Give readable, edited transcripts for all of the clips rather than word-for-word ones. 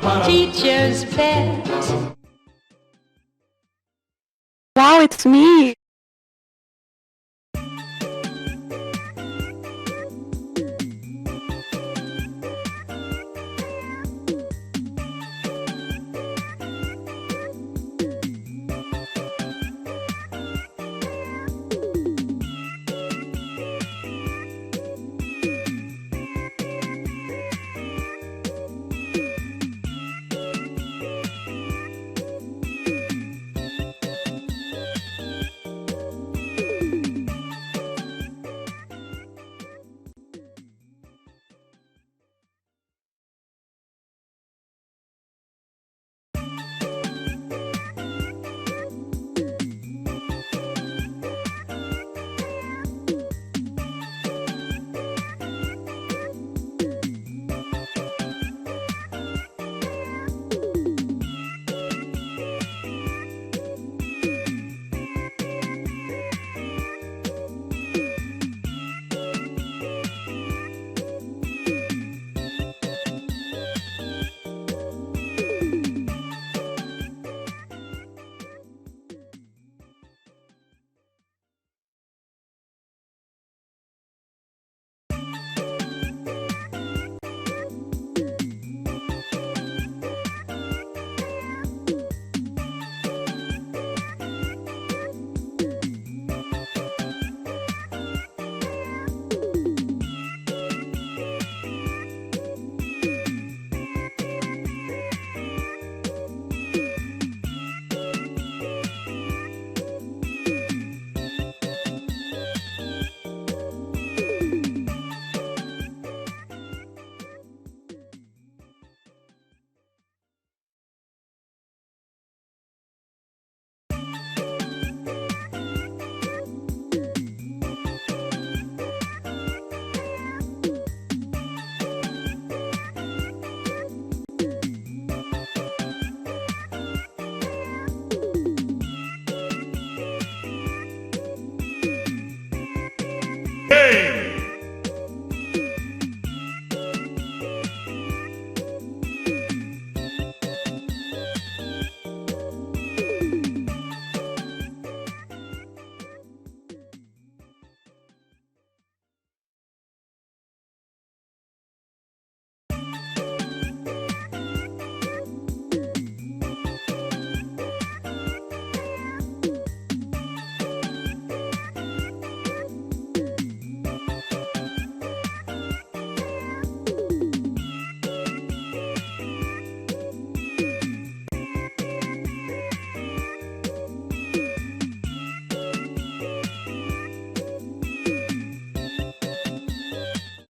Teacher's pet. Wow, it's me!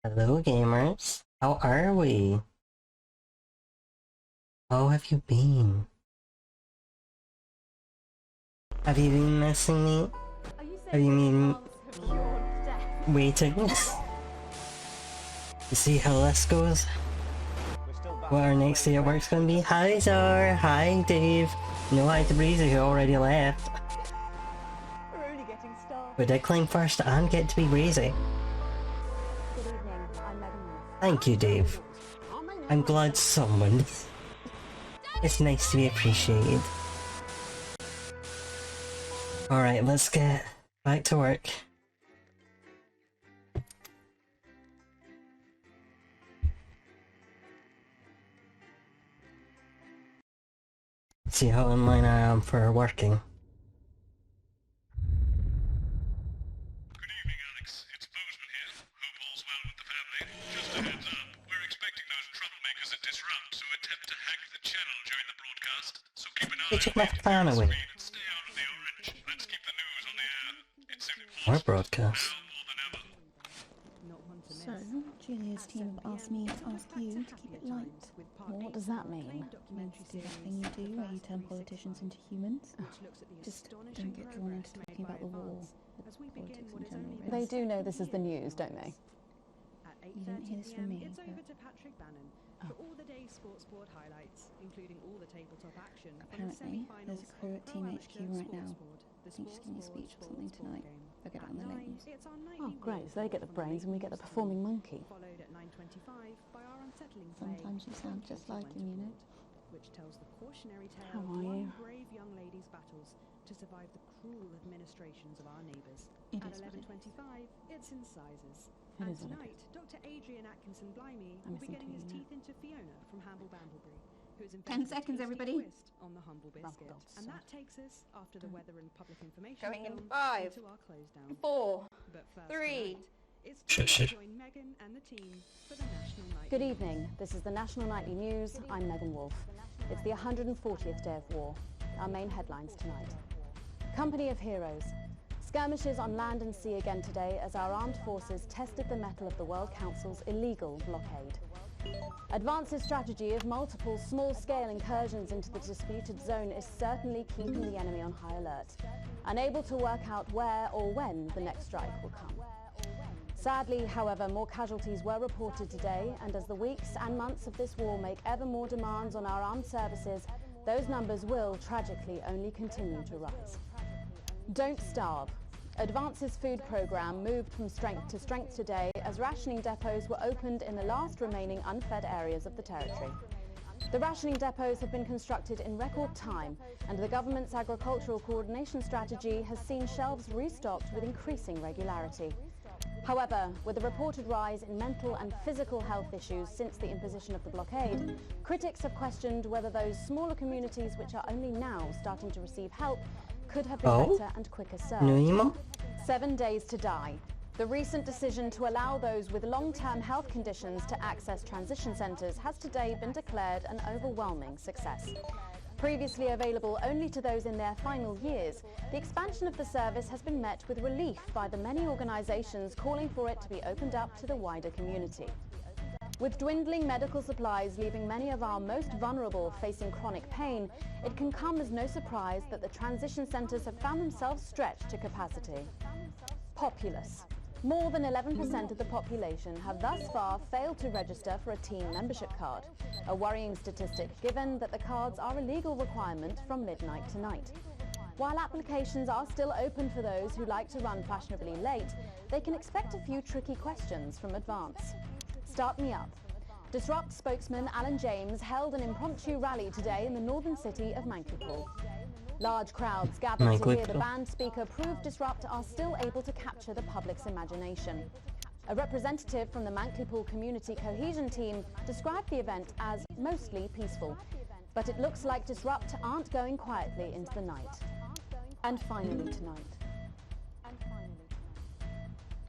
Hello gamers, how are we? How have you been? Have you been missing me? Have you been waiting to see how this goes? What our next day at work's gonna be? Hi Zar, hi Dave, no hi to Breezy who already left. We did climb first and get to be Breezy. Thank you, Dave. I'm glad someone... It's nice to be appreciated. Alright, let's get back to work. See how online I am for working. They took my fan away. Our broadcast. So, Julia's team have asked me to ask you to keep it light. Well, what does that mean? It means do that thing you do where you turn politicians into humans. Just don't get drawn into talking about the war or politics in general. Really. They do know this is the news, don't they? You didn't hear this from me, Oh. Apparently, there's a crew at Team HQ right now. I think she's giving a speech or something tonight. They'll get it on the late news. Oh, great. So they get the brains and we get the performing monkey. Sometimes you sound just like him, you know. which tells the cautionary tale How of are one you? brave young lady's battles to survive the cruel administrations of our neighbours. It At is what it is. 11:25, it's in sizes. It And is what it tonight, Dr. Adrian Atkinson Blimey I'm will be missing getting his two, teeth into Fiona from Hamble Bamblebury, who has 10 invented a seconds, tasty everybody. twist on the humble biscuit. Rumpledogs, And sorry. that takes us, after the weather and public information Going in film, 5, into our close down. 4, But first 3. tonight, it's time to Shit. join Megan and the team for the National Nightly Good News. evening. This is the National Nightly News. I'm Megan Wolfe. It's the 140th day of war. Our main headlines tonight. Company of Heroes. Skirmishes on land and sea again today as our armed forces tested the mettle of the World Council's illegal blockade. Advance's strategy of multiple small-scale incursions into the disputed zone is certainly keeping the enemy on high alert, unable to work out where or when the next strike will come. Sadly, however, more casualties were reported today, and as the weeks and months of this war make ever more demands on our armed services, those numbers will, tragically, only continue to rise. Don't starve. Advance's food programme moved from strength to strength today as rationing depots were opened in the last remaining unfed areas of the territory. The rationing depots have been constructed in record time, and the government's agricultural coordination strategy has seen shelves restocked with increasing regularity. However, with the reported rise in mental and physical health issues since the imposition of the blockade, critics have questioned whether those smaller communities which are only now starting to receive help could have been better and quicker served. No emo? 7 days to die. The recent decision to allow those with long-term health conditions to access transition centres has today been declared an overwhelming success. Previously available only to those in their final years, the expansion of the service has been met with relief by the many organisations calling for it to be opened up to the wider community. With dwindling medical supplies leaving many of our most vulnerable facing chronic pain, it can come as no surprise that the transition centres have found themselves stretched to capacity. Populace. More than 11% of the population have thus far failed to register for a team membership card, a worrying statistic given that the cards are a legal requirement from midnight tonight. While applications are still open for those who like to run fashionably late, they can expect a few tricky questions from Advance. Start me up. Disrupt spokesman Alan James held an impromptu rally today in the northern city of Mankipool. Large crowds gathered to hear the band speaker prove Disrupt are still able to capture the public's imagination. A representative from the Mankipool Community Cohesion Team described the event as mostly peaceful, but it looks like Disrupt aren't going quietly into the night. And finally tonight,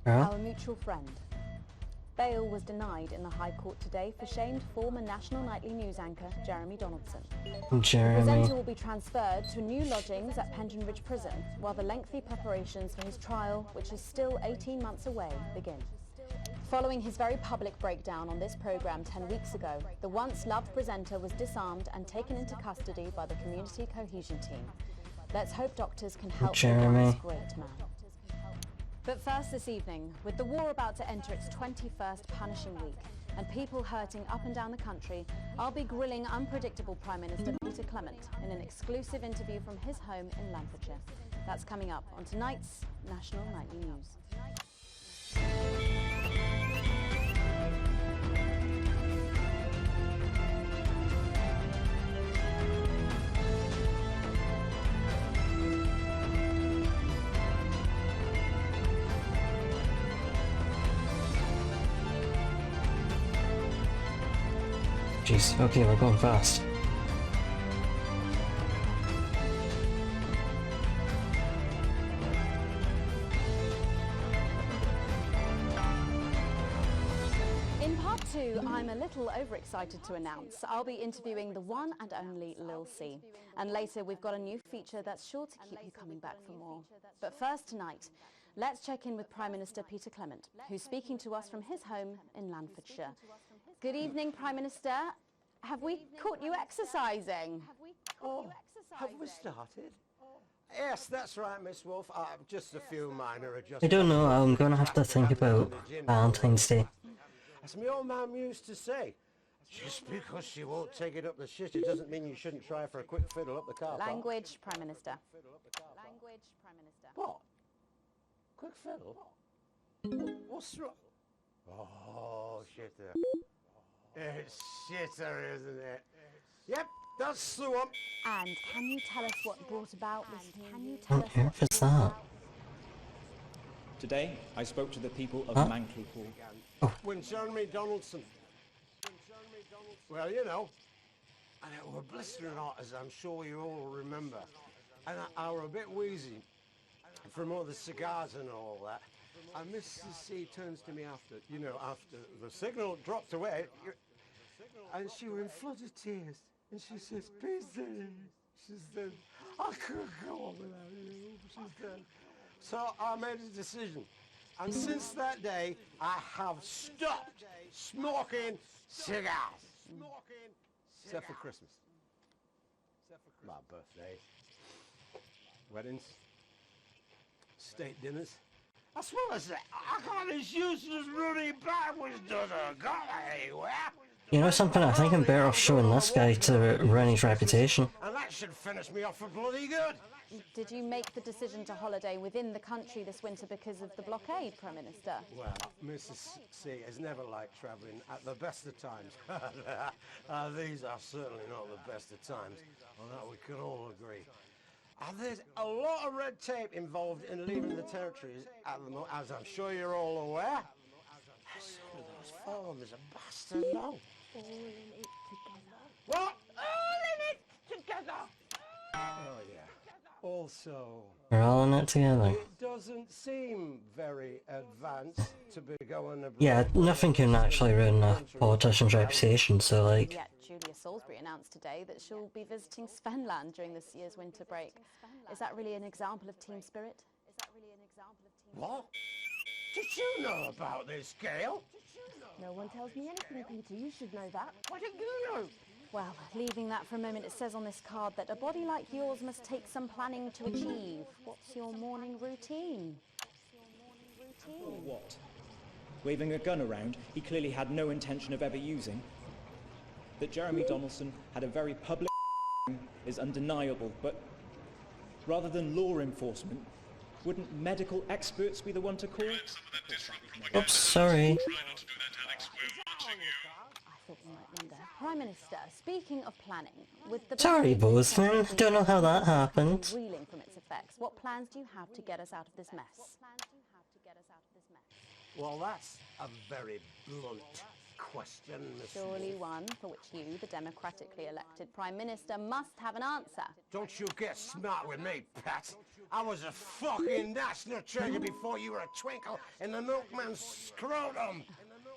our mutual friend. Bail was denied in the High Court today for shamed former National Nightly News anchor Jeremy Donaldson. The presenter will be transferred to new lodgings at Pension Ridge Prison, while the lengthy preparations for his trial, which is still 18 months away, begin. Following his very public breakdown on this programme 10 weeks ago, the once-loved presenter was disarmed and taken into custody by the Community Cohesion Team. Let's hope doctors can help this great man. But first this evening, with the war about to enter its 21st punishing week and people hurting up and down the country, I'll be grilling unpredictable Prime Minister Peter Clement in an exclusive interview from his home in Lancashire. That's coming up on tonight's National Nightly News. Jeez, okay, we're going fast. In part 2, I'm a little overexcited to announce I'll be interviewing the one and only Lil C. And later we've got a new feature that's sure to keep you coming back for more. But first tonight, let's check in with Prime Minister Peter Clement, who's speaking to us from his home in Lancashire. Good evening, Prime Minister. Have we caught you exercising? Have we started? Yes, that's right, Miss Wolf. Just a few minor adjustments. I don't know, I'm gonna have to think about Valentine's Day. As my old mum used to say, just because she won't take it up the shit, it doesn't mean you shouldn't try for a quick fiddle up the car park. Language, Prime Minister. Language, Prime Minister. What? Quick fiddle? What's wrong? Oh, shitter. It's shitter, isn't it? Yep, That's the one. And can you tell us what brought about this? On earth is that? Today, I spoke to the people of Huh? Mankley Hall. When Jeremy Donaldson. Well, you know, and it were blistering hot, as I'm sure you all remember. And I were a bit wheezy from all the cigars and all that. And Mrs. C turns to me after the signal dropped away, and she were in floods of tears. And she says, "Busy." She said, "I couldn't go on without you." She said. So I made a decision. And since that day, I have stopped smoking cigars. Except for Christmas. My birthday. Weddings. State dinners. I suppose I got this useless Rudy backwards doesn't go anywhere. You know something? I think I'm better off showing this guy to ruin his reputation. And that should finish me off for bloody good. Did you make the decision to holiday within the country this winter because of the blockade, Prime Minister? Well, Mrs. C has never liked travelling at the best of times. These are certainly not the best of times. On that we can all agree. There's a lot of red tape involved in leaving the territories at the moment, as I'm sure you're all aware. Some of those forms are bastard long. All in it together. What? All in it together. Oh yeah. Also, We're all in it together. it doesn't seem very advanced to be going abroad. Yeah, nothing can actually ruin a politician's reputation, so like... Yet Julia Salisbury announced today that she'll be visiting Svenland during this year's winter break. Is that really an example of team spirit? What? Did you know about this, Gail? No one tells me anything, Peter. You should know that. What did you know? Well, leaving that for a moment, it says on this card that a body like yours must take some planning to achieve. What's your morning routine? What? Waving a gun around he clearly had no intention of ever using. That Jeremy Donaldson had a very public is undeniable, but rather than law enforcement, wouldn't medical experts be the one to call? Oops, sorry. I thought we might wonder. Prime Minister, speaking of planning, with the Sorry, Bozeman. Don't know how that happened. reeling from its effects, what plans do you have to get us out of this mess? Well, that's a very blunt question, Miss. Surely one for which you, the democratically elected Prime Minister, must have an answer. Don't you get smart with me, Pat. I was a fucking national treasure before you were a twinkle in the milkman's scrotum.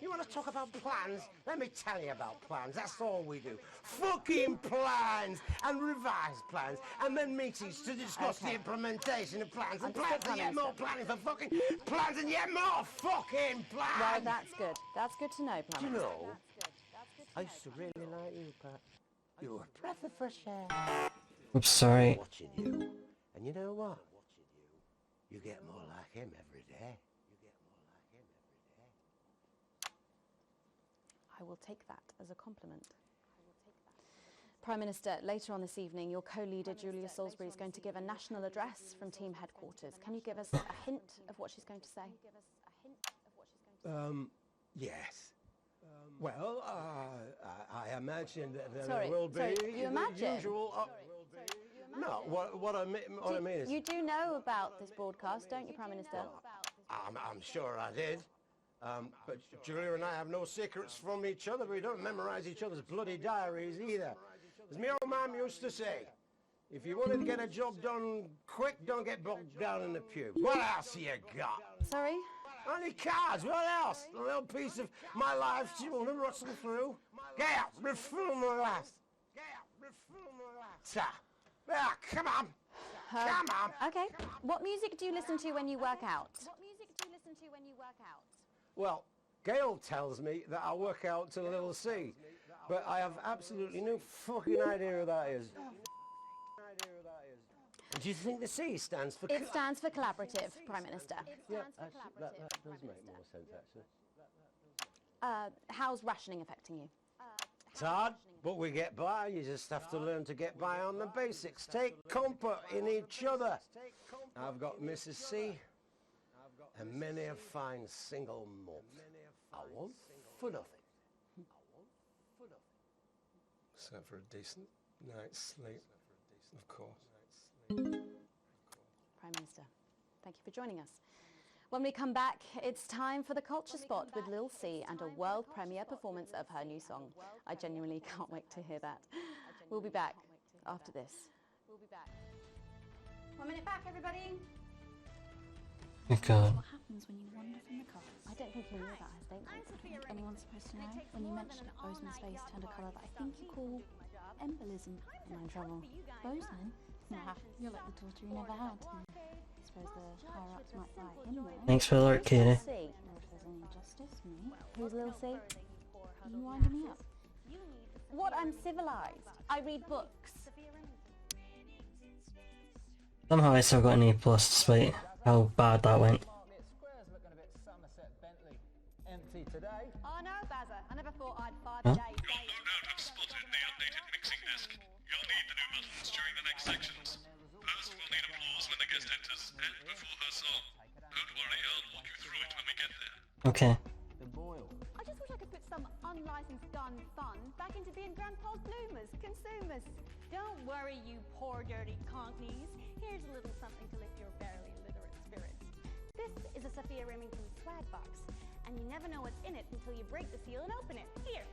You want to talk about plans? Let me tell you about plans. That's all we do. Fucking plans and revised plans, and then meetings to discuss the implementation of plans and plans and yet more planning for fucking plans and yet more fucking plans. Well, that's good. That's good to know, Prime You Minister. know, I used to really like you, Pat. You were a breath of fresh air. Oops, sorry. Watching you, and you know what? You get more like him every day. I will take that as a compliment. Prime Minister, later on this evening, your co-leader Julia Salisbury is going to give a national address from team headquarters. Can you give us a hint of what she's going to say? Yes. Well, I imagine that there Sorry, will be sorry, you the imagine? usual. No, what I mean is, You do know about this broadcast, don't you, Prime Minister? I'm sure I did. But Julia and I have no secrets from each other. We don't memorize each other's bloody diaries either. As my old man used to say, if you wanted to get a job done quick, don't get bogged down in the pubes. What else you got? Sorry? Only cards, what else? A little piece of my life you want to rustle through? Get out, refill my last. Sir. Ah, come on. Come on. Okay. What music do you listen to when you work out? Well, Gail tells me that I work out to Little C, but I have absolutely no fucking idea who that is. Do you think the C stands for... It stands for collaborative, Prime Minister. Yeah, actually, that does make more sense, actually. How's rationing affecting you? It's hard, but we get by. You just have to learn to get by on the basics. Take comfort in each other. I've got Mrs. C, and many a fine single malt. I want for nothing. Except for a decent night's sleep, of course. Prime Minister, thank you for joining us. When we come back, it's time for the Culture Spot with Lil C and a world premiere performance of her new song. I genuinely can't wait to hear that. We'll be back after this. 1 minute back, everybody. Oh God. What happens when you wander from the cult? I don't think you knew about her statement. I don't think anyone's supposed to know. When you mentioned it, Bozeman's face turned a colour that I think you call embolism. Am I in trouble? Bozeman? Nah, you're like the daughter you never had. I suppose the higher-ups might buy him though. Thanks for the alert, Katie. Or if there's any justice, me. Who's Lil C? You winding me up? What? I'm civilized. I read books. Somehow I still got an A+ despite how bad that went. Oh no, Bazza. I never thought I'd find Huh? a day. You'll no doubt have spotted the updated mixing desk. You'll need the new buttons during the next sections. First, we'll need applause when the guest enters, and before her song. Don't worry, I'll walk you through it when we get there. Okay. I just wish I could put some unlicensed gun fun back into being Grandpa's bloomers, consumers. Don't worry, you poor dirty conkneys. Here's a little something to lift your barely literate spirits. This is a Sophia Remington swag box, and you never know what's in it until you break the seal and open it. Here.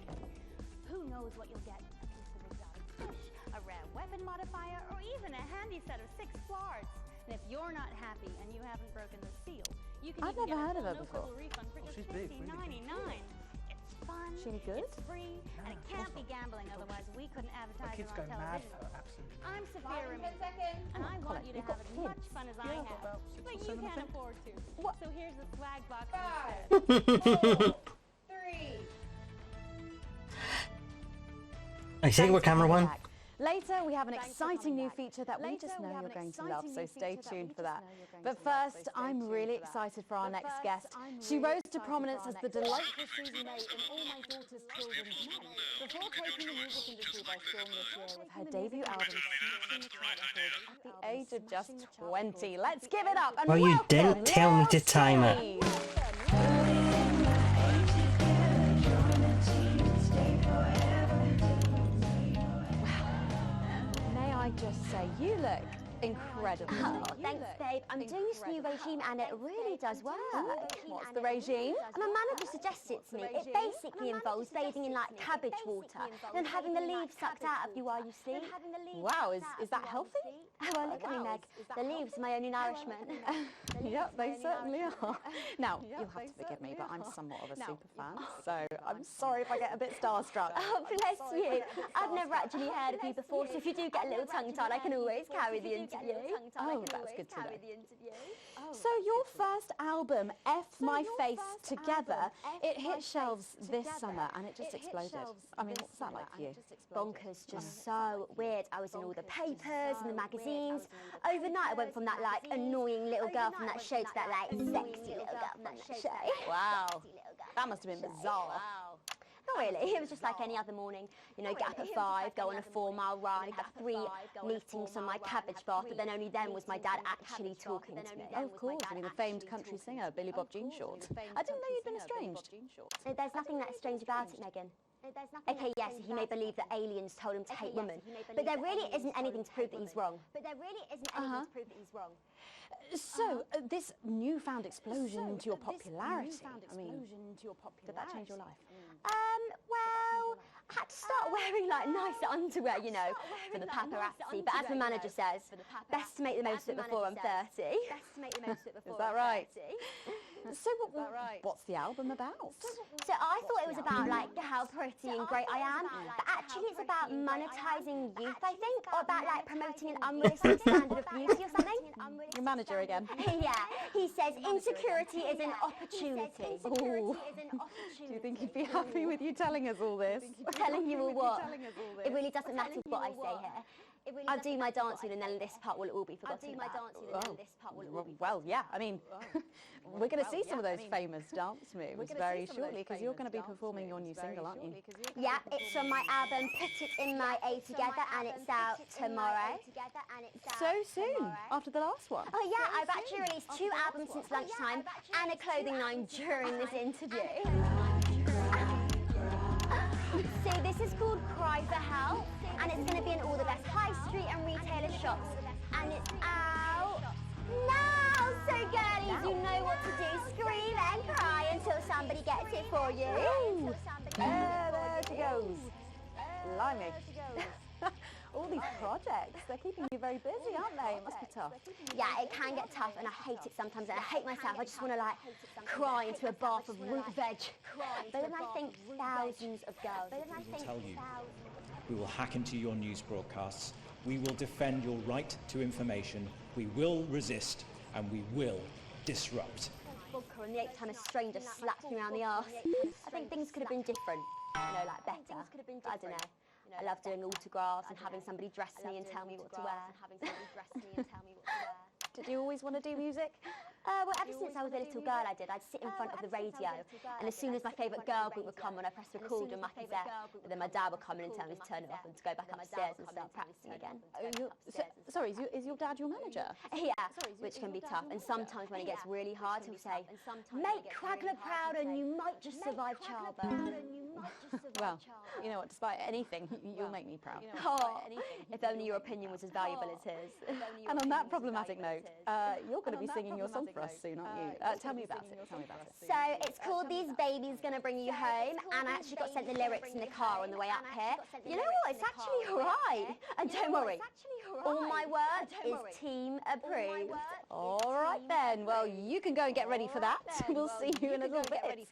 Who knows what you'll get? A piece of exotic fish, a rare weapon modifier, or even a handy set of 6 swords. And if you're not happy and you haven't broken the seal, you can I've even never get heard a of her full before. no-trouble refund for just $50.99. It's fun, She any good? it's free, and it can't be gambling, otherwise we couldn't advertise Kids it go on mad television. for her, absolutely. I'm Sophia Remington, and I want you to have as much fun as I have, about 6 but or you 7, I can't think. afford to. So here's the swag box 3. I say we're camera one. Later, we have an exciting new feature that we just know you're going to love, so stay tuned for that. But first, I'm really excited for our next guest. She rose to prominence as the delightful Susie May in All My Daughter's Children's Men, before taking the music industry by storm this year with her debut album, at the age of just 20. Let's give it up and Well, you welcome didn't tell me to time it. Lil C. May I just say, you look incredible. Oh, thanks, babe. I'm doing this new regime and it really does work. What's the regime? And my manager suggested it to me. It basically involves bathing in like cabbage water and having the leaves sucked out of you while you sleep. Wow, is that healthy? Well, look at me, Meg. The leaves are my only nourishment. Yep, they certainly are. Now, you'll have to forgive me, but I'm somewhat of a super fan, so I'm sorry if I get a bit starstruck. Oh, bless you. I've never actually heard of you before, so if you do get a little tongue-tied, I can always carry the interview. Oh, that's good to know. So your first album, F My Face Together, it hit shelves this summer and it just exploded. I mean, what's that like for you? Bonkers, just so weird. I was in all the papers and the magazines. Overnight, I went from that like annoying little girl from that show to that like sexy little girl from that show. Wow, that must have been bizarre. Not really, it was just like any other morning. You know, get up at 5, go on a 4-mile run, have 3 meetings on my cabbage bath, but then only then was my dad actually talking to me. Oh, of course, I mean the famed country singer, Billy Bob Jean Short. I didn't know you'd been estranged. There's nothing that strange about it, Megan. Okay, yes, he may believe that aliens told him to hate women, but there really isn't anything to prove that he's wrong. So, this newfound explosion into your popularity, I mean, did that change your life? Well, I had to start wearing like nice underwear, you know, for the paparazzi. But as the manager says, best to make the most of it before I'm 30. Is that right? So what's the album about? So I thought it was about like how pretty and great I am, but actually it's about monetizing youth, I think, or about like promoting an unrealistic standard of beauty or something. Your manager again? Yeah, he says insecurity is an opportunity. Ooh. Do you think he'd be happy with you telling us all this? Telling you all what? It really doesn't matter what I say here. I'll do my dancing and then this part will all be forgotten about. Well, yeah, I mean, we're going to see some of those famous dance moves very shortly because you're going to be performing your new single, aren't you? Yeah, it's from my album Put It In My A Together and it's out tomorrow. So soon, after the last one. Oh yeah, I've actually released 2 albums since lunchtime and a clothing line during this interview. So this is called Cry for Help and it's It's going to be in all the best high street and retailer shops. And it's out now. So girlies, you know what to do. Scream and cry until somebody gets it for you. There she goes. Blimey. All these projects, they're keeping you very busy, aren't they? It must be tough. Yeah, it can get tough, and I hate it sometimes, and I hate myself. I just want to, like, cry into a bath of root veg. But then I think thousands of girls. We will tell you. We will hack into your news broadcasts. We will defend your right to information. We will resist, and we will disrupt. Vodka, and the 8th time a stranger slaps me around the arse. I think things could have been different, you know, like better. But I don't know. I love doing autographs and having somebody dress me and tell me what to wear. Did you always want to do music? Well, ever since I was a little girl, I did. I'd sit in front of the radio, and as soon as my favourite girl group would come on, I press record on my cassette, and then my dad would come in and tell me to turn it off and to go back upstairs and start practicing again. Sorry, is your dad your manager? Yeah, which can be tough, and sometimes when it gets really hard, he'll say, "Make Cragler proud and you might just survive childbirth." Well, you know what, despite anything, you'll make me proud. Oh, if only your opinion was as valuable as his. And on that problematic note, you're going to be singing your song for us soon, aren't you? Tell me about it. So it's called These Babies Gonna Bring You Home, and I actually got sent the lyrics in the car on the way up here. You know what? It's actually alright. And don't worry, all my work is team approved. All right then. Well, you can go and get ready for that. We'll see you in a little bit.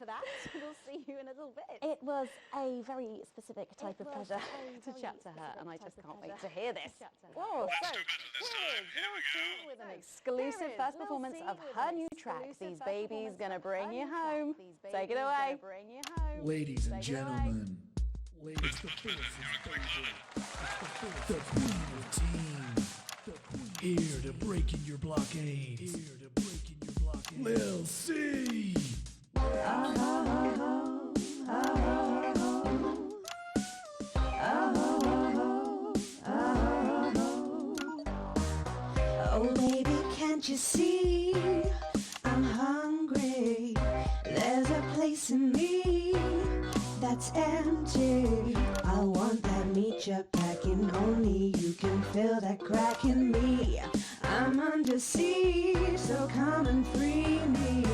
It was a very specific type of pleasure to chat to her, and I just can't wait to hear this. Whoa, so here's with an exclusive first performance of her new track, These Babies Gonna Bring You Home. Take it away. Ladies and gentlemen, ladies the queen of teams, here to breaking your blockades, Lil C. Oh baby, can't you see I'm hungry? There's a place in me that's empty. I want that meat you're packing, only you can fill that crack in me. I'm under siege, so come and free me.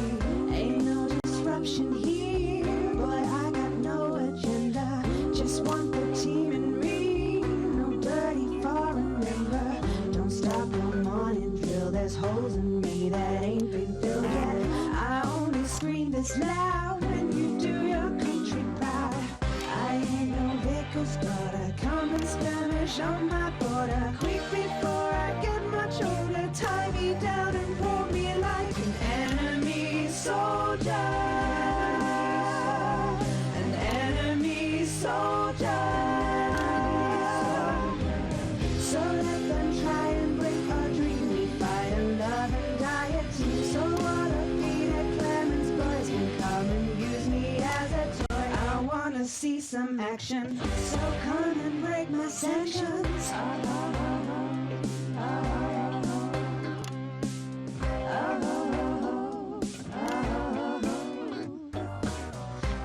Ain't no disruption here, boy, I got no agenda. Just want the team and me, no dirty foreign member. Don't stop no morning drill, there's holes in me that ain't been filled yet. I only scream this loud when you do your country proud. I ain't no vicar's daughter, come and skirmish on my border. Quick before I get much older, tie me down and pour me like an enemy soldier. An enemy soldier. So let them try and break our dream. We fight and love and die at two. So what a Peter Clemens boys can come and use me as a toy. I wanna see some action, so come and break my sanctions.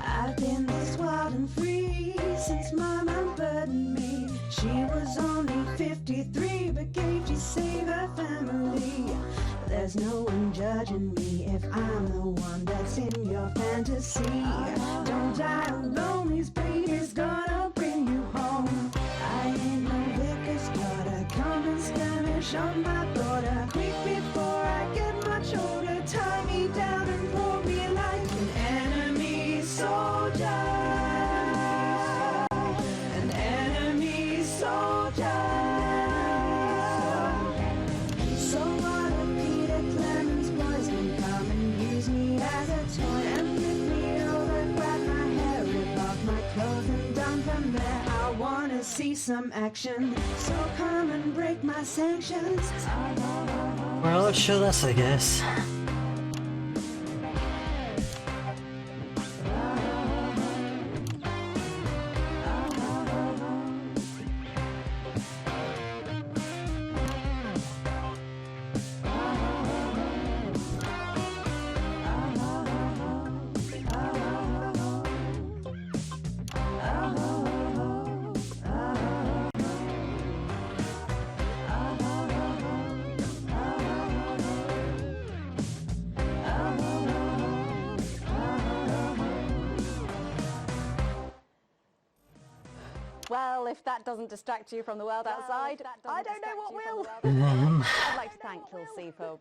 I've been this wild and free since Mama burdened me. She was only 53, but gave to save her family. There's no one judging me if I'm the one that's in your fantasy. Don't die alone, these babies gonna bring you home. I ain't no vicar's daughter, come and skirmish on my border. Quick before I get much older, tie me down and pour me like an enemy soldier. An enemy soldier. So what a Peter Clemens boys can come and use me as a toy and flip me over, grab my hair, rip off my clothes and dump them there. I wanna see some action, so come and break my sanctions. Well, let's show this, I guess. Well, if that doesn't distract you from the world outside, I don't know what will. I'd like to thank Kelsey for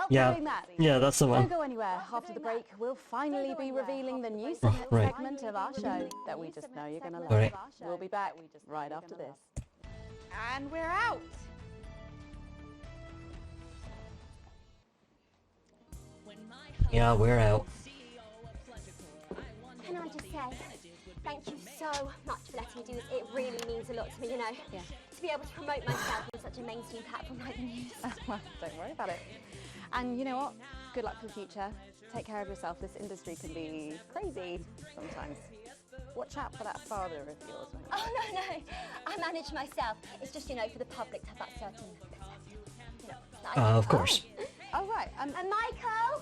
doing that. Yeah, that's the one. Don't go anywhere. After the break, we'll finally be revealing the new right. segment of our show that we just know you're going to love. Right. We'll be back right after this. And we're out. Yeah, we're out. Can I just say, thank you so much for letting me do this. It really means a lot to me, you know. Yeah. To be able to promote myself on such a mainstream platform like the news. Well, don't worry about it. And you know what? Good luck for the future. Take care of yourself. This industry can be crazy sometimes. Watch out for that father of yours. Oh, no. I manage myself. It's just, you know, for the public to have that certain... Of course. Oh, right. And Michael?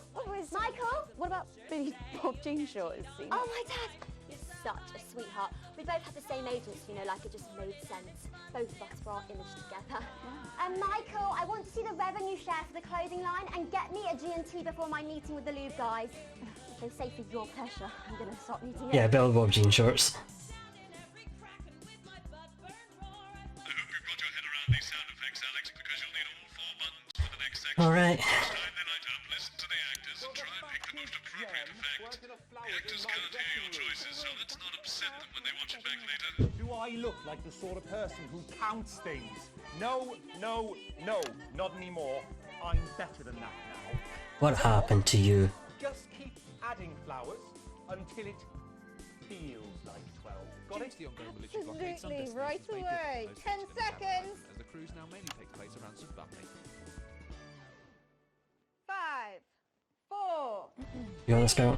Michael? What about Billy Bob Jean Short? Oh, my dad. He's such a sweetheart. We both had the same agents, you know, like it just made sense. Both of us for our image together. And Michael, I want to see the revenue share for the clothing line and get me a G&T before my meeting with the lube guys. They say for your pleasure, I'm going to stop meeting it. Yeah, Billy Bob Jean Shorts. All right. Do I look like the sort of person who counts things? No, not anymore. I'm better than that now. What happened to you? Just keep adding flowers until it feels like 12. Got it? The ongoing religious blockade, some Absolutely, right destinations may away. dip 10 closer to Japan, seconds. As the cruise now mainly takes place around Zimbabwe. 5, 4. You want to go?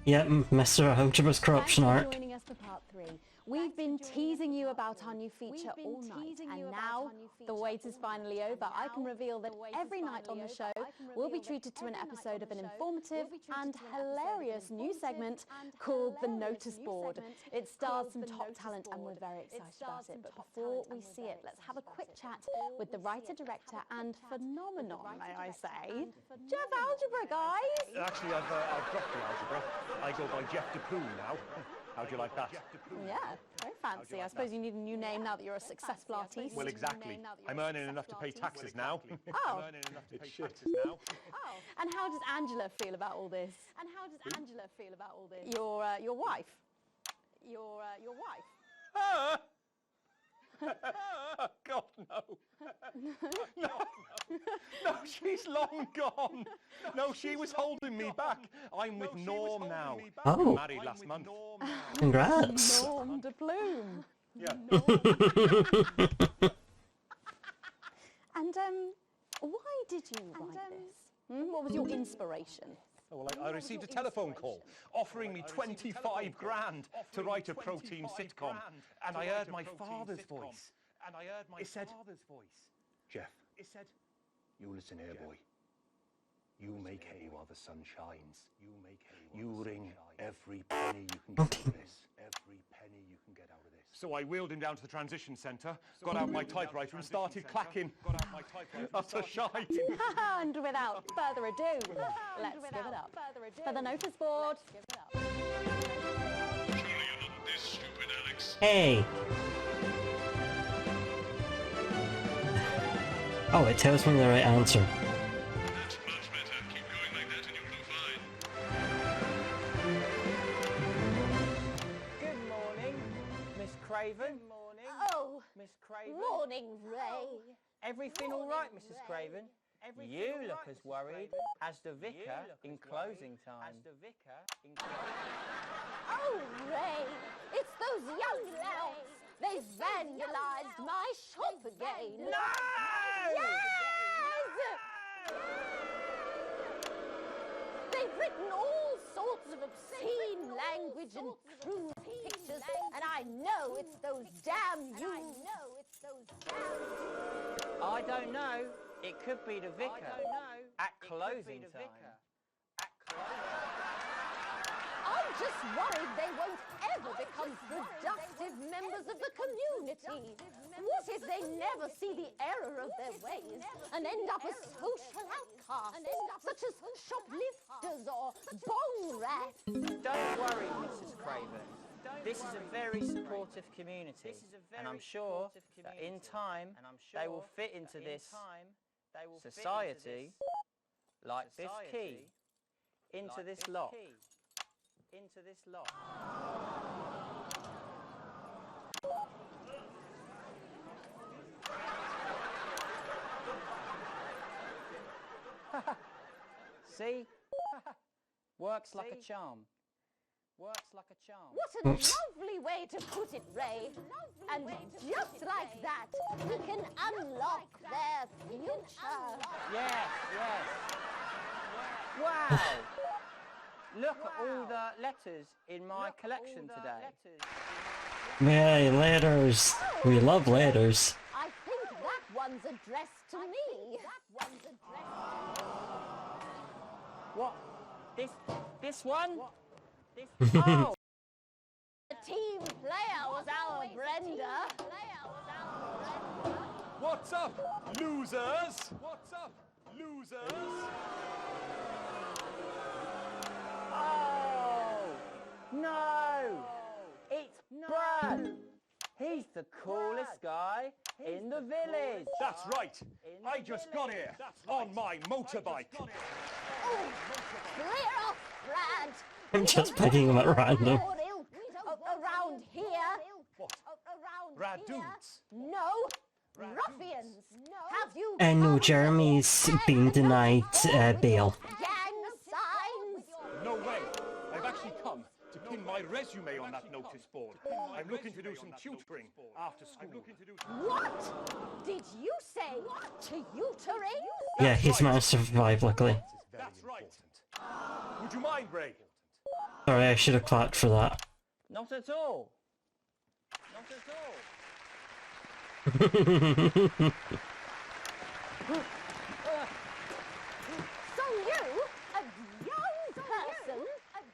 Yep, Mr. Hunter's corruption Thanks for arc. joining us for part 3. We've been teasing you about our new feature all night, and now the wait is finally over. I can reveal that every night on the show we'll be treated to an episode of an informative and hilarious new segment called The Notice Board. It stars some top talent and we're very excited about it. But before we see it, let's have a quick chat with the writer, director and phenomenon, may I say, Jeff Algebra, guys! Actually, I've dropped the algebra. I go by Jeff DePoo now. How'd you like that? Yeah, very fancy. I suppose you need a new name now that you're a successful artist. Well, exactly. I'm earning enough to pay taxes now. Oh. I'm earning enough to pay taxes now. Oh. And how does Angela feel about all this? Your wife? Your wife? God, no. No, she's long gone. No, she was holding me back. I'm with Norm now. Oh. Married last month. Congrats. Norm de Plume. Yeah. And why did you write this? What was your inspiration? Oh, well, I received a telephone call offering me 25 grand to write a protein sitcom, and I heard my father's voice. It said, Jeff, you listen here, boy. You make hay while the sun shines. You wring every penny you can get out of this. Every penny you can get out of this. So I wheeled him down to the transition centre, got out my typewriter and started clacking. That's a shite. And without further ado, let's give it up for the notice board. Hey. Oh, it tells me the right answer. Good morning, Miss Craven. Good morning. Oh, Miss Craven. morning, Ray. Everything all right, Mrs. Craven? You look as worried as the vicar in closing time. Oh, Ray, it's those young louts. They vandalized my shop again. No! Yes! They've written all sorts of obscene language and crude pictures, and I know it's those damn youths. I don't know. It could be the vicar. At closing time. I'm just worried they won't ever become productive members of the community. What if they never see the error of their ways and end up as social outcasts, such as shoplifters or bong rats? Don't worry, Mrs. Craven. This is a very supportive community, and I'm sure that in time they will fit into this society like this key into this lock. See? Works like a charm. What a lovely way to put it, Ray. And just like that, we can unlock their future. Yes. Wow! Look at all the letters in my collection today. Yay, letters. We love letters. I think that one's addressed to me. What? This one? Oh! The team player was our Brenda. What's up, losers? Oh! No! It's Brad! He's the coolest guy in the village. That's right. I just got here on my motorbike. Clear off, Brad. I'm just picking them at random. Around here. What? Around Rad here. dudes? No. Ruffians. Have you And no, Jeremy's been denied bail. gang signs? No way. I've actually come to pin my resume on that notice board. I'm looking to do some tutoring after school. What? Did you say tutoring? Yeah, he's managed to survive, luckily. That's right. Would you mind, Ray? Sorry, I should have clapped for that. Not at all. So you, a young person,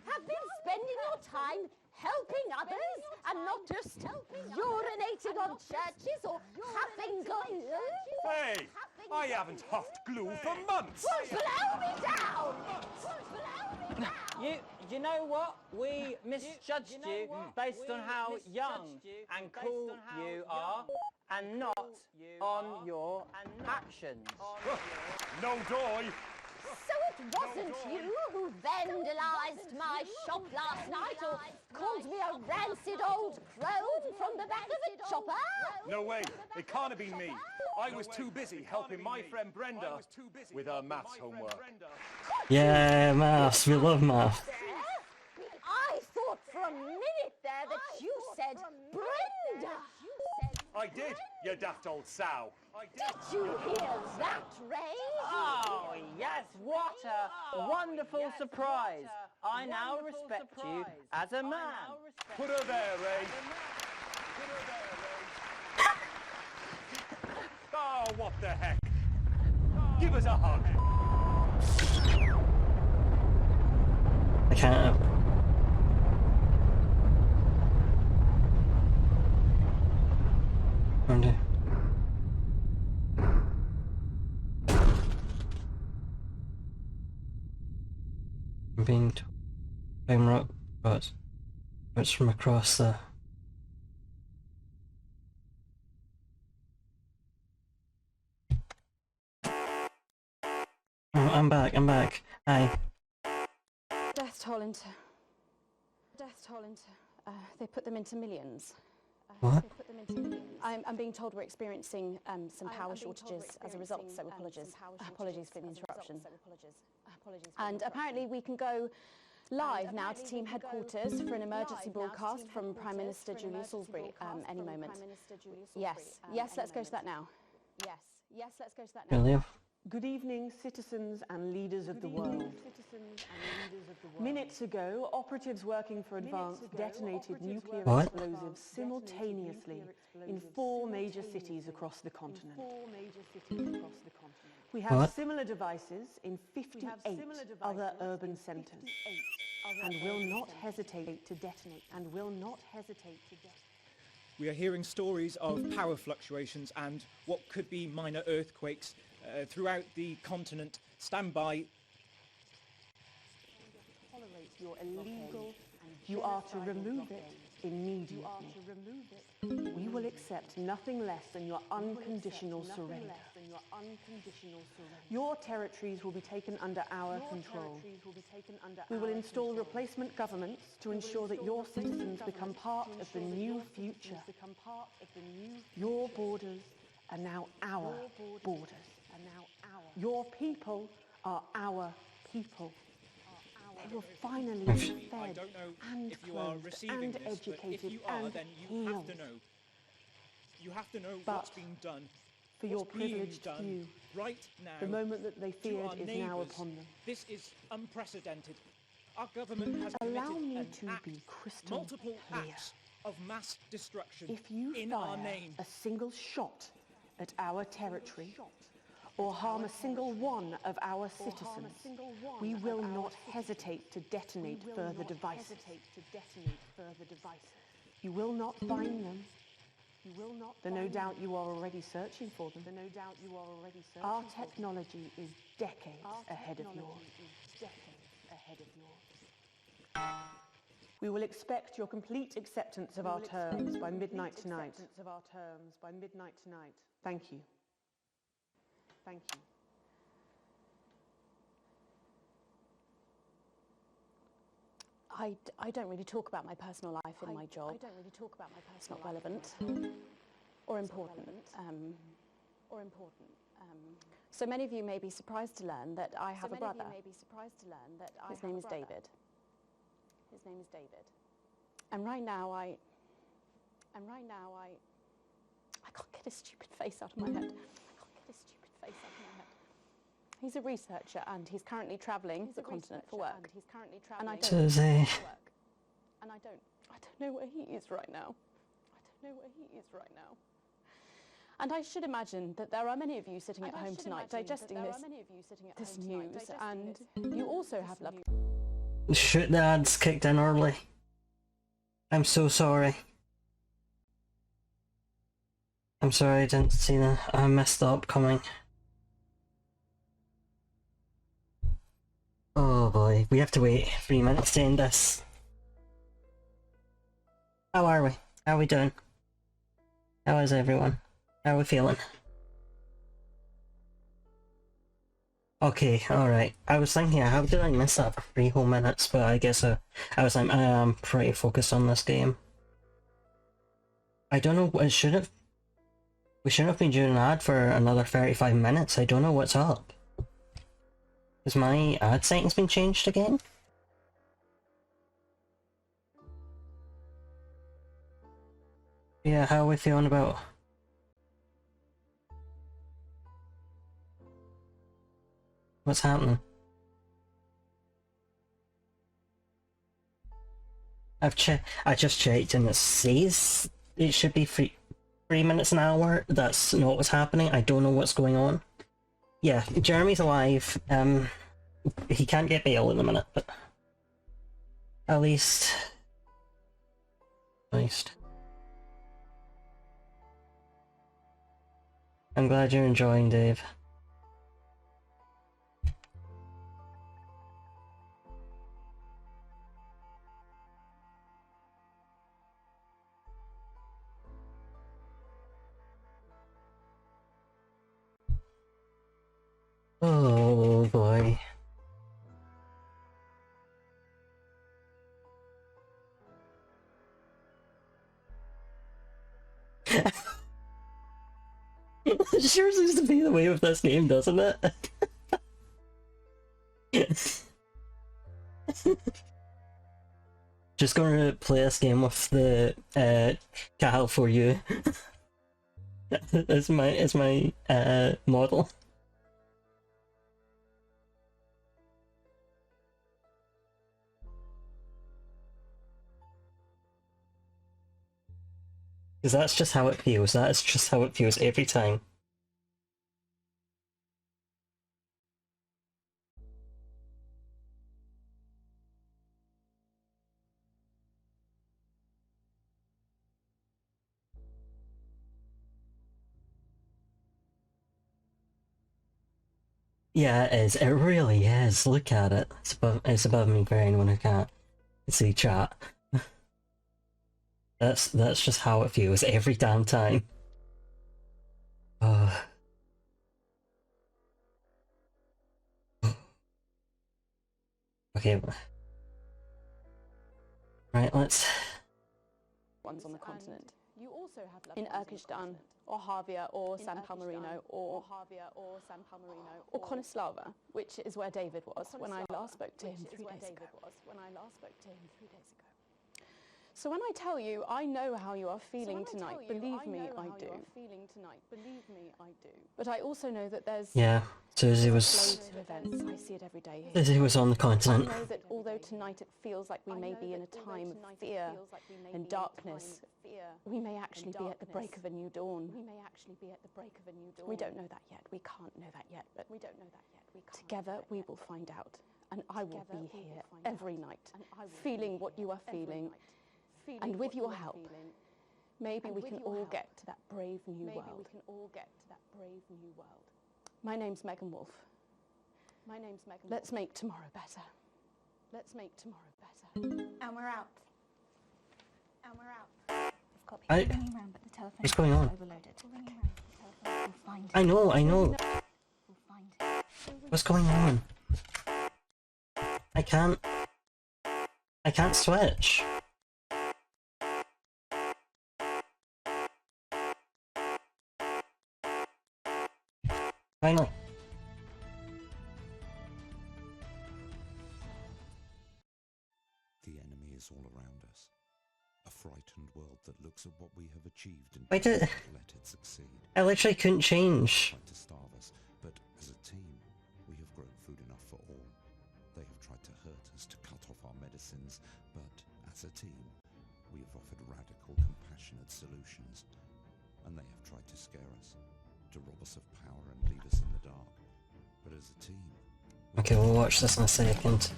have been spending your time helping others and not just urinating on churches or huffing glue? Hey, I haven't huffed glue for months. Blow me down! You know what? We misjudged you based on how young and cool you are and not on your actions. No doy. So it wasn't you who vandalized my shop last night or called me a rancid old crone from the back of a chopper? No way. It can't have been me. I was too busy helping my friend Brenda with her maths homework. Yeah, maths. We love math. I thought for a minute there that you said Brenda. I did, you daft old sow. Did you hear that, Ray? Oh, yes, what a wonderful surprise. I now respect you as a man. Put her there, Ray. Oh, what the heck? Give us a hug. I can't. Wonder. I'm being told I'm right, but it's from across the. Oh, I'm back. Hi. Death toll into... they put them into millions. What? I'm being told we're experiencing some power shortages as a result, so apologies for the interruption. And apparently we can go live now to team headquarters for an emergency broadcast from Prime Minister Julia Salisbury any moment. Yes, let's go to that now. Really? Good evening, citizens and leaders of the world. Minutes ago, operatives working for Advance detonated nuclear explosives simultaneously in 4 major cities across the continent. We have similar devices in 58 other urban centres and will not hesitate to detonate. We are hearing stories of power fluctuations and what could be minor earthquakes throughout the continent. Stand by. Tolerate your illegal, you are to remove it immediately. We will accept nothing less than your unconditional surrender. Your territories will be taken under our control. We will install replacement governments to ensure that your citizens become part of the new future. Your borders are now our borders. Your people are our people. They will finally be fed and clothed and educated and healed. You have to know But what's being done. for your what's being privileged done few, right now. the moment that they to feared our is now neighbours. upon them. This is unprecedented. Our government has Allow committed me an to act, be crystal multiple clear. acts of mass destruction If you in our fire name. a single shot at our territory or harm a single one of our citizens, we will not hesitate to detonate further devices. You will not find them. Though no doubt you are already searching for them. Our technology is decades ahead of yours. We will expect your complete acceptance of our terms by midnight tonight. Thank you. Thank you. I don't really talk about my personal life in my job. It's not relevant or important. So many of you may be surprised to learn that I have a brother. His name is David. And right now I can't get his stupid face out of my head. He's a researcher and he's currently travelling the continent for work. And I don't know where he is right now. And I should imagine that there are many of you sitting at home tonight digesting this news, and you also have loved. Shit, the ads kicked in early. I'm so sorry. I'm sorry I didn't see that. I messed up coming. Oh boy, we have to wait 3 minutes to end this. How are we? How are we doing? How is everyone? How are we feeling? Okay, alright. I was thinking, how did I miss that for 3 whole minutes? But I guess I was like, I am pretty focused on this game. I don't know, we shouldn't have been doing an ad for another 35 minutes. I don't know what's up. Has my ad settings been changed again? Yeah, how are we feeling about... What's happening? I just checked and it says it should be 3 minutes an hour. That's not what's happening. I don't know what's going on. Yeah, Jeremy's alive. He can't get bail in a minute, but at least. I'm glad you're enjoying, Dave. Oh boy. It sure seems to be the way with this game, doesn't it? Just gonna play this game with the Cal for you. as my model. Because that's just how it feels. That is just how it feels every time. Yeah, it is. It really is. Look at it. It's above me for anyone who can't see chat. That's just how it feels every damn time. Okay. Right, let's... Ones on the continent. You also have in Urkistan, or Havia, or San Palmerino, or Konoslava, which is where David was when I last spoke to him 3 days ago. So when I tell you, I know how you are feeling tonight, believe me, I do. But I also know that there's... Yeah, Susie was... to events. I see it every day. Susie was on the continent. I know that although tonight it feels like we may be in a time of fear and darkness, we may actually be at the break of a new dawn. We don't know that yet. We can't know that yet. But together we will find out. And I will be here every night, feeling what you are feeling. And with your help, maybe we can all get to that brave new world. My name's Megan Wolf. Let's make tomorrow better. And we're out. What's going on? I know. What's going on? I can't switch. Finally. The enemy is all around us. A frightened world that looks at what we have achieved and Why did... let it succeed. I literally couldn't change. Tried to starve us, but as a team, we have grown food enough for all. They have tried to hurt us, to cut off our medicines, but as a team, we have offered radical, compassionate solutions. And they have tried to scare us, to rob us of power and leave us in the dark. But as a team... Okay, we'll watch this in a second.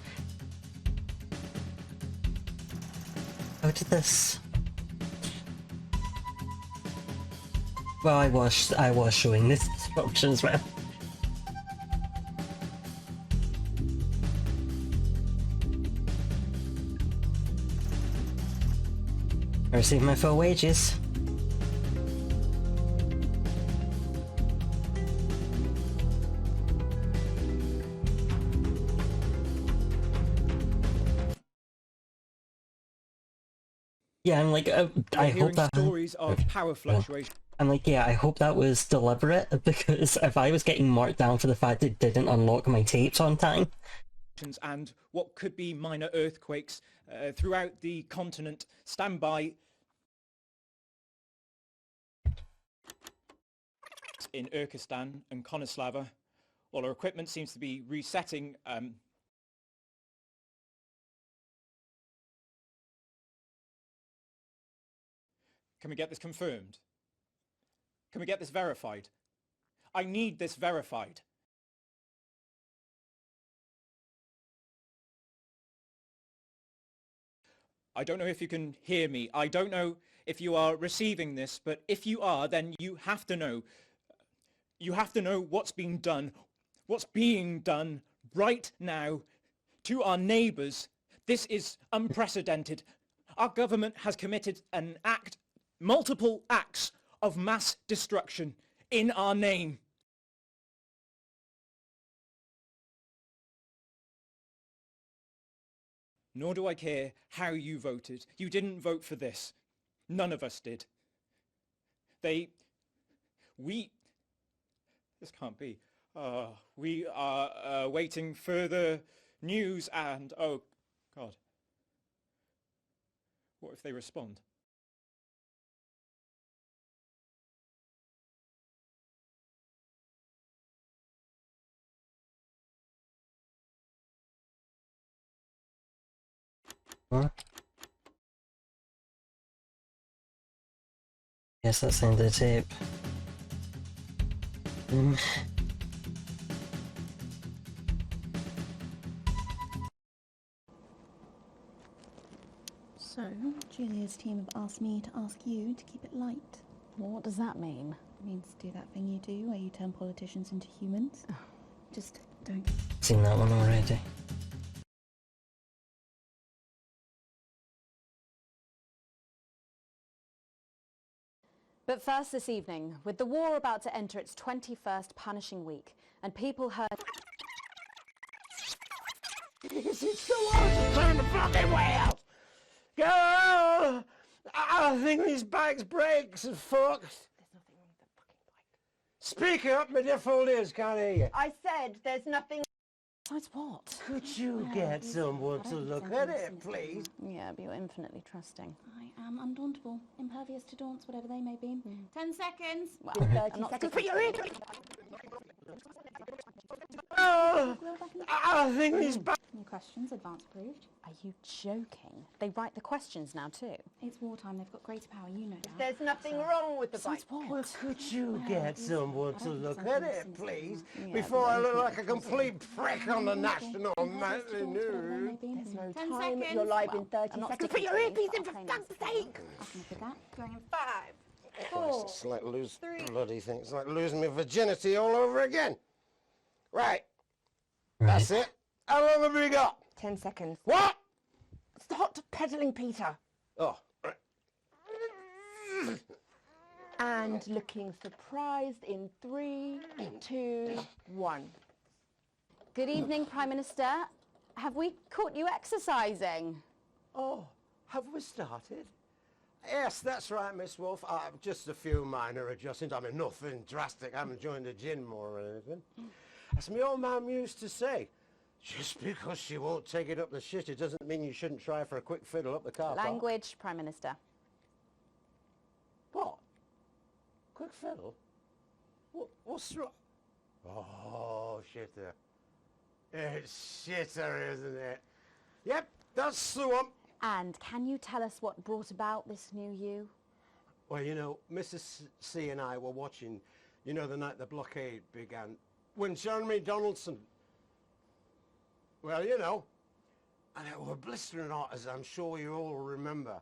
How did this... Well, I was showing this function as well. I received my full wages. Yeah, I'm like, I hope that... stories of power fluctuation. I'm like, yeah, I hope that was deliberate, because if I was getting marked down for the fact it didn't unlock my tapes on time... And what could be minor earthquakes throughout the continent. Stand by. In Urkistan and Konoslava, all our equipment seems to be resetting. Can we get this confirmed? Can we get this verified? I need this verified. I don't know if you can hear me. I don't know if you are receiving this, but if you are, then you have to know. You have to know what's being done right now to our neighbours. This is unprecedented. Our government has committed multiple acts of mass destruction in our name. Nor do I care how you voted. You didn't vote for this. None of us did. This can't be. We are awaiting further news and, oh God. What if they respond? Huh? Yes, that's the end of the tape. So, Julia's team have asked me to ask you to keep it light. What does that mean? It means do that thing you do where you turn politicians into humans. Just don't... Seen that one already. But first this evening, with the war about to enter its 21st punishing week, and people heard... Is it so hard to turn the fucking wheels? Go! I think these bike's brakes are fucked. There's nothing wrong with the fucking bike. Speak up, my deaf old ears can't hear you. I said there's nothing. Besides what? Could you get someone to look at it, please? Yeah, but you're infinitely trusting. I am undauntable, impervious to daunts, whatever they may be. 10 seconds. Well, 30 not seconds. put your ear Oh, I think these bikes... Any questions? Advance approved. Are you joking? They write the questions now too. It's wartime, they've got greater power, you know that. There's nothing wrong with the bike. Well, could you get someone to look at it, please? Yeah, Before I look like a complete prick on the national nightly news. There's no 10 time. seconds. You're live in 30 I'm not seconds. sticking Put to your you. earpiece in I'll for claim fuck's this. sake. I can look at that. Going in 5, Christ, 4. it's like lose 3. bloody thing. It's like losing my virginity all over again. Right. Right. That's it. How long have we got? 10 seconds. What? Stop peddling, Peter. Oh, right. And looking surprised in 3, 2, 1. Good evening, Prime Minister. Have we caught you exercising? Oh, have we started? Yes, that's right, Miss Wolf. Just a few minor adjustments. I mean, nothing drastic. I haven't joined the gym more or anything. As my old mum used to say, just because she won't take it up the shit, it doesn't mean you shouldn't try for a quick fiddle up the car park. Language, Prime Minister. What? Quick fiddle? What's wrong? Oh, shitter. It's shitter, isn't it? Yep, that's the one. And can you tell us what brought about this new you? Well, you know, Mrs. C and I were watching, you know, the night the blockade began, when Jeremy Donaldson, well, you know, and it were blistering hot, as I'm sure you all remember,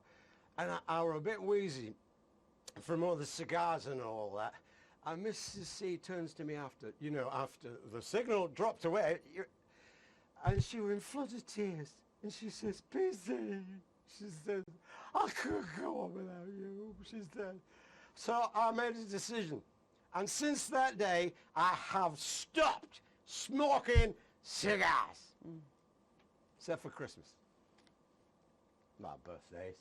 and I were a bit wheezy from all the cigars and all that, and Mrs. C turns to me after, you know, after the signal dropped away, and she was in floods of tears, and she says, PC, she says, I couldn't go on without you, she said. So I made a decision, and since that day, I have stopped smoking cigars. Except for Christmas. My birthdays.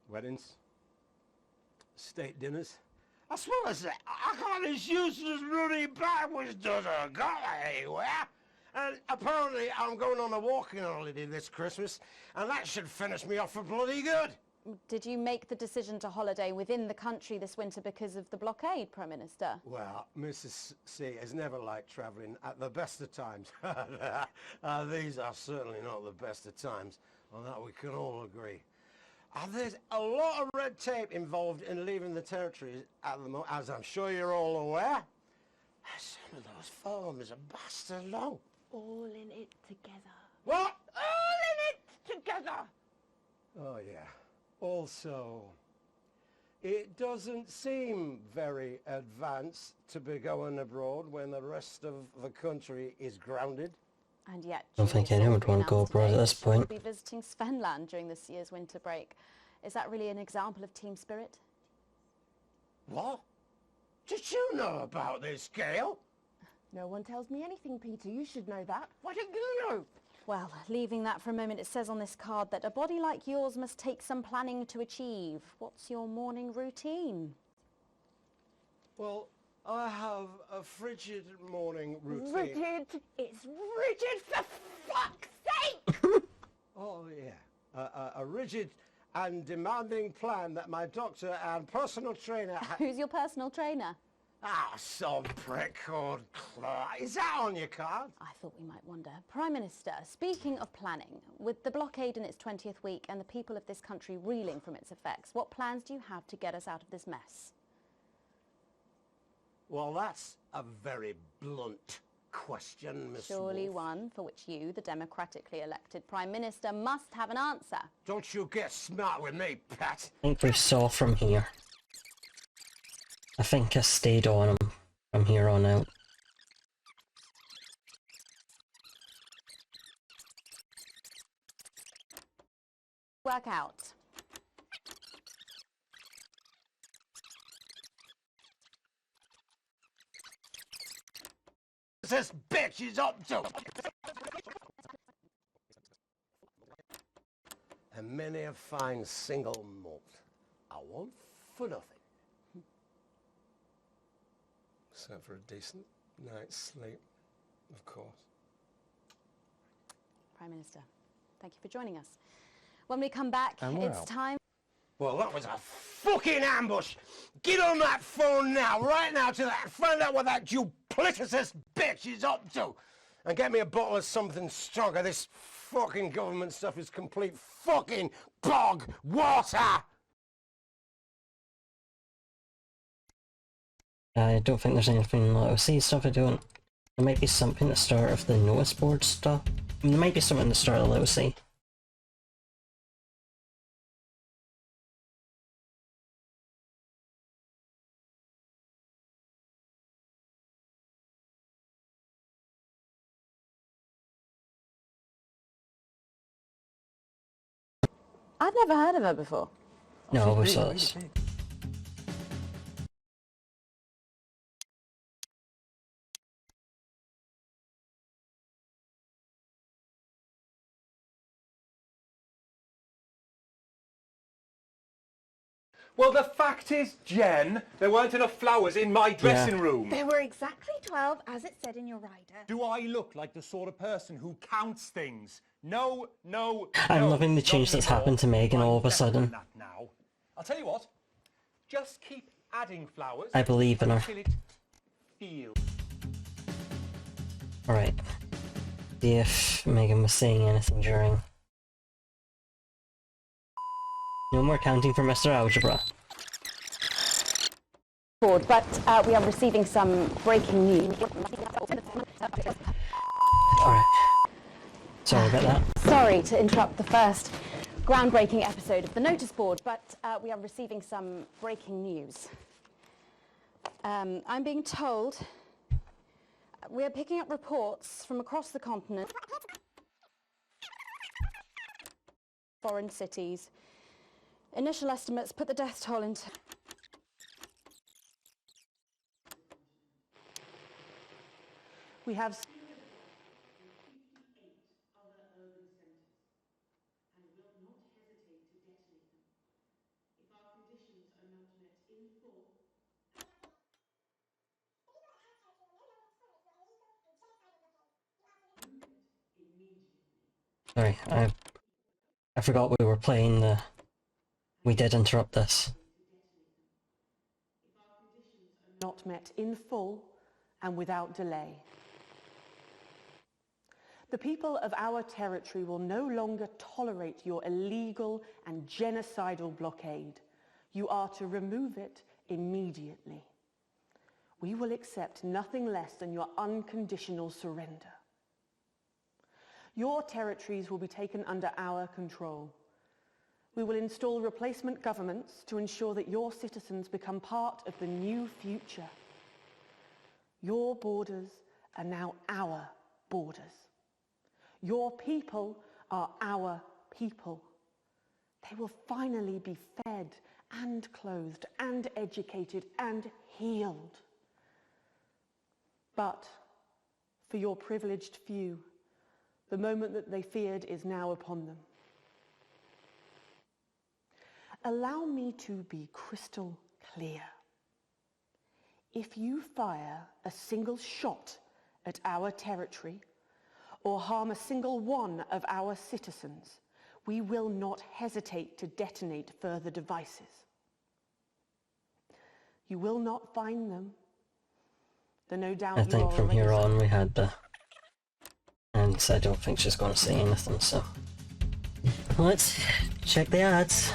Weddings. State dinners. I suppose I got this useless bloody bag which doesn't go anywhere. And apparently I'm going on a walking holiday this Christmas, and that should finish me off for bloody good. Did you make the decision to holiday within the country this winter because of the blockade, Prime Minister? Well, Mrs. C has never liked travelling at the best of times. These are certainly not the best of times. On that we can all agree. There's a lot of red tape involved in leaving the territory at the moment, as I'm sure you're all aware. Some of those forms are bastard long. All in it together. What? All in it together! Oh, yeah. Also, it doesn't seem very advanced to be going abroad when the rest of the country is grounded. And yet, I don't think anyone would want to go abroad at this point. We'll be visiting Svenland during this year's winter break. Is that really an example of team spirit? What? Did you know about this, Gail? No one tells me anything, Peter. You should know that. Why don't you know? Well, leaving that for a moment, it says on this card that a body like yours must take some planning to achieve. What's your morning routine? Well, I have a frigid morning routine. Rigid. It's rigid for fuck's sake! Oh, yeah. A rigid and demanding plan that my doctor and personal trainer... Who's your personal trainer? Some prick called Clark. Is that on your card? I thought we might wonder. Prime Minister, speaking of planning, with the blockade in its 20th week and the people of this country reeling from its effects, what plans do you have to get us out of this mess? Well, that's a very blunt question, Miss Surely Wolf. one for which you, the democratically elected Prime Minister, must have an answer. Don't you get smart with me, Pat. I think we saw from here. I think I stayed on him from here on out. Work out. this bitch is up to. And many a fine single malt I want for nothing. Except for a decent night's sleep, of course. Prime Minister, thank you for joining us. When we come back, And we're it's out. time... Well, that was a fucking ambush! Get on that phone now, right now, to that, find out what that duplicitous bitch is up to! And get me a bottle of something stronger. This fucking government stuff is complete fucking bog water! I don't think there's anything like OC stuff. I don't. There might be something at the start of the notice board stuff. I mean, there might be something at the start of the OC. I've never heard of her before. No, we saw this. Well, the fact is, Jen, there weren't enough flowers in my dressing room. There were exactly 12, as it said in your rider. Do I look like the sort of person who counts things? No, no, I'm no, loving the change not that's anymore. happened to Megan all of a I'm sudden. better than that now. I'll tell you what, just keep adding flowers. I believe in her. Until it feels. Alright. See if Megan was saying anything during. No more counting for Mr. Algebra. But we are receiving some breaking news. Alright. Sorry about that. Sorry to interrupt the first groundbreaking episode of the notice board, but we are receiving some breaking news. I'm being told we are picking up reports from across the continent, foreign cities. Initial estimates put the death toll into... We have... Sorry, I forgot we were playing the... We did interrupt this. not met in full and without delay. The people of our territory will no longer tolerate your illegal and genocidal blockade. You are to remove it immediately. We will accept nothing less than your unconditional surrender. Your territories will be taken under our control. We will install replacement governments to ensure that your citizens become part of the new future. Your borders are now our borders. Your people are our people. They will finally be fed and clothed and educated and healed. But for your privileged few, the moment that they feared is now upon them. Allow me to be crystal clear. If you fire a single shot at our territory or harm a single one of our citizens, we will not hesitate to detonate further devices. You will not find them. Though no doubt I you think are from here already on we had the... And I don't think she's going to say anything, so... Let's check the ads.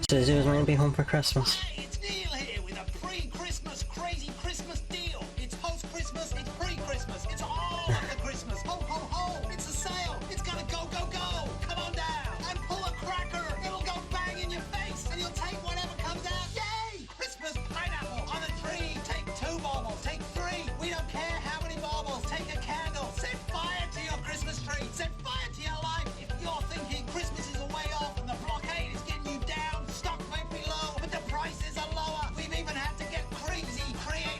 Susie was meant to be home for Christmas. Hey, it's Neil here with a pre-Christmas crazy Christmas deal. It's post-Christmas, it's pre-Christmas, it's all after Christmas. Ho, ho, ho, it's a sale. It's gotta go, go, go. Come on down and pull a cracker. It'll go bang in your face and you'll take whatever comes out. Yay! Christmas pineapple on a tree. Take 2 baubles, take 3. We don't care how many baubles. Take a candle. Set fire to your Christmas tree. Set fire to your life. If you're thinking Christmas is a way off and the blockade is getting you down, stock might be low, but the prices are lower. We've even had to get crazy, creative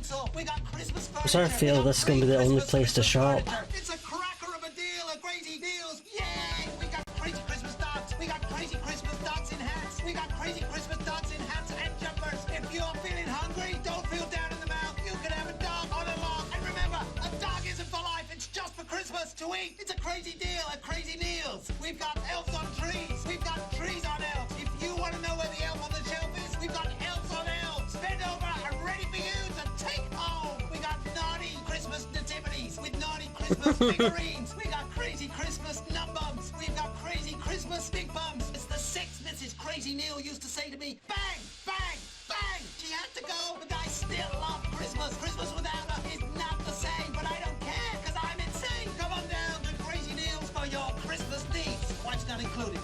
council. We got Christmas furniture. I sort of feel this is going to be the only place to shop. It's a cracker of a deal, a crazy deals. Yay! We got crazy Christmas dogs. We got crazy Christmas dogs in hats. We got crazy Christmas dogs in hats and jumpers. If you're feeling hungry, don't feel down in the mouth. You can have a dog on a log. And remember, a dog isn't for life. It's just for Christmas to eat. It's a crazy deal, a crazy deals. We've got elves on trees. We've got trees on elves. If you want to know where the elf on the shelf is, we've got elves on elves. Bend over and ready for you to take home. We got naughty Christmas nativities with naughty Christmas figurines. We got crazy Christmas nut bums. We've got crazy Christmas big bums. It's the sixth Mrs. Crazy Neil used to say to me, bang, bang, bang. She had to go, but I still love Christmas. Christmas without her is not the same, but I don't care because I'm insane. Come on down to Crazy Neil's for your Christmas needs. Wife's not included.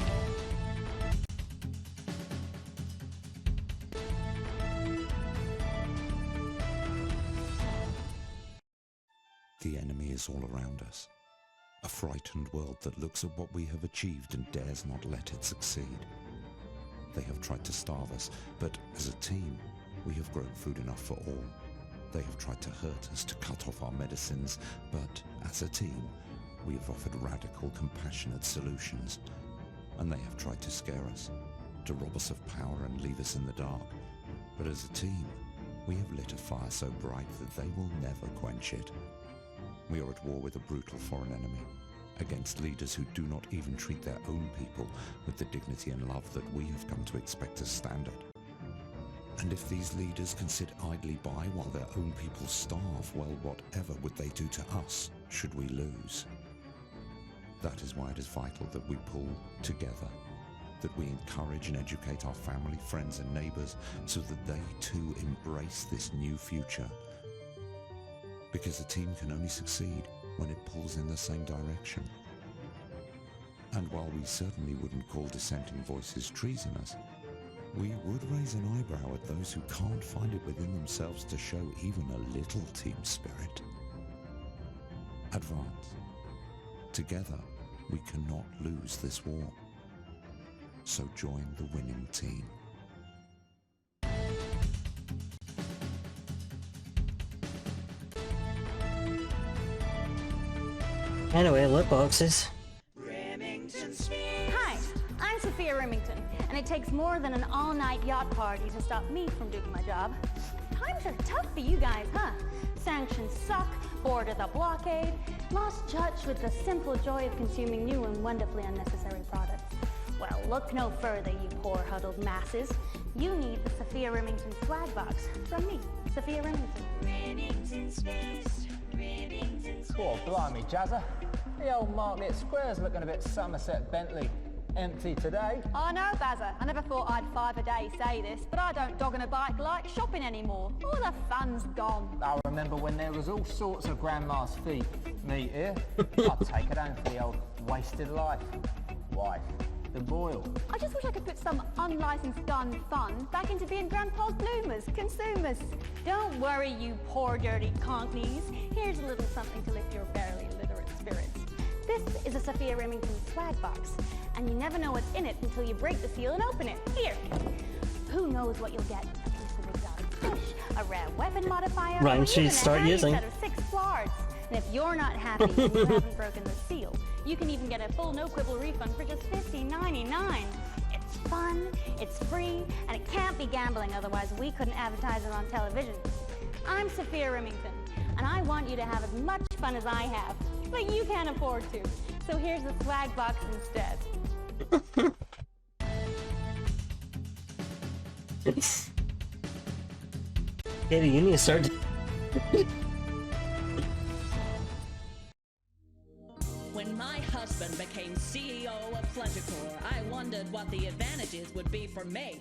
The enemy is all around us. A frightened world that looks at what we have achieved and dares not let it succeed. They have tried to starve us, but as a team, we have grown food enough for all. They have tried to hurt us, to cut off our medicines, but as a team, we have offered radical, compassionate solutions. And they have tried to scare us, to rob us of power and leave us in the dark. But as a team, we have lit a fire so bright that they will never quench it. We are at war with a brutal foreign enemy, against leaders who do not even treat their own people with the dignity and love that we have come to expect as standard. And if these leaders can sit idly by while their own people starve, well, whatever would they do to us should we lose? That is why it is vital that we pull together, that we encourage and educate our family, friends and neighbours so that they too embrace this new future. Because a team can only succeed when it pulls in the same direction. And while we certainly wouldn't call dissenting voices treasonous, we would raise an eyebrow at those who can't find it within themselves to show even a little team spirit. Advance. Together, we cannot lose this war. So join the winning team. Anyway, loot boxes. Hi, I'm Sophia Remington, and it takes more than an all-night yacht party to stop me from doing my job. Times are tough for you guys, huh? Sanctions suck, border the blockade, lost touch with the simple joy of consuming new and wonderfully unnecessary products. Well, look no further, you poor huddled masses. You need the Sophia Remington swag box from me, Sophia Remington. Remington's best. Remington's best. Oh, blimey, Jazza. The old Market Square's looking a bit Somerset Bentley. Empty today. I know, Bazza. I never thought I'd 5 a day say this, but I don't dog on a bike like shopping anymore. All the fun's gone. I remember when there was all sorts of grandma's feet. Me here, I'd take it home for the old wasted life. Wife. The boil. I just wish I could put some unlicensed gun fun back into being Grandpa's bloomers, consumers. Don't worry, you poor dirty conkneys. Here's a little something to lift your barely literate spirits. This is a Sophia Remington swag box, and you never know what's in it until you break the seal and open it. Here. Who knows what you'll get? A piece of exotic fish, a rare weapon modifier, Rhyme or sheet even start a handy using. set of 6 swords. And if you're not happy and you haven't broken the seal, you can even get a full no-quibble refund for just $50.99. It's fun, it's free, and it can't be gambling, otherwise we couldn't advertise it on television. I'm Sophia Remington, and I want you to have as much fun as I have, but you can't afford to. So here's the swag box instead. Katie, you need to start. When my husband became CEO of Pleasurecore, I wondered what the advantages would be for me.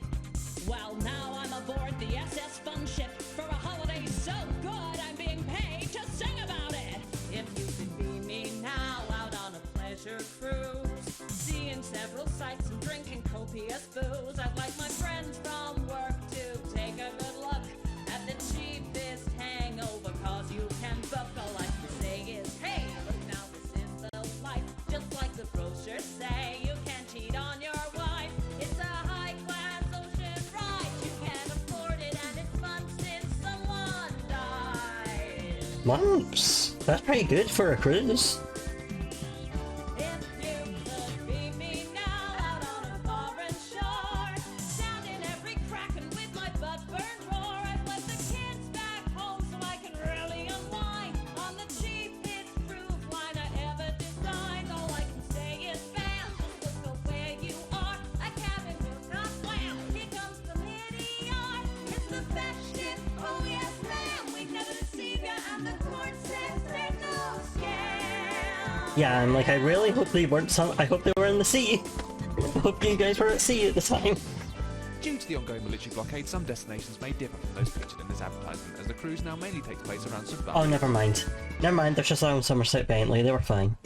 Well, now I'm aboard the SS Fun Ship for a holiday so good I'm being paid to sing about it. If you could be me now out on a pleasure cruise, seeing several sights and drinking copious booze, I'd like my friends from work to take a good look at the cheapest hangover, cause you can book. All I can say is, hey, look now, this is the life. Just like the brochures say, you can't cheat on your wife. It's a high-class ocean ride. You can't afford it and it's fun since someone died. months. That's pretty good for a cruise. Yeah, I'm like, I really hope they weren't I hope they were in the sea. I hope you guys were at sea at the time. Due to the ongoing military blockade, some destinations may differ from those featured in this advertisement, as the cruise now mainly takes place around Southampton. Oh, never mind. Never mind, they're just on Somerset Bentley, they were fine.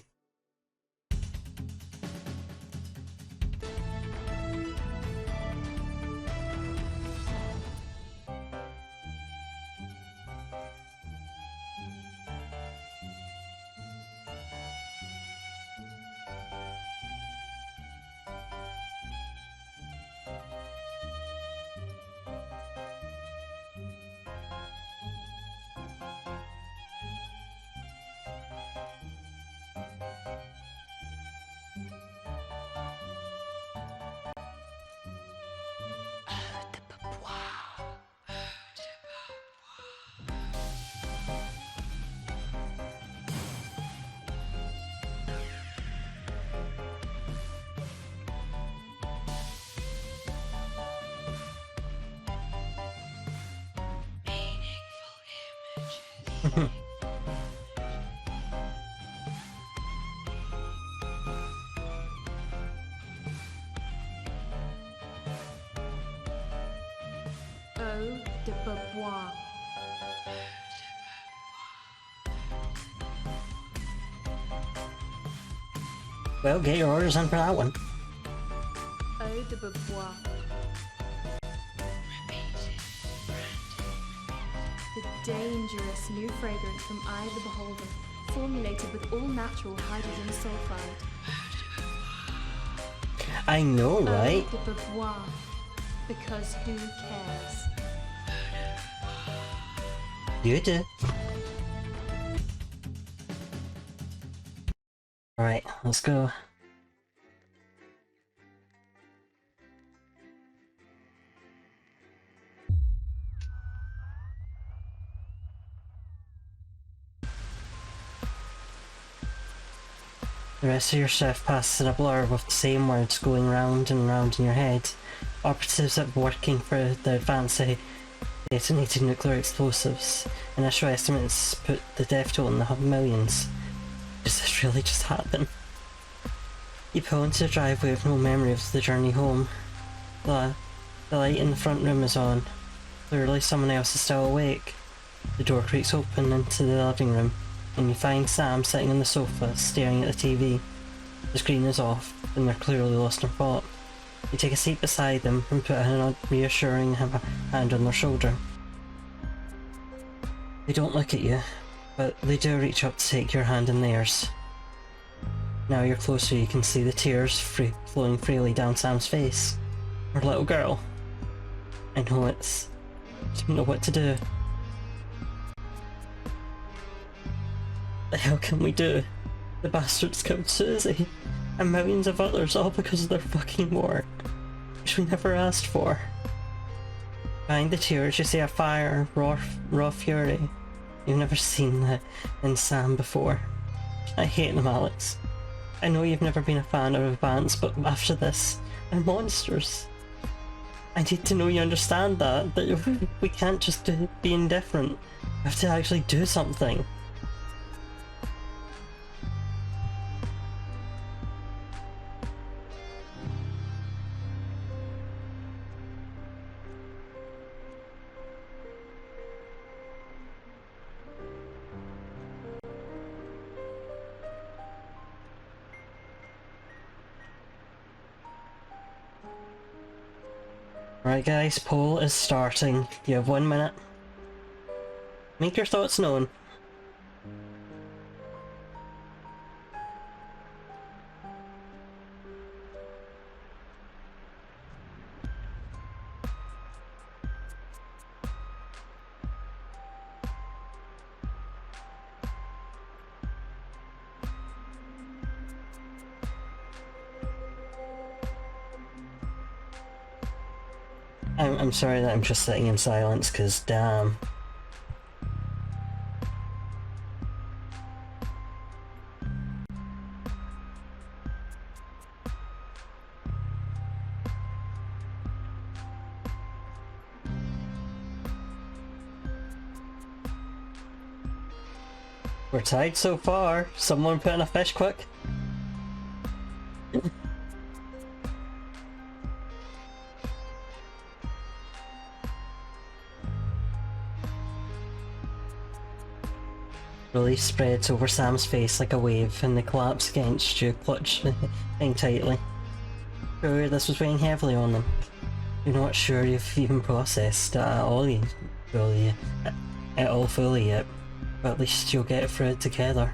Eau de Beauvoir. Well, get your orders in for that one. Eau de Beauvoir. The dangerous new fragrance from Eye of the Beholder, formulated with all natural hydrogen sulfide. I know, right? Eau de Beauvoir. Because who cares? You do. Alright, let's go. The rest of your shift passes in a blur with the same words going round and round in your head. Operatives that were working for the advanced detonated nuclear explosives. Initial estimates put the death toll in the millions. Does this really just happen? You pull into the driveway with no memory of the journey home. The light in the front room is on. Clearly someone else is still awake. The door creaks open into the living room, and you find Sam sitting on the sofa, staring at the TV. The screen is off, and they're clearly lost in thought. You take a seat beside them and put a reassuring hand on their shoulder. They don't look at you, but they do reach up to take your hand in theirs. Now you're closer, you can see the tears flowing freely down Sam's face. Her little girl. I know I don't know what to do. The hell can we do? The bastards killed Susie, and millions of others, all because of their fucking war, which we never asked for. Behind the tears you see a fire, raw fury. You've never seen that in Sam before. I hate them, Alex. I know you've never been a fan of advance, but after this, they're monsters. I need to know you understand that we can't just be indifferent. We have to actually do something. Right guys, poll is starting. You have 1 minute. Make your thoughts known. I'm sorry that I'm just sitting in silence, cause damn. We're tied so far. Someone put in a fish quick. Relief spreads over Sam's face like a wave, and they collapse against you, clutching tightly. Sure, this was weighing heavily on them. You're not sure you've even processed it all fully yet, but at least you'll get through it together.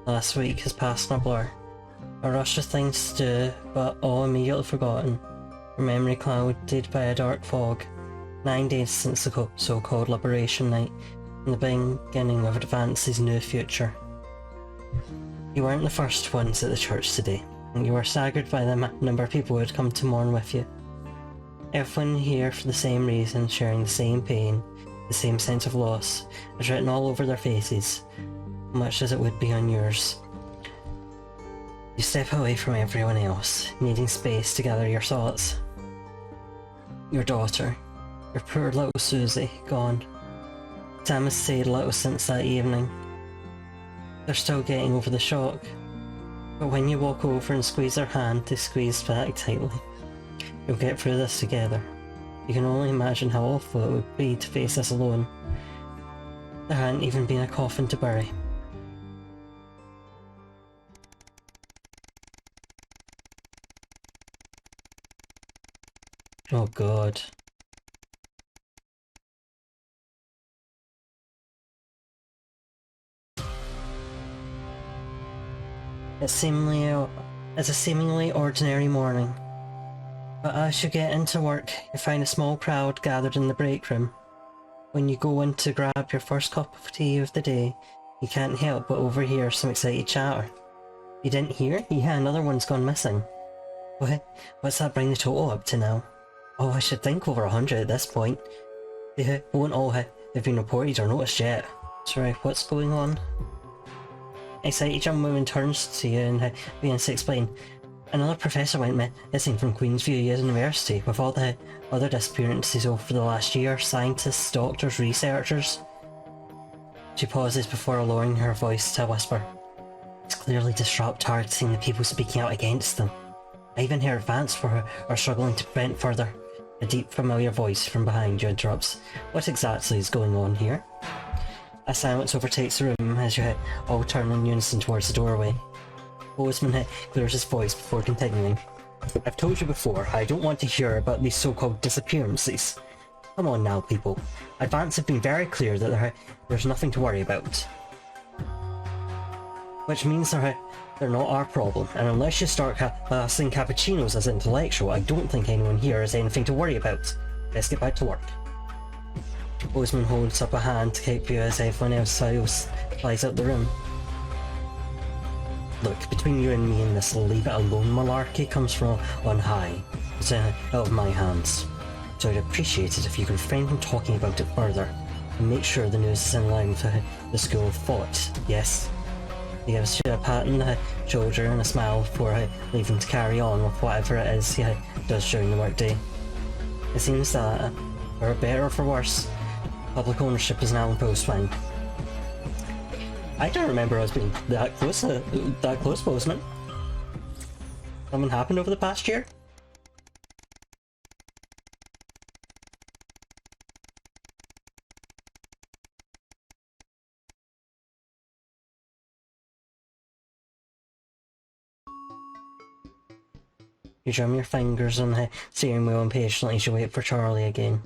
Last week has passed in a blur. A rush of things to do, but all immediately forgotten. Your memory clouded by a dark fog. 9 days since the so-called Liberation Night, and the beginning of Advance's new future. You weren't the first ones at the church today, and you were staggered by the number of people who had come to mourn with you. Everyone here for the same reason, sharing the same pain, the same sense of loss, is written all over their faces, much as it would be on yours. You step away from everyone else, needing space to gather your thoughts. Your daughter, your poor little Susie, gone. Sam has stayed little since that evening. They're still getting over the shock, but when you walk over and squeeze their hand, they squeeze back tightly. You'll get through this together. You can only imagine how awful it would be to face this alone. There hadn't even been a coffin to bury. Oh God. It's a seemingly ordinary morning. But as you get into work, you find a small crowd gathered in the break room. When you go in to grab your first cup of tea of the day, you can't help but overhear some excited chatter. You didn't hear? Yeah, another one's gone missing. What's that bring the total up to now? Oh, I should think over 100 at this point. They won't all have been reported or noticed yet. Sorry, what's going on? Excited young woman turns to you and begins to explain. Another professor went missing from Queensview University with all the other disappearances over the last year. Scientists, doctors, researchers. She pauses before lowering her voice to a whisper. It's clearly disrupted seeing the people speaking out against them. I even hear Vance for her are struggling to prevent further. A deep, familiar voice from behind you interrupts. What exactly is going on here? A silence overtakes the room as you all turn in unison towards the doorway. Bozeman clears his voice before continuing. I've told you before, I don't want to hear about these so-called disappearances. Come on now, people. Advance have been very clear that there's nothing to worry about. Which means they're not our problem, and unless you start classing cappuccinos as intellectual, I don't think anyone here has anything to worry about. Let's get back to work. Bozeman holds up a hand to keep you as everyone else flies out the room. Look, between you and me and this leave it alone malarkey comes from on high. It's out of my hands. So I'd appreciate it if you could refrain from talking about it further, and make sure the news is in line with the school of thought, yes? He gives you a pat on the shoulder and a smile before leaving to carry on with whatever it is he does during the workday. It seems that, for better or for worse, public ownership is now in full swing. I don't remember us being that close, Bozeman. Something happened over the past year? You drum your fingers on the steering wheel impatiently as you wait for Charlie again.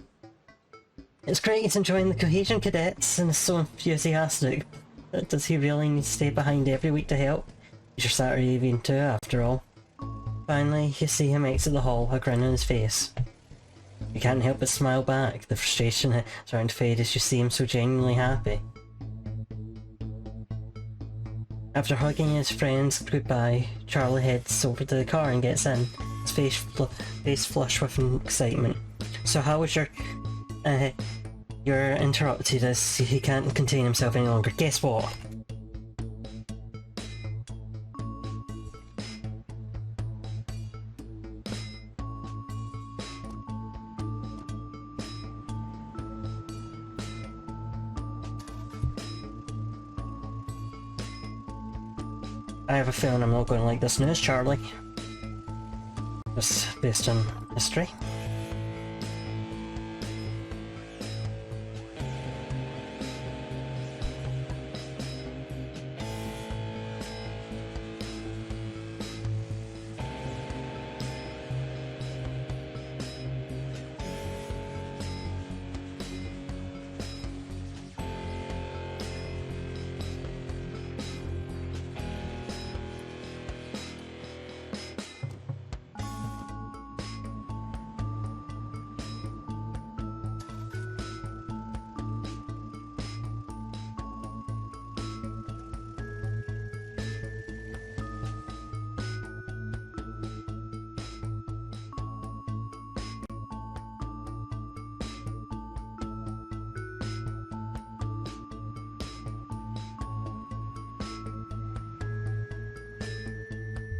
It's great he's enjoying the cohesion cadets and is so enthusiastic. But does he really need to stay behind every week to help? It's your Saturday evening too, after all. Finally, you see him exit the hall, a grin on his face. You can't help but smile back. The frustration starting to fade as you see him so genuinely happy. After hugging his friends goodbye, Charlie heads over to the car and gets in, his face flushed with excitement. So how was your... You're interrupted as he can't contain himself any longer. Guess what? I have a feeling I'm not going to like this news, Charlie. Just based on history.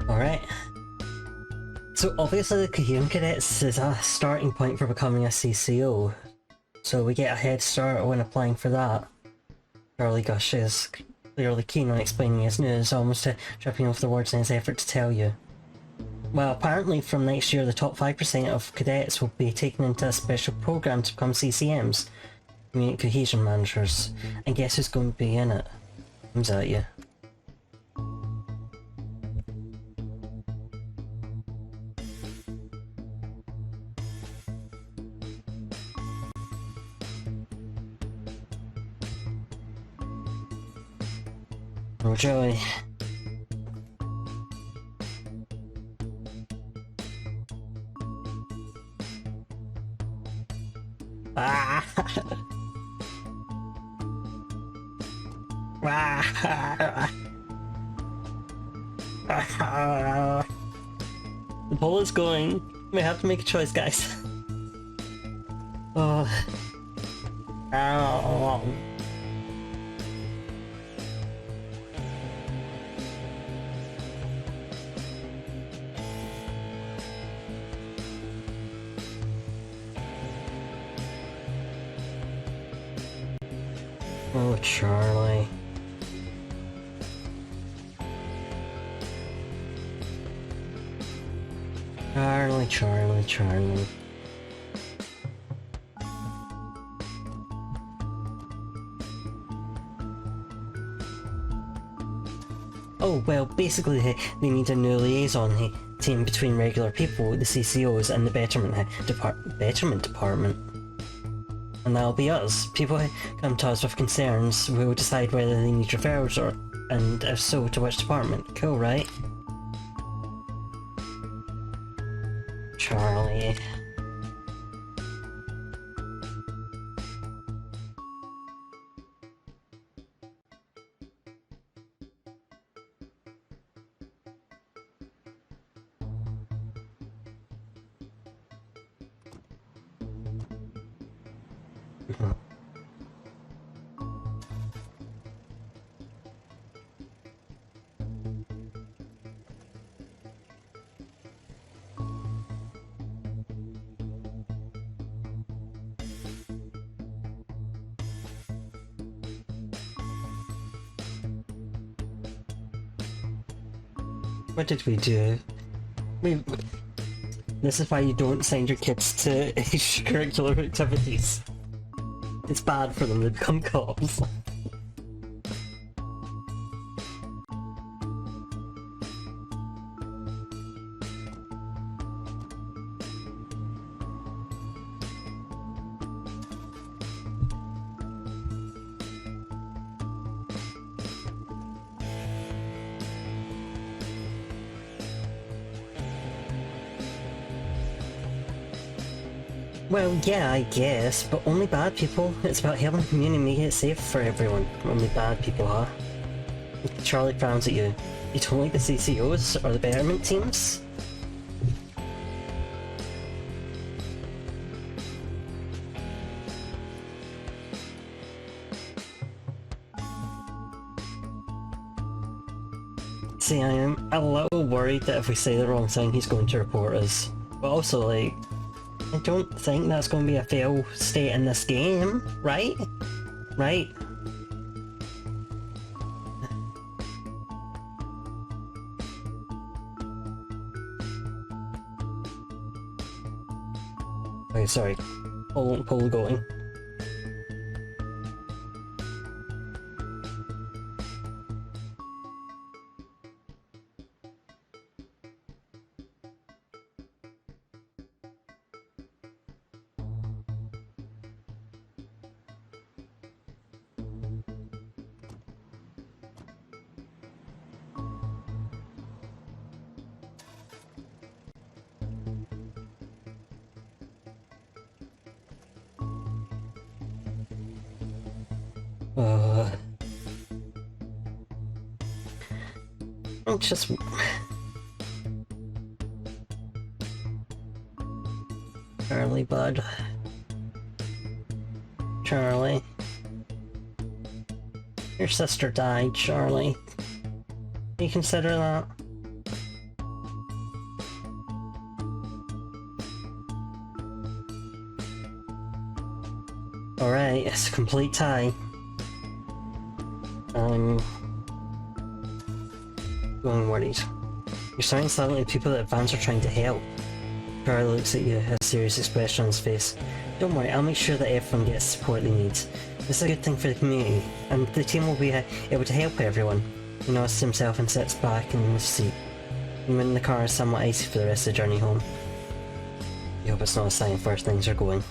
Alright. So obviously the Cohesion Cadets is a starting point for becoming a CCO. So we get a head start when applying for that. Charlie Gush is clearly keen on explaining his news, almost tripping over the words in his effort to tell you. Well, apparently from next year the top 5% of cadets will be taken into a special program to become CCMs, Community Cohesion Managers. And guess who's going to be in it? Comes at you. Oh joy. Ah. The poll is going. We have to make a choice, guys. Oh. Ow. Oh, Charlie. Charlie. Oh, well, basically they need a new liaison team between regular people, the CCOs, and the Betterment Department. And that'll be us. People come to us with concerns, we'll decide whether they need referrals or, and if so, to which department. Cool, right? Charlie. What did we do? This is why you don't send your kids to extracurricular activities. It's bad for them to become cops. Well, yeah, I guess, but only bad people. It's about helping the community make it safe for everyone. Only bad people, huh? Charlie frowns at you. You don't like the CCOs or the betterment teams? See, I am a little worried that if we say the wrong thing, he's going to report us. But also, like, I don't think that's going to be a fail state in this game, right? Right? Okay, sorry. Pull going. I'm just... Charlie, bud. Charlie. Your sister died, Charlie. Can you consider that? Alright, it's a complete tie. I'm going worried. You're starting silently people that Vans are trying to help. Charlie looks at you, a serious expression on his face. Don't worry, I'll make sure that everyone gets the support they need. This is a good thing for the community, and the team will be able to help everyone. He nods to himself and sits back in his seat. The mood in the car is somewhat icy for the rest of the journey home. You hope it's not a sign of where things are going.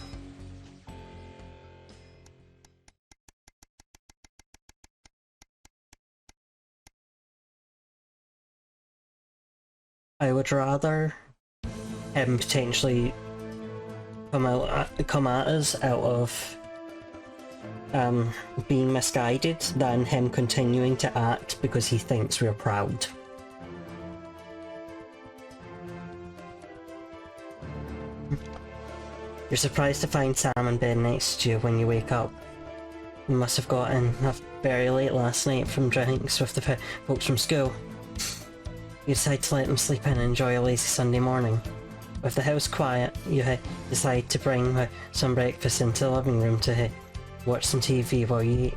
I would rather him potentially come at us out of being misguided than him continuing to act because he thinks we're proud. You're surprised to find Sam in bed next to you when you wake up. You must have gotten up very late last night from drinks with the folks from school. You decide to let them sleep in and enjoy a lazy Sunday morning. With the house quiet, you decide to bring some breakfast into the living room to watch some TV while you eat.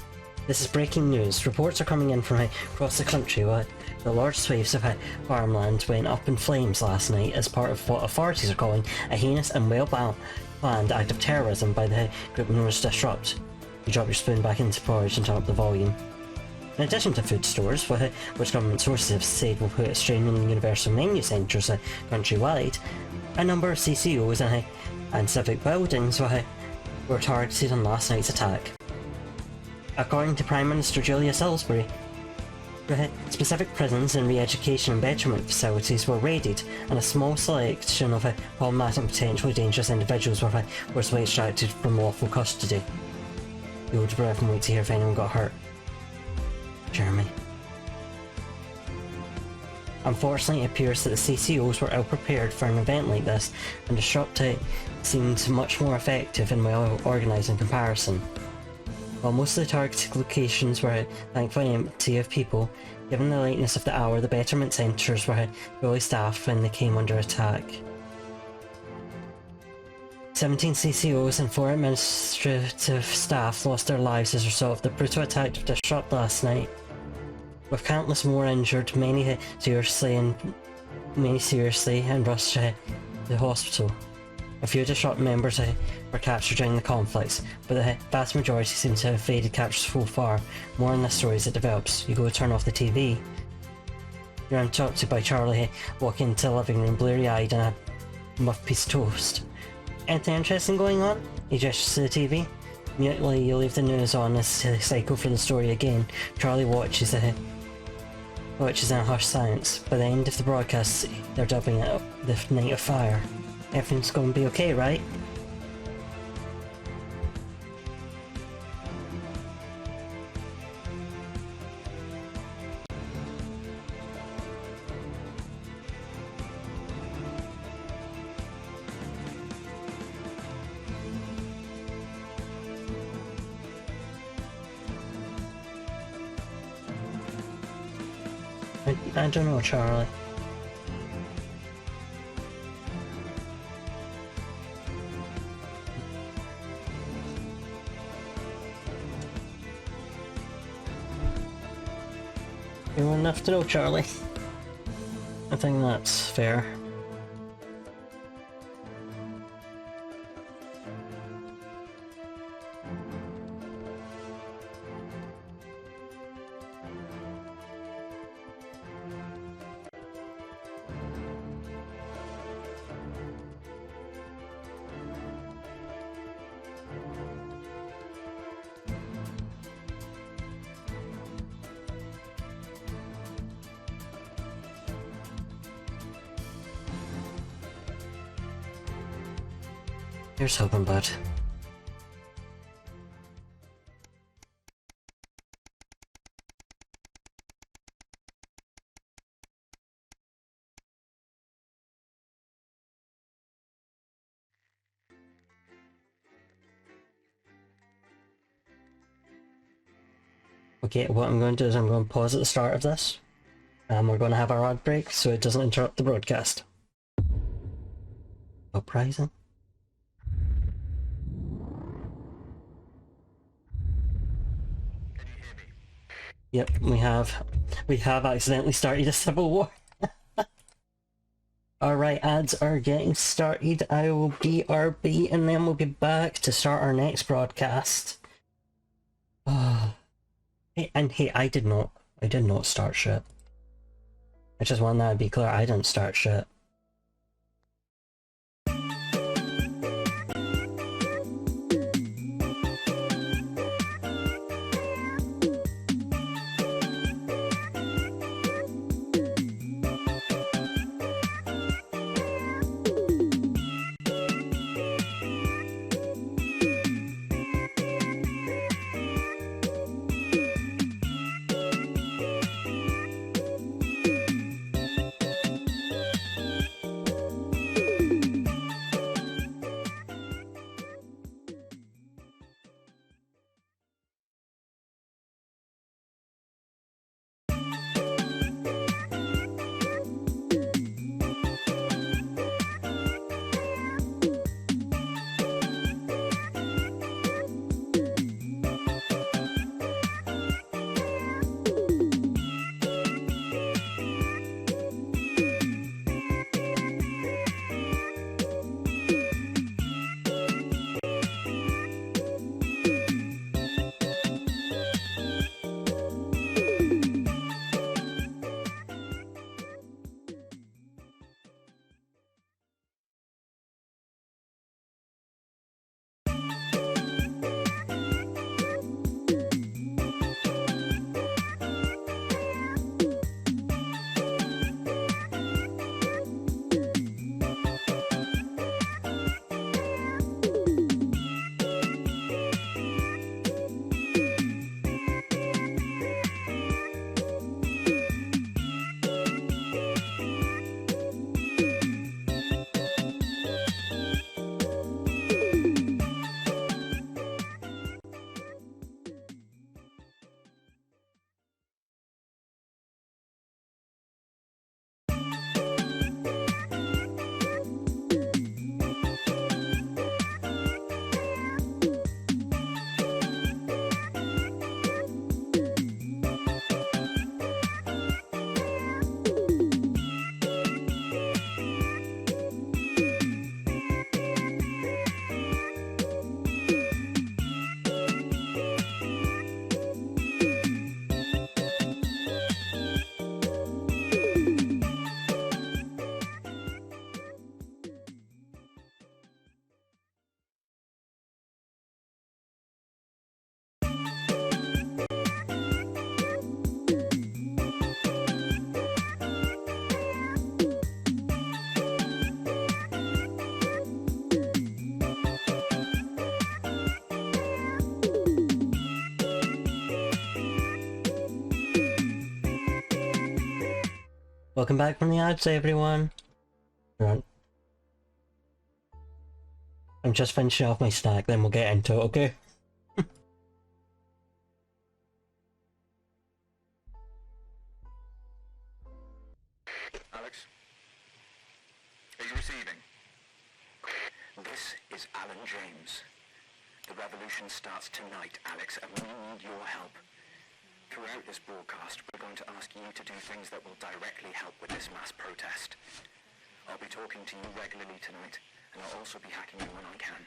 This is breaking news. Reports are coming in from across the country that the large swathes of farmland went up in flames last night as part of what authorities are calling a heinous and well-planned act of terrorism by the group known as Disrupt. You drop your spoon back into porridge and turn up the volume. In addition to food stores, which government sources have said will put a strain on the universal menu centres countrywide, a number of CCOs and civic buildings were targeted in last night's attack. According to Prime Minister Julia Salisbury, specific prisons and re-education and betterment facilities were raided, and a small selection of problematic and potentially dangerous individuals were forcibly extracted from lawful custody. You hold your breath and wait to hear if anyone got hurt. Jeremy. Unfortunately, it appears that the CCOs were ill-prepared for an event like this, and Disrupt seemed much more effective and well-organised in comparison. While most of the targeted locations were thankfully empty of people, given the lateness of the hour, the betterment centres were fully staffed when they came under attack. 17 CCOs and 4 administrative staff lost their lives as a result of the brutal attack of Disrupt last night, with countless more injured, many seriously and rushed to the hospital. A few Disrupt members were captured during the conflicts, but the vast majority seem to have evaded capture so far. More on this story as it develops. You go to turn off the TV. You're interrupted by Charlie walking into the living room, bleary-eyed and a muffed piece of toast. Anything interesting going on? He gestures to the TV. Mutely, you leave the news on as they cycle for the story again. Charlie watches in a hushed silence. By the end of the broadcast, they're dubbing it the Night of Fire. Everything's going to be okay, right? I don't know, Charlie. You want enough to know, Charlie? I think that's fair. Here's hoping, bud. Okay, what I'm going to do is I'm going to pause at the start of this, and we're going to have our ad break so it doesn't interrupt the broadcast. Uprising? Yep, we have accidentally started a civil war. Alright, ads are getting started. I will be RB and then we'll be back to start our next broadcast. Hey, I did not start shit. I just want that to be clear, I didn't start shit. Welcome back from the ads, everyone. Right. I'm just finishing off my snack, then we'll get into it, okay? Receiving. This is Alan James. The revolution starts tonight, Alex, and we need your help. Throughout this broadcast, we're going to ask you to do things that will directly help with this mass protest. I'll be talking to you regularly tonight, and I'll also be hacking you when I can.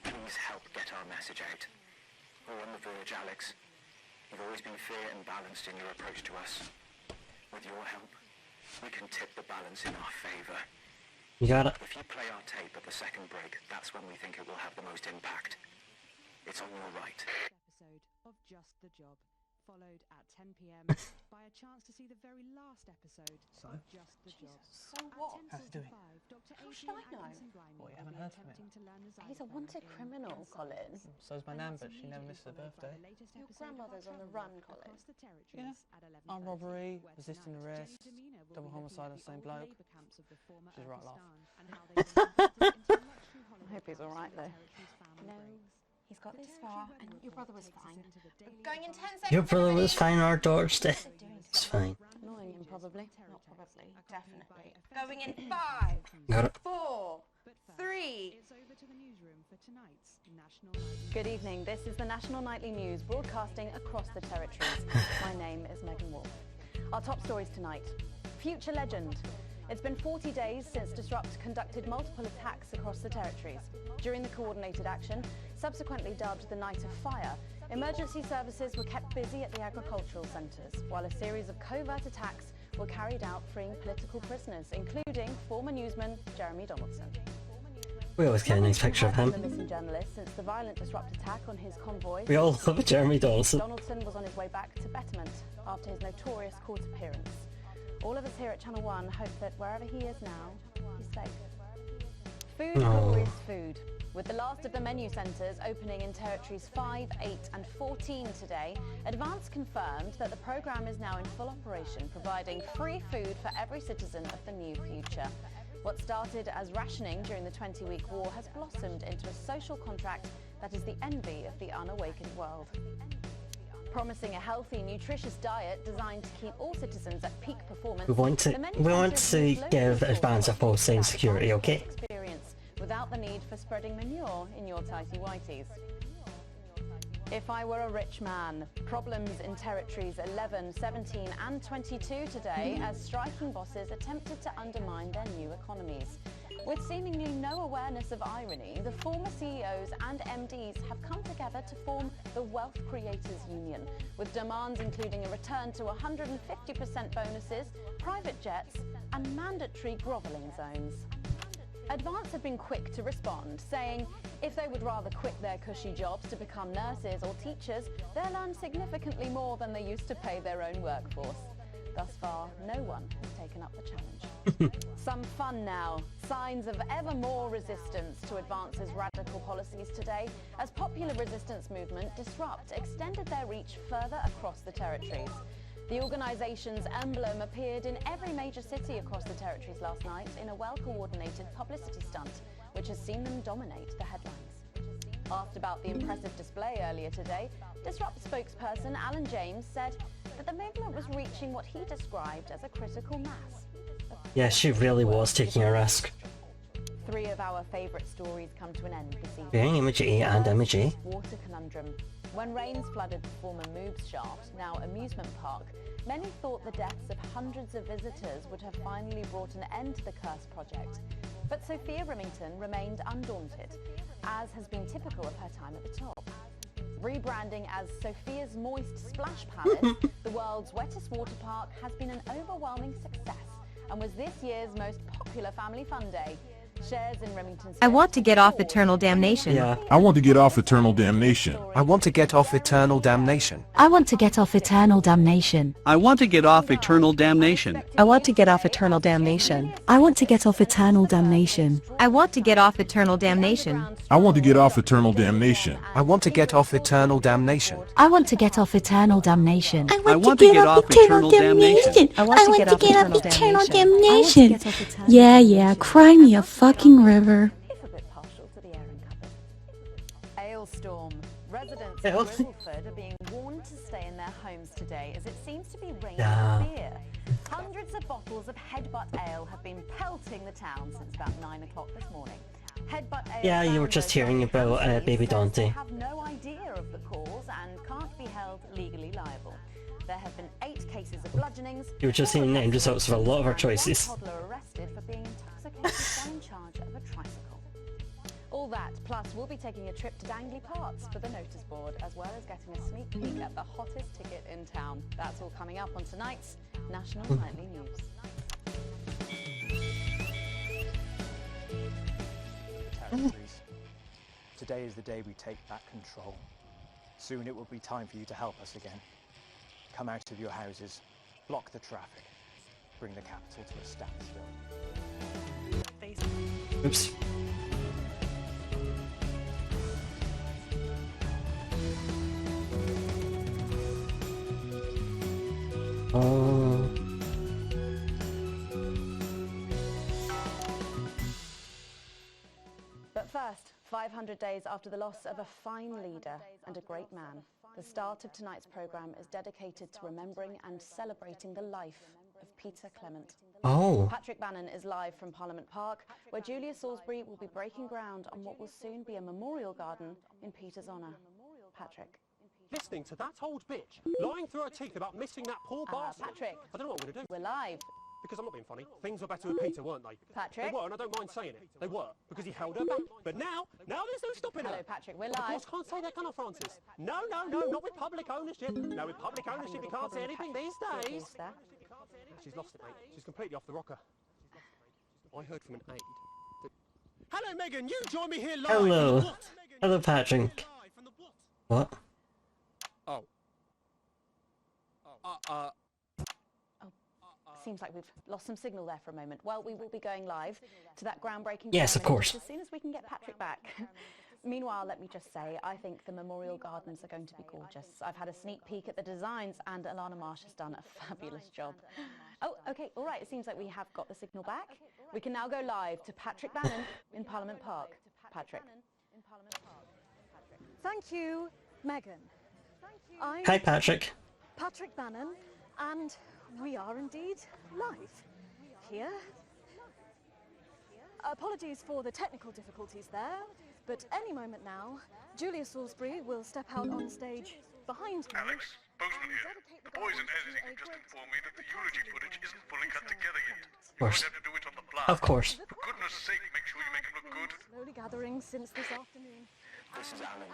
Please help get our message out. We're on the verge, Alex. You've always been fair and balanced in your approach to us. With your help, we can tip the balance in our favor. You got it. If you play our tape at the second break, that's when we think it will have the most impact. It's on your right. Episode of Just the Job, followed at 10 p.m. by a chance to see the very last episode of Just the Job. So what? How's he doing? Dr. How should I know? What, you haven't heard from him? He's a wanted criminal, Colin. So's my nan, but she never misses her birthday. Your grandmother's on the run, Colin. Yeah. Armed robbery, resisting arrest, double homicide on the same bloke. She's right laugh. I hope he's alright though. No, he's got this far, and your brother was fine. Going in 10 seconds. Your brother was fine, our daughter's dead. It's fine. Annoying him probably. Not probably, definitely. Going in 5, Got it. 4, 3. Good evening, this is the National Nightly News broadcasting across the territories. My name is Megan Wolf. Our top stories tonight. Future legend. It's been 40 days since Disrupt conducted multiple attacks across the territories. During the coordinated action, subsequently dubbed the Night of Fire, emergency services were kept busy at the agricultural centres, while a series of covert attacks were carried out freeing political prisoners, including former newsman Jeremy Donaldson. We always get a nice picture of him. The missing journalist since the violent Disrupt attack on his convoy. We all love Jeremy Donaldson. Donaldson was on his way back to Betterment after his notorious court appearance. All of us here at Channel 1 hope that wherever he is now, he's safe. Food, glorious food. With the last of the menu centres opening in territories 5, 8 and 14 today, Advance confirmed that the programme is now in full operation, providing free food for every citizen of the new future. What started as rationing during the 20-week war has blossomed into a social contract that is the envy of the unawakened world. Promising a healthy, nutritious diet designed to keep all citizens at peak performance. We want to give Advance a false sense of security, okay? Experience without the need for spreading manure in your tighty-whities. If I were a rich man, problems in territories 11, 17 and 22 today as striking bosses attempted to undermine their new economies. With seemingly no awareness of irony, the former CEOs and MDs have come together to form the Wealth Creators Union, with demands including a return to 150% bonuses, private jets and mandatory grovelling zones. Advance have been quick to respond, saying if they would rather quit their cushy jobs to become nurses or teachers, they'll earn significantly more than they used to pay their own workforce. Thus far, no one has taken up the challenge. Some fun now. Signs of ever more resistance to Advance's radical policies today, as popular resistance movement Disrupt extended their reach further across the territories. The organisation's emblem appeared in every major city across the territories last night in a well-coordinated publicity stunt, which has seen them dominate the headlines. Asked about the impressive display earlier today, Disrupt spokesperson Alan James said that the movement was reaching what he described as a critical mass. Yeah, she really was taking a risk. 3 of our favourite stories come to an end this evening. Being Image A and Image A. Water conundrum. When rains flooded the former Moobs shaft, now amusement park, many thought the deaths of hundreds of visitors would have finally brought an end to the cursed project. But Sophia Remington remained undaunted, as has been typical of her time at the top. Rebranding as Sophia's Moist Splash Palace, the world's wettest water park has been an overwhelming success and was this year's most popular family fun day. Shares in Remington's I want to get off eternal damnation. Yeah. I want to get off eternal damnation. I want to get off eternal damnation. I want to get off eternal damnation. I want to get off eternal damnation. I want to get off eternal damnation. I want to get off eternal damnation. I want to get off eternal damnation. I want to get off eternal damnation. I want to get off eternal damnation. I want to get off eternal damnation. I want to get off eternal damnation. I want to get off eternal damnation. Yeah, cry me a fucking river. Hailstorm. Residents hell? Wilford are being warned to stay in their homes today as it seems to be raining beer. Hundreds of bottles of Headbutt Ale have been pelting the town since about 9 o'clock this morning. Headbutt Ale Yeah, you were just hearing about Baby Dante. They have no idea of the cause and can't be held legally liable. There have been 8 cases of bludgeonings. You were just seeing end results of a lot of our choices. One toddler arrested for being intoxicated while in charge of a tricycle. All that, plus we'll be taking a trip to Dangley Parks for the notice board, as well as getting a sneak peek at the hottest ticket in town. That's all coming up on tonight's National Nightly News. Territories. Today is the day we take back control. Soon it will be time for you to help us again. Come out of your houses, block the traffic, bring the capital to a standstill. Oops. Oh. But first, 500 days after the loss of a fine leader and a great man, the start of tonight's programme is dedicated to remembering and celebrating the life of Peter Clement. Oh. Patrick Bannon is live from Parliament Park, where Julia Salisbury will be breaking ground on what will soon be a memorial garden in Peter's honour. Patrick. Listening to that old bitch lying through her teeth about missing that poor bastard. Patrick. I don't know what we're going to do. We're live. Because I'm not being funny. Things were better with Peter, weren't they? Patrick. They were, and I don't mind saying it. They were, because he held her back. But now there's no stopping her. Hello, Patrick. We're Of live. course, can't say that, can I, Francis? No, not with public ownership. No, with public ownership, you can't say anything these days. She's lost it, mate. She's completely off the rocker. I heard from an aide that... Hello, Megan. You join me here live. Hello. Hello, Patrick. What? Oh. Seems like we've lost some signal there for a moment. Well, we will be going live to that groundbreaking Yes, of ceremony course. as soon as we can get Patrick back. Meanwhile, let me just say, I think the memorial gardens are going to be gorgeous. I've had a sneak peek at the designs and Alana Marsh has done a fabulous job. Oh, okay, all right, it seems like we have got the signal back. We can now go live to Patrick Bannon in Parliament Park. Patrick. Thank you, Megan. I'm Hi, Patrick. Patrick Bannon, and we are indeed live here. Apologies for the technical difficulties there, but any moment now, Julia Salisbury will step out on stage behind me. Alex, Bozeman here. The boys in editing have just informed me that the eulogy footage isn't fully cut together yet. Of course. You might have to do it on the fly. Of course. For goodness sake, make sure you make it look good. Slowly gathering since this afternoon. This is Alan.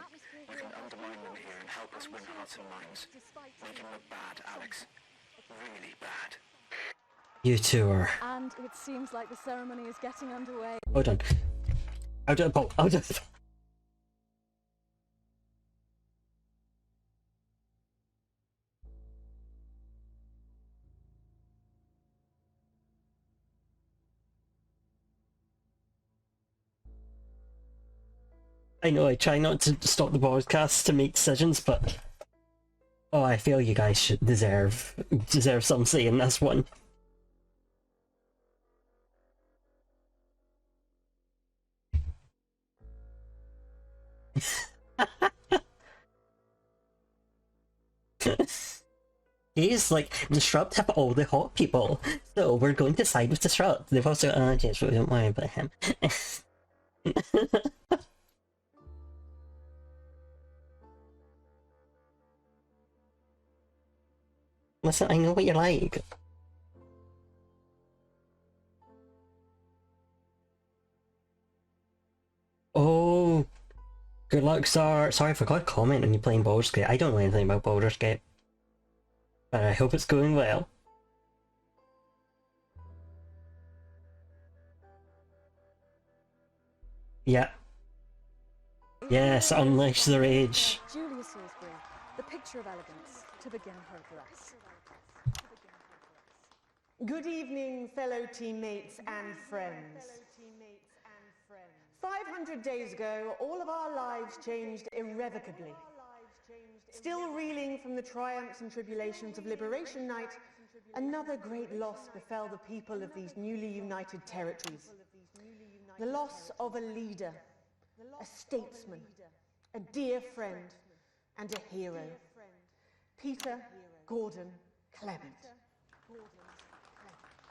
You can undermine them here and help us win hearts and minds. Make him look bad, Alex. Really bad. You two are... And it seems like the ceremony is getting underway. Hold on. I'll do a poll. I'll do it. I know I try not to stop the broadcast to make decisions, but oh, I feel you guys should deserve some say in this one. He's like, Disrupt have all the hot people, so we're going to side with Disrupt. They've also, yes, we don't worry about him. Listen, I know what you're like. Oh, good luck, sir. Sorry, I forgot to comment on you playing Baldur's Gate. I don't know anything about Baldur's Gate, but I hope it's going well. Yeah. Yes, unleash the rage. Julia Salisbury, the picture of elegance, to begin her address. Good evening, fellow teammates and friends. 500 days ago, all of our lives changed irrevocably. Still reeling from the triumphs and tribulations of Liberation Night, another great loss befell the people of these newly united territories. The loss of a leader, a statesman, a dear friend, and a hero. Peter Gordon Clement.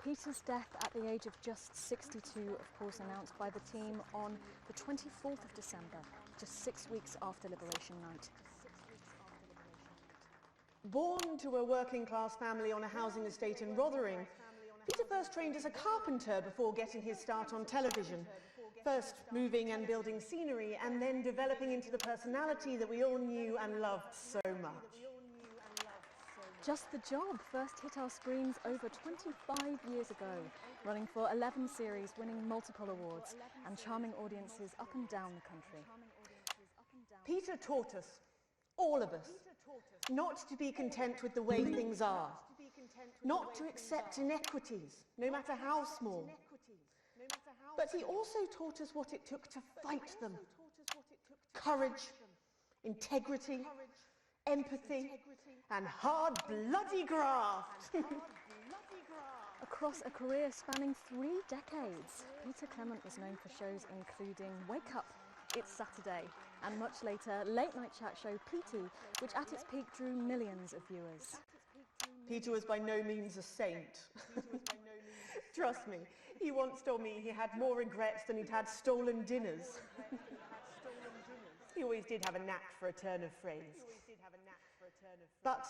Peter's death at the age of just 62, of course, announced by the team on the 24th of December, just 6 weeks after Liberation Night. Born to a working-class family on a housing estate in Rotherham, Peter first trained as a carpenter before getting his start on television. First moving and building scenery, and then developing into the personality that we all knew and loved so much. Just the Job first hit our screens over 25 years ago, running for 11 series, winning multiple awards, and charming audiences up and down the country. Peter taught us, all of us, not to be content with the way things are, not to accept inequities, no matter how small. But he also taught us what it took to fight them. Courage, integrity, empathy, and hard, bloody graft. Across a career spanning 3 decades, Peter Clement was known for shows including Wake Up, It's Saturday, and much later, late-night chat show Petey, which at its peak drew millions of viewers. Peter was by no means a saint. Trust me, he once told me he had more regrets than he'd had stolen dinners. He always did have a knack for a turn of phrase. But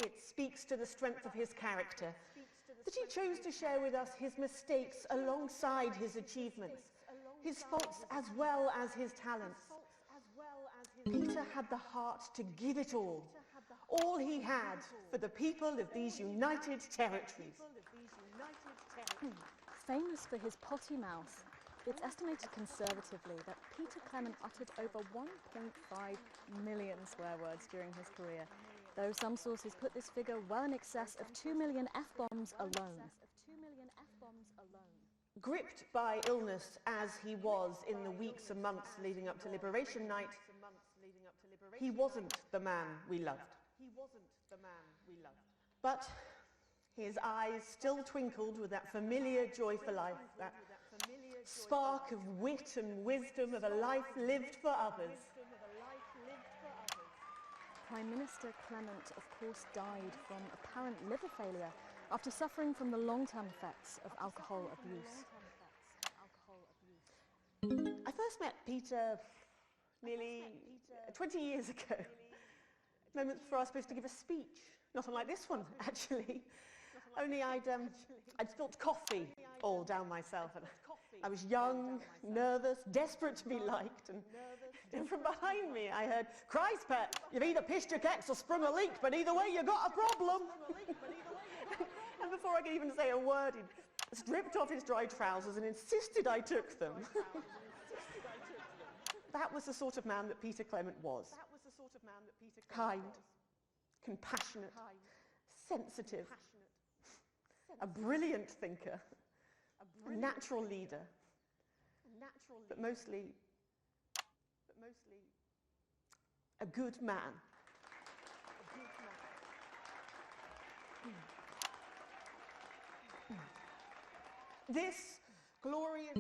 it speaks to the strength of his character that he chose to share with us his mistakes alongside his achievements, his faults as well as his talents. Peter had the heart to give it all he had for the people of these United Territories. Famous for his potty mouth, it's estimated conservatively that Peter Clement uttered over 1.5 million swear words during his career, though some sources put this figure well in excess of 2 million F-bombs alone. Gripped by illness as he was in the weeks and months leading up to Liberation Night, he wasn't the man we loved. But his eyes still twinkled with that familiar joy for life, that spark of wit and wisdom of a life lived for others. Prime Minister Clement, of course, died from apparent liver failure after suffering from the long-term effects of alcohol abuse. I first met Peter nearly 20 years ago, moments before I was supposed to give a speech. Not unlike this one, actually. Only I'd spilt coffee all down myself. And I was young, nervous, desperate to be liked. And from behind me, I heard, "Christ, Pet, you've either pissed your kecks or sprung a leak, but either way, you got a problem." And before I could even say a word, he stripped off his dry trousers and insisted I took them. That was the sort of man that Peter Clement was. Kind, compassionate, sensitive, a brilliant thinker, a natural leader, but mostly a good man. This glorious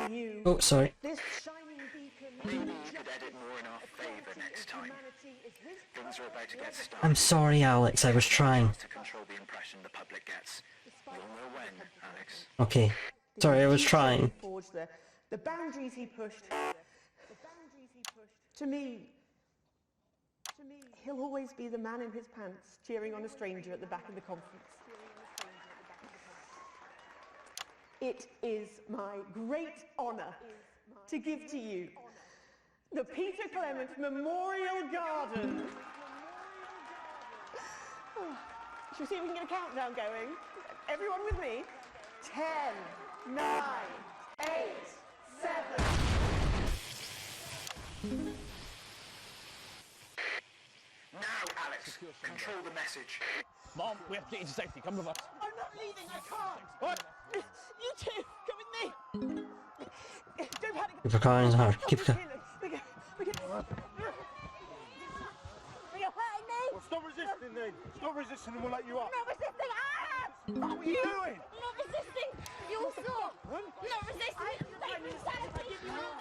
you. Oh, sorry. This shining beacon. Maybe you could edit more in our favour next time. Things are about to get started. I'm sorry, Alex, I was trying. To control the impression the public gets. You'll know when, Alex. Okay. Sorry, I was trying. The boundaries he pushed. To me, he'll always be the man in his pants cheering on a stranger at the back of the conference. It is my great honour to give to you the Peter Clement Memorial Garden. Shall we see if we can get a countdown going? Everyone with me? 10, 9, 8, 7. Now, Alex, control the message. Mom, we have to get you to safety. Come with us. I'm not leaving, I can't. What? You two, come with me. Don't panic. Keep your car in hard. Keep your car. Well, stop resisting then. Stop resisting and we'll let you up. Not resisting! Ah! What are you doing? Not resisting! You saw! Not resisting! Save insanity!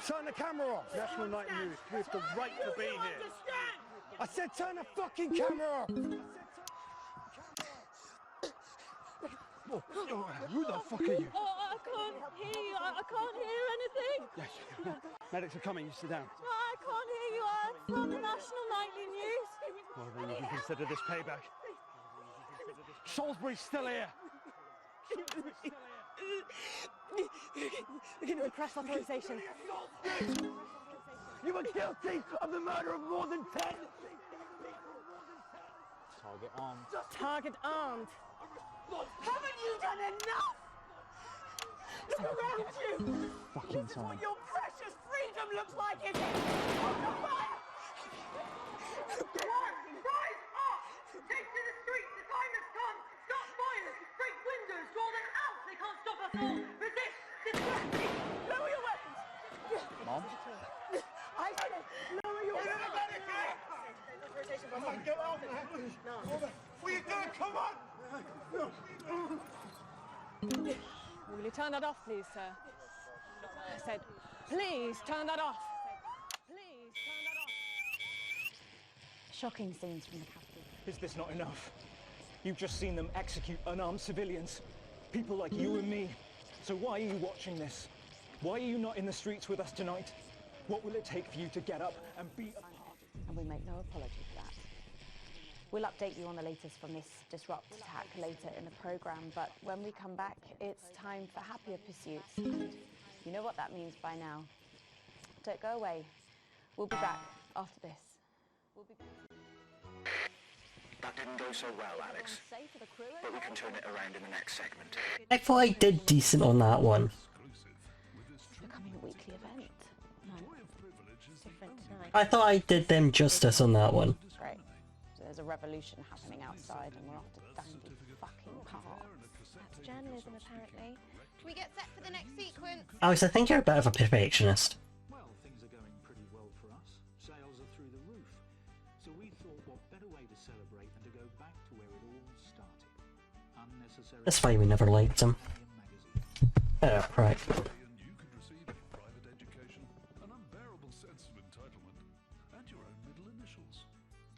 Turn the camera off. National Night News. We have the right to be here. I said turn the fucking camera off. Oh, who the fuck are you? Oh, I can't hear you. I can't hear anything. Yes. Medics are coming. You sit down. No, I can't hear you. I'm from the National Nightly News. Well, then you can consider this payback. Salisbury's still here. We're going to request authorization. You were guilty of the murder of more than 10. Target armed. Target armed. Haven't you done enough? Look around you. Fucking This is time. what your precious freedom looks like, is it? On the fire! Come on, rise up! Take to the streets, the time has come! Stop fires, break windows, draw them out! They can't stop us all! Resist! Distract! Lower your weapons! Mom? I said it! Lower your weapons! Come on, go out now. What are you doing? Come on! Will you turn that off, please, sir? I said, please turn that off. Please turn that off. Shocking scenes from the capital. Is this not enough? You've just seen them execute unarmed civilians. People like you and me. So why are you watching this? Why are you not in the streets with us tonight? What will it take for you to get up and be a part? And we make no apology for that. We'll update you on the latest from this disrupt attack later in the programme, but when we come back, it's time for happier pursuits. And you know what that means by now. Don't go away. We'll be back after this. That didn't go so well, Alex. But we can turn it around in the next segment. I thought I did decent on that one. It's becoming a weekly event. No, it's different tonight. I thought I did them justice on that one. Great. So there's a revolution happening outside and we're off to dandy fucking parks. That's journalism, apparently. Should we get set for the next sequence? Alex, I think you're a bit of a perfectionist. Well, things are going pretty well for us. Sales are through the roof. So we thought what better way to celebrate than to go back to where it all started. Unnecessary. That's why we never liked him. Oh, right. You could receive private education, an unbearable sense of entitlement, and your own middle initials.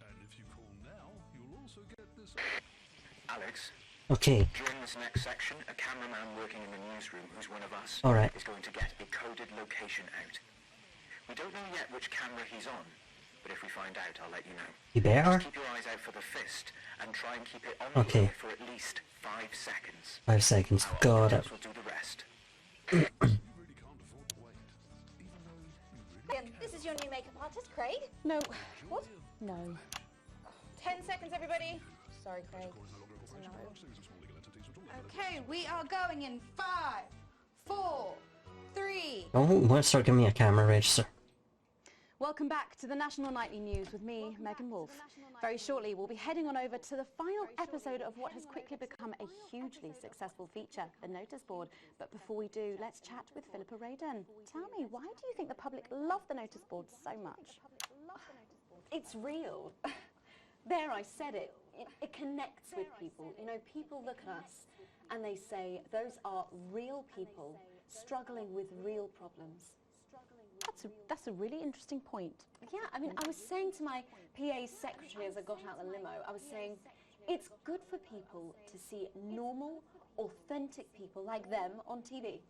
And if you call now, you'll also get this. Alex? Okay. During this next section, a cameraman working in the newsroom who's one of us Alright. is going to get a coded location out. We don't know yet which camera he's on, but if we find out, I'll let you know. You better? Just keep your eyes out for the fist and try and keep it on Okay. here for at least 5 seconds. 5 seconds. Got it. We'll do the rest. This is your new makeup artist, Craig. No. What? No. 10 seconds, everybody. Sorry, Craig. It's a no. Okay, we are going in 5, 4, 3. Oh, let's start giving me a camera register. Welcome back to the National Nightly News with me, Megan Wolf. Very shortly, we'll be heading on over to the final episode of what has quickly become a hugely successful feature, the notice board. But before we do, let's chat with Philippa Radin. Tell me, why do you think the public love the notice board so much? It's real. There, I said it. It connects with people. You know, people look at us and they say, those are real people struggling with real problems. That's a really interesting point. Yeah, I mean, I was saying to my PA secretary as I got out the limo, I was saying, it's good for people to see normal, authentic people like them on TV.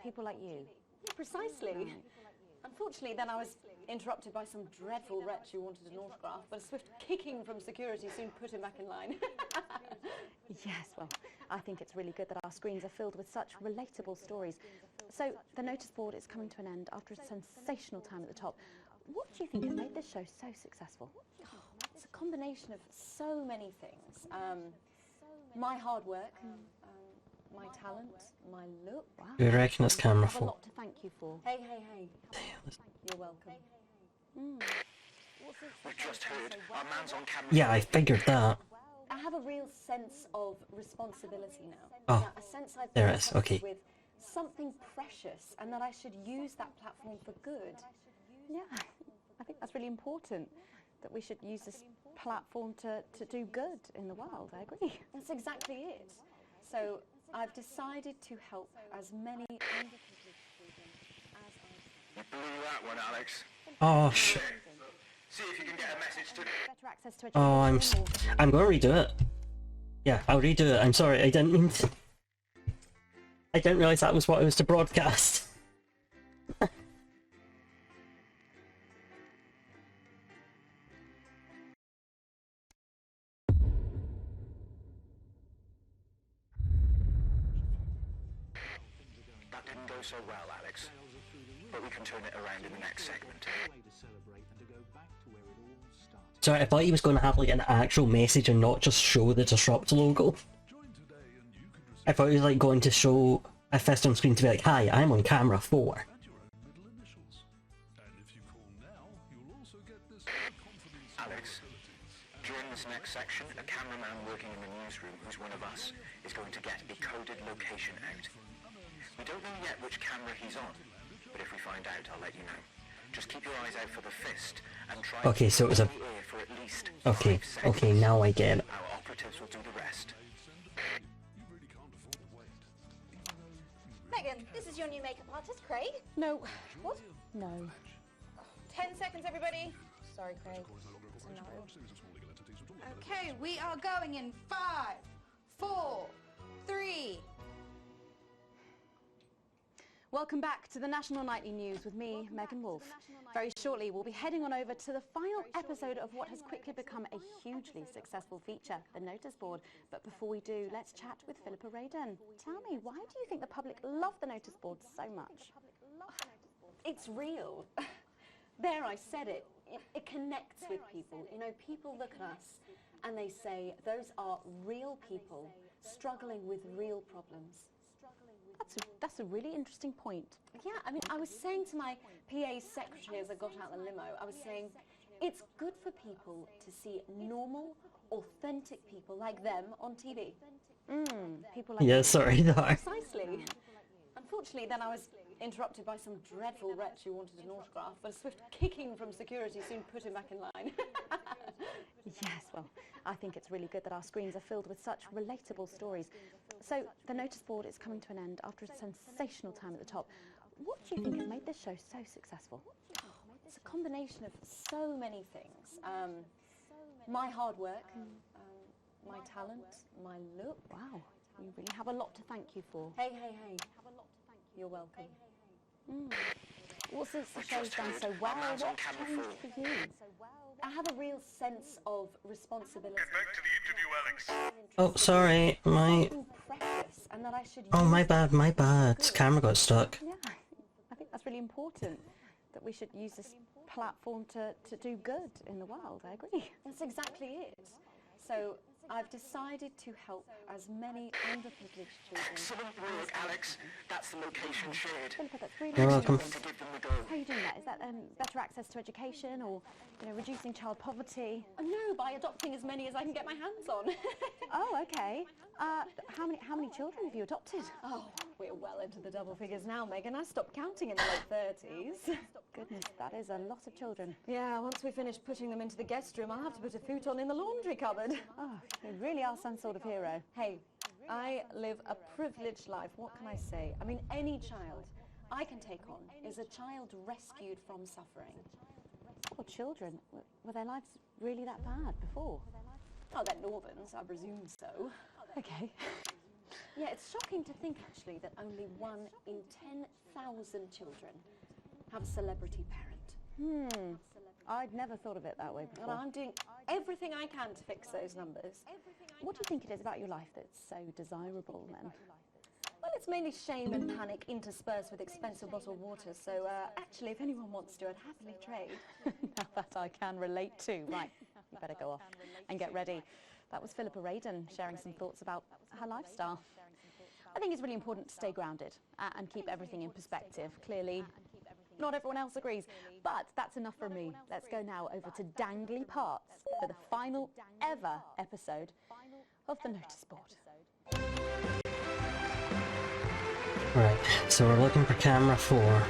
People like you. Yeah, precisely. Unfortunately, then I was interrupted by some dreadful wretch who wanted an autograph, but a swift kicking from security soon put him back in line. Yes, well, I think it's really good that our screens are filled with such relatable stories. So, the notice board is coming to an end after a sensational time at the top. What do you think has made this show so successful? It's a combination of so many things. My hard work, my talent, my look. Wow. Do you reckon it's camera I have a fault? lot to thank you for. Hey. You're welcome. We've just heard our man's on camera. Yeah, I figured that. I have a real sense of responsibility now. Oh, Yeah, a sense I've there been it is, entrusted okay. with something precious and that I should use that platform for good. Yeah, I think that's really important, that we should use this platform to do good in the world. I agree. That's exactly it. So I've decided to help as many underprivileged children as I You blew that one, Alex. Oh shit. See if you can get a message to... Better access to Oh, I'm gonna redo it. Yeah, I'll redo it. I'm sorry, I didn't mean to... I didn't realise that was what it was to broadcast. That didn't go so well, Alex. But we can turn it around in the next segment. Sorry, I thought he was going to have like an actual message and not just show the Disrupt logo. I thought he was like going to show a fist on screen to be like, "Hi, I'm on camera 4." Alex, during this next section, a cameraman working in the newsroom who's one of us is going to get a coded location out. We don't know yet which camera he's on, but if we find out, I'll let you know. Just keep your eyes out for the fist and try Okay, so it was a... to ear for at least Okay, 5 seconds. okay, now I get it. Our operatives will do the rest. Megan, this is your new makeup artist, Craig. No. What? No. 10 seconds, everybody. Sorry, Craig. It's a no. Okay, we are going in 5, 4, 3. Welcome back to the National Nightly News with me, Megan Wolfe. Very shortly, we'll be heading on over to the final episode of what has quickly become a hugely successful feature, the notice board. But before we do, let's chat with Philippa Radin. Tell me, why do you think the public love the notice board so much? It's real. There, I said it. It connects with people. You know, people look at us and they say, those are real people struggling with real problems. That's a really interesting point. Yeah, I mean, I was saying to my PA secretary as I got out the limo, I was saying, it's good for people to see normal, authentic people like them on TV. People like Yeah, you. sorry, no. Precisely. Unfortunately, then I was interrupted by some dreadful wretch who wanted an autograph, but a swift kicking from security soon put him back in line. Yes, well, I think it's really good that our screens are filled with such relatable stories. So, the notice board is coming to an end after a sensational time at the top. What do you think has made this show so successful? It's a combination of so many things. My hard work, my talent, my look. Wow, you really have a lot to thank you for. Hey. You're welcome. Well, since the show's done so well, what's changed for you? I have a real sense of responsibility. Get back to the interview, Alex. Oh, sorry, my... Practice, and that I should Oh, my use bad. Camera got stuck. Yeah, I think that's really important, that we should use this platform to do good in the world. I agree. That's exactly it. So I've decided to help as many underprivileged children. Excellent work, Alex. That's the location shared. Philippa, that's really You're welcome. To give them the go. How are you doing that? Is that better access to education, or reducing child poverty? No, by adopting as many as I can get my hands on. Oh, okay. How many children have you adopted? Oh, we're well into the double figures now, Megan. I stopped counting in the late 30s. Goodness, that is a lot of children. Yeah, once we finish putting them into the guest room, I'll have to put a futon in the laundry cupboard. Oh, you really are some sort of hero. Hey, I live a privileged life. What can I say? I mean, any child I can take on is a child rescued from suffering. Oh, children. Were their lives really that bad before? Oh, they're Northerns, I presume so. Okay. Yeah, it's shocking to think, actually, that only 1 in 10,000 children have a celebrity parent. I'd never thought of it that way before. And I'm doing everything I can to fix those numbers. What do you think it is about your life that's so desirable, then? Well, it's mainly shame and panic interspersed with expensive bottled water, so actually, if anyone wants to, I'd happily trade. Now that I can relate to. Right, you better go off and get ready. That was Philippa Radin sharing some thoughts about her lifestyle. I think it's really important to stay grounded and keep everything in perspective. Clearly, not everyone else agrees, but that's enough for me. Let's go now over to Dangly Parts for the final ever episode of the notice board. Right, so we're looking for camera 4.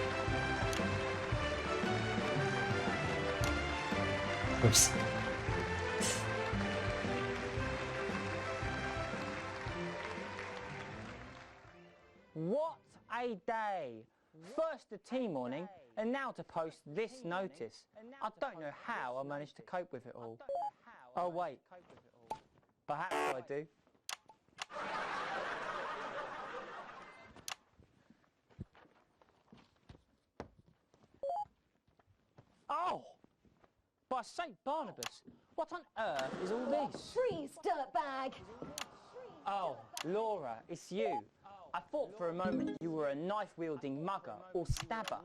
Oops. What a day! First the tea morning, And now to post this notice. I don't know how I managed to cope with it all. Oh wait, perhaps I do. Oh! By St. Barnabas, what on earth is all this? Freeze, dirtbag! Oh, Laura, it's you. I thought for a moment you were a knife-wielding mugger or stabber.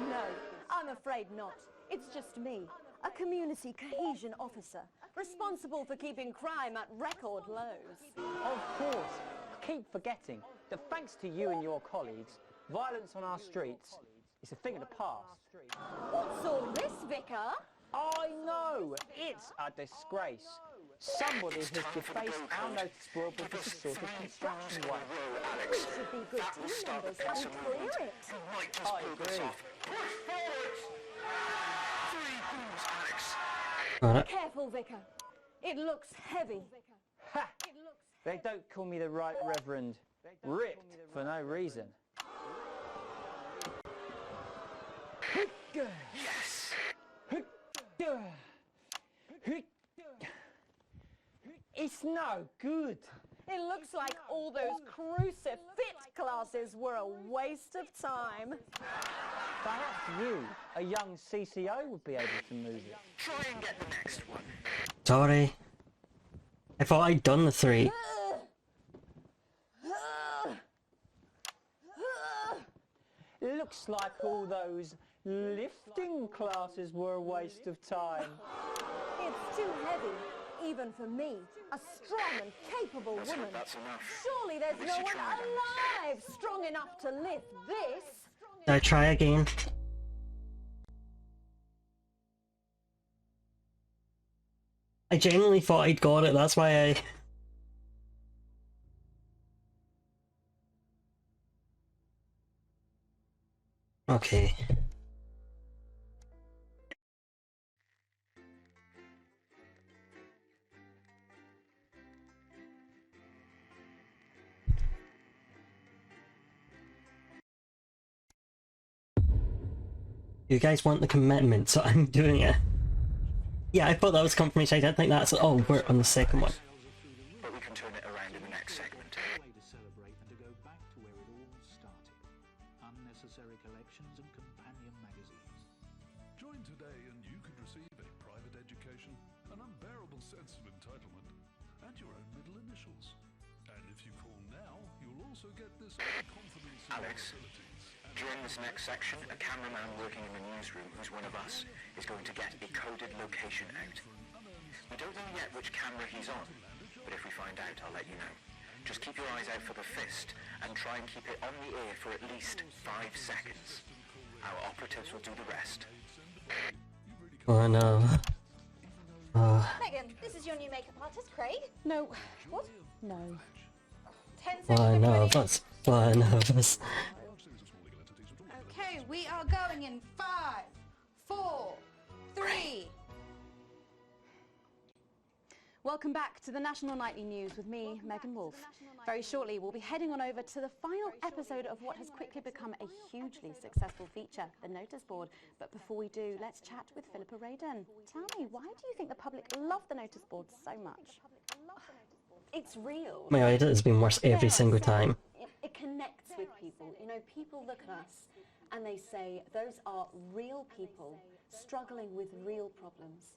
No, I'm afraid not. It's just me, a community cohesion officer, responsible for keeping crime at record lows. Of course. Keep forgetting that thanks to you and your colleagues, violence on our streets is a thing of the past. What's all this, Vicar? I know! It's a disgrace. Somebody has defaced our notice board with this sort of construction work. We should be good team members and clear it. I agree. Got it. Careful, Vicar. It looks heavy. Ha! They don't call me the Right Reverend. Ripped for no reason. Yes! It's no good. It looks like all those crucifix classes were a waste of time. Perhaps you, a young CCO, would be able to move it. Try and get the next one. Sorry. I thought I'd done the 3. Looks like all those lifting classes were a waste of time. It's too heavy, even for me, a strong and capable woman. That's enough. Surely there's no one alive strong enough to lift this. Did I try again? I genuinely thought I'd got it, that's why I... Okay. You guys want the commitment, so I'm doing it. Yeah, I thought that was confirmation. I don't think that's... Oh, we're on the second one. But we can turn it around in the next segment. Way to celebrate and to go back to where it all started. Unnecessary collections and companion magazines. Join today and you could receive a private education, an unbearable sense of entitlement, and your own middle initials. And if you call now, you'll also get this confidence in Alex, during this next section, a cameraman working in the newsroom who's one of us is going to get a coded location out. We don't know yet which camera he's on, but if we find out, I'll let you know. Just keep your eyes out for the fist and try and keep it on the air for at least 5 seconds. Our operatives will do the rest. Oh no. Megan, this is your new makeup artist, Craig. No. What? No. 10 seconds. One of us. One of us. Okay, we are going in 5, 4, 3. Welcome back to the National Nightly News with me, Megan Wolfe. Very shortly, we'll be heading on over to the final episode of what has quickly become a hugely successful feature, the notice board. But before we do, let's chat with Philippa Radin. Tell me, why do you think the public love the notice board so much? It's real. My edit has been worse every single time. It connects with people. You know, people look at us and they say, those are real people struggling with real problems.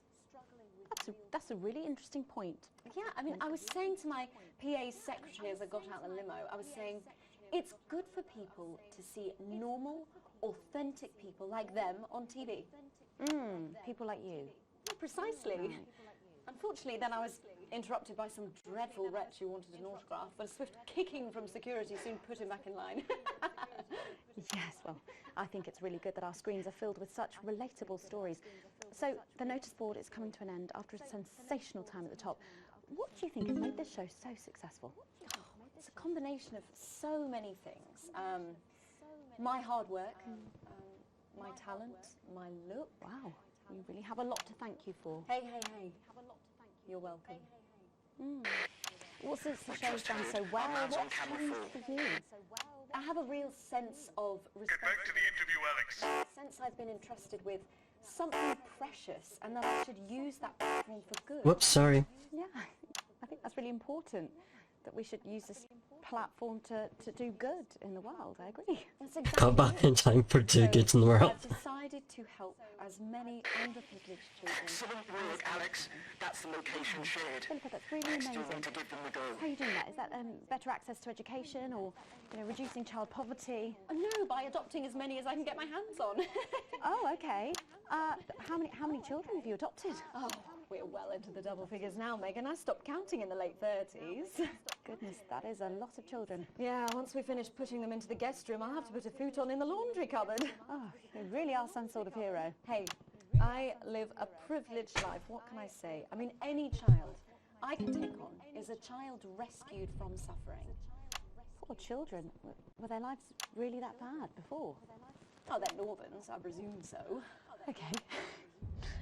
That's a really interesting point. Yeah, I mean, I was saying to my PA secretary as I got out the limo, I was saying, it's good for people to see normal, authentic people like them on TV. People like you. Yeah, precisely. Unfortunately, then I was interrupted by some dreadful wretch who wanted an autograph, but a swift kicking from security soon put him back in line. Yes, well, I think it's really good that our screens are filled with such relatable stories. So, the notice board is coming to an end after a sensational time at the top. What do you think has made this show so successful? It's a combination of so many things. My hard work, my talent, my look. Wow, you really have a lot to thank you for. Hey. You're welcome. Well, since the show's done so well, what's changed for you? I have a real sense of Get back to the interview, Alex. Since I've been entrusted with something precious and that I should use that platform for good. Whoops, sorry. Yeah, I think that's really important, that we should use this platform to do good in the world. I agree. That's exactly Cut back in time for two kids in the world. I've decided to help as many underprivileged children. Excellent work, Alex. That's the location shared. Philippa, that's really I amazing. still want to give them the go. How are you doing that? Is that better access to education, or reducing child poverty? No, by adopting as many as I can get my hands on. Oh, okay. How many children have you adopted? Oh, we're well into the double figures now, Megan. I stopped counting in the late 30s. Goodness, that is a lot of children. Yeah, once we finish putting them into the guest room, I'll have to put a futon in the laundry cupboard. Oh, you really are some sort of hero. Hey, I live a privileged life. What can I say? I mean, any child I can take on is a child rescued from suffering. Poor children. Were their lives really that bad before? Oh, they're northerns, I presume so. Okay.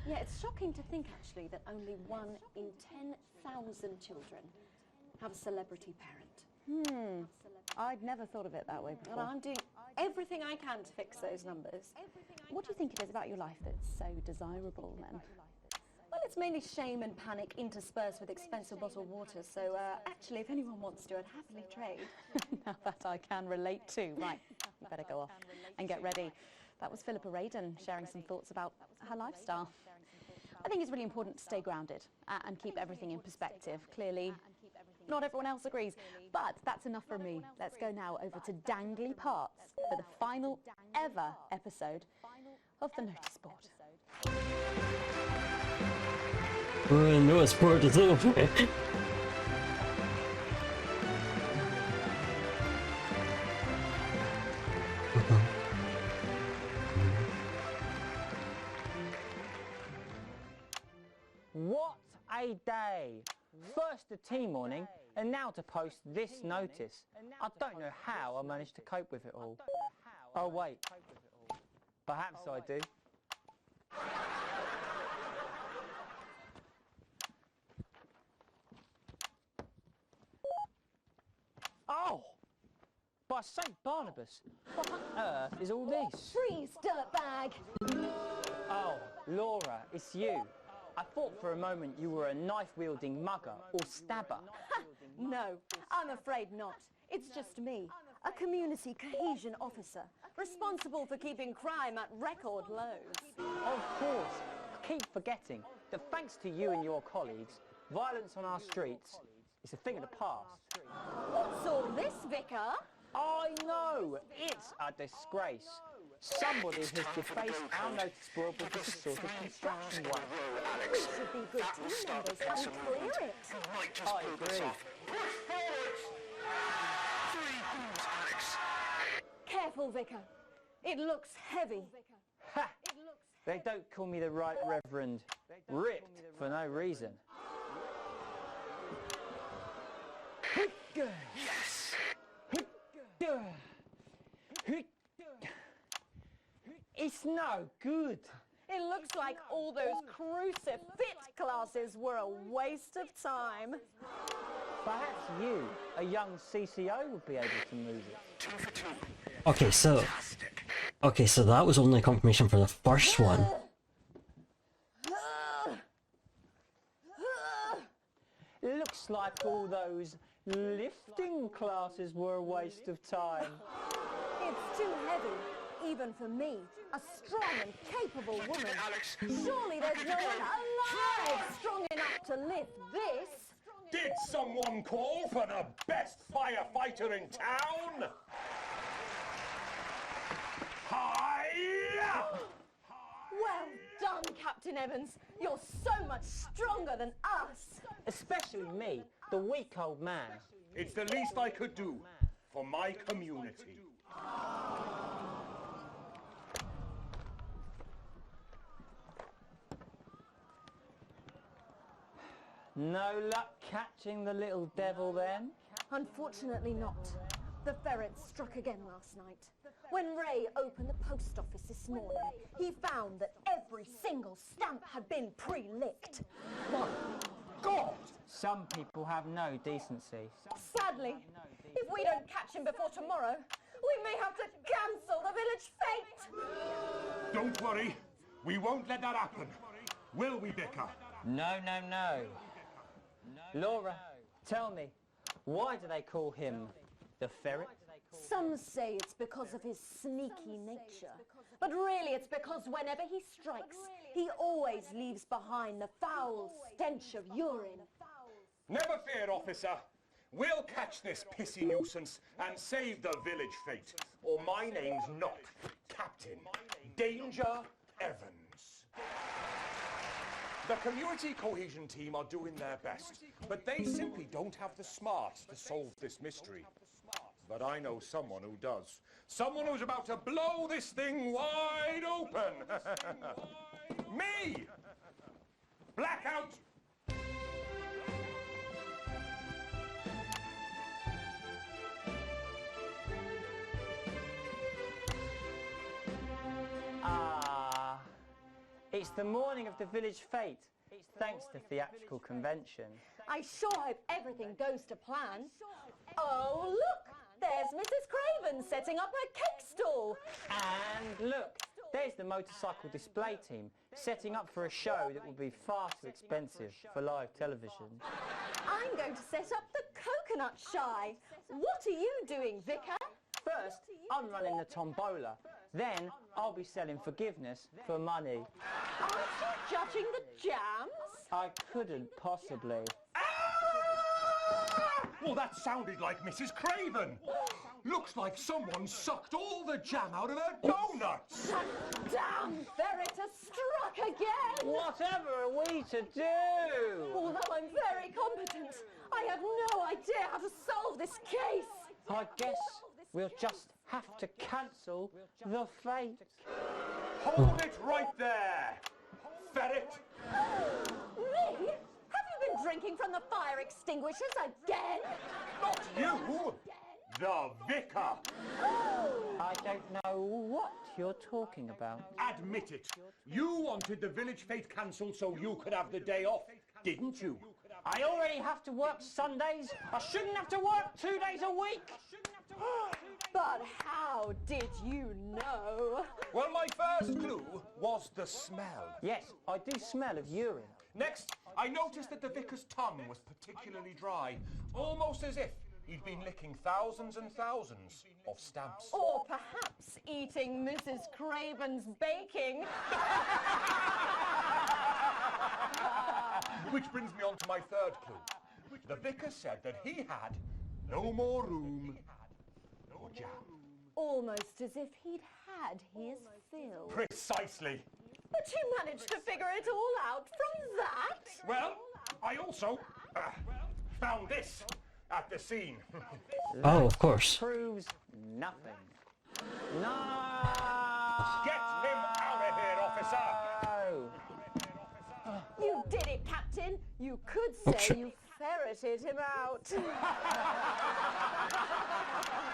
Yeah, it's shocking to think, actually, that only 1 in 10,000 children have a celebrity parent. I'd never thought of it that way before. And I'm doing everything I can to fix those numbers. What do you think it is about your life that's so desirable, then? Well, it's mainly shame and panic interspersed with expensive bottled water, so actually, if anyone wants to, I'd happily trade. Now that I can relate to. Right, you better go off and get ready. That was Philippa Radin sharing some thoughts about her lifestyle. I think it's really important to stay grounded and keep everything in perspective. Clearly, not everyone else agrees, but that's enough for me. Let's go now over to Dangly Parts for the final ever episode of the Notice Board. Oh, notice board is over. What a day! First the tea morning, and now to post this notice. I don't know how I managed to cope with it all. Oh wait, perhaps I do. Oh! By St. Barnabas, what on earth is all this? Freeze, dirtbag! Oh, Laura, it's you. I thought for a moment you were a knife-wielding mugger or stabber. No, I'm afraid not. It's just me, a community cohesion officer, responsible for keeping crime at record lows. Of course, keep forgetting that thanks to you and your colleagues, violence on our streets is a thing of the past. What's all this, Vicar? I know! It's a disgrace. Somebody has defaced our notice board with this sort of construction work. We should be good team members and clear it. I agree. Careful, Vicar. It looks heavy. Ha! They don't call me the Right Reverend. Ripped for no reason. Yes! It's no good. It looks like all those crucifix classes were a waste of time. Perhaps you, a young CCO, would be able to move it. 2 for 2. Okay, so that was only confirmation for the first one. Looks like all those lifting classes were a waste of time. It's too heavy, even for me, a strong and capable woman. Surely there's no one alive strong enough to lift this. Did someone call for the best firefighter in town? Hi-ya! Well done, Captain Evans. You're so much stronger than us. Especially me, the weak old man. It's the least I could do for my community. No luck catching the little devil then? Unfortunately not. The ferret struck again last night. When Ray opened the post office this morning, he found that every single stamp had been pre-licked. My God! Some people have no decency. Sadly, if we don't catch him before tomorrow, We may have to cancel the village fete. Don't worry. We won't let that happen. Will we, Vicar? No, no, no. Laura, tell me, why do they call him the ferret? Some say it's because of his sneaky nature. But really it's because whenever he strikes, he always leaves behind the foul stench of urine. Never fear, officer. We'll catch this pissy nuisance and save the village fete. Or my name's not Captain Danger Evans. The community cohesion team are doing their best, but they simply don't have the smarts to solve this mystery. But I know someone who does. Someone who's about to blow this thing wide open. Me! Blackout! It's the morning of the village fete, thanks to theatrical convention. I sure hope everything goes to plan. Oh, look! There's Mrs. Craven setting up her cake stall. And look, there's the motorcycle display team setting up for a show that will be far too expensive for live television. I'm going to set up the coconut shy. What are you doing, Vicar? First, I'm running the tombola. Then, I'll be selling forgiveness for money. Aren't you judging the jams? I couldn't possibly. Well, that sounded like Mrs. Craven. Looks like someone sucked all the jam out of her donuts. That damn ferret has struck again. Whatever are we to do? Although I'm very competent, I have no idea how to solve this case. I guess we'll just have to cancel the fete. Hold it right there, ferret. Me? Have you been drinking from the fire extinguishers again? Not you, the vicar. I don't know what you're talking about. Admit it. You wanted the village fete cancelled so you could have the day off, didn't you? I already have to work Sundays. I shouldn't have to work 2 days a week. But how did you know? Well, my first clue was the smell. Yes, I do smell of urine. Next, I noticed that the vicar's tongue was particularly dry, almost as if he'd been licking thousands and thousands of stamps. Or perhaps eating Mrs. Craven's baking. Which brings me on to my third clue. The vicar said that he had no more room for jam. Almost as if he'd had his fill. Precisely. But you managed to figure it all out from that? Well, I also found this at the scene. Oh, of course. Proves nothing. No! Get him out of here, officer! You did it, Captain. You could say you ferreted him out.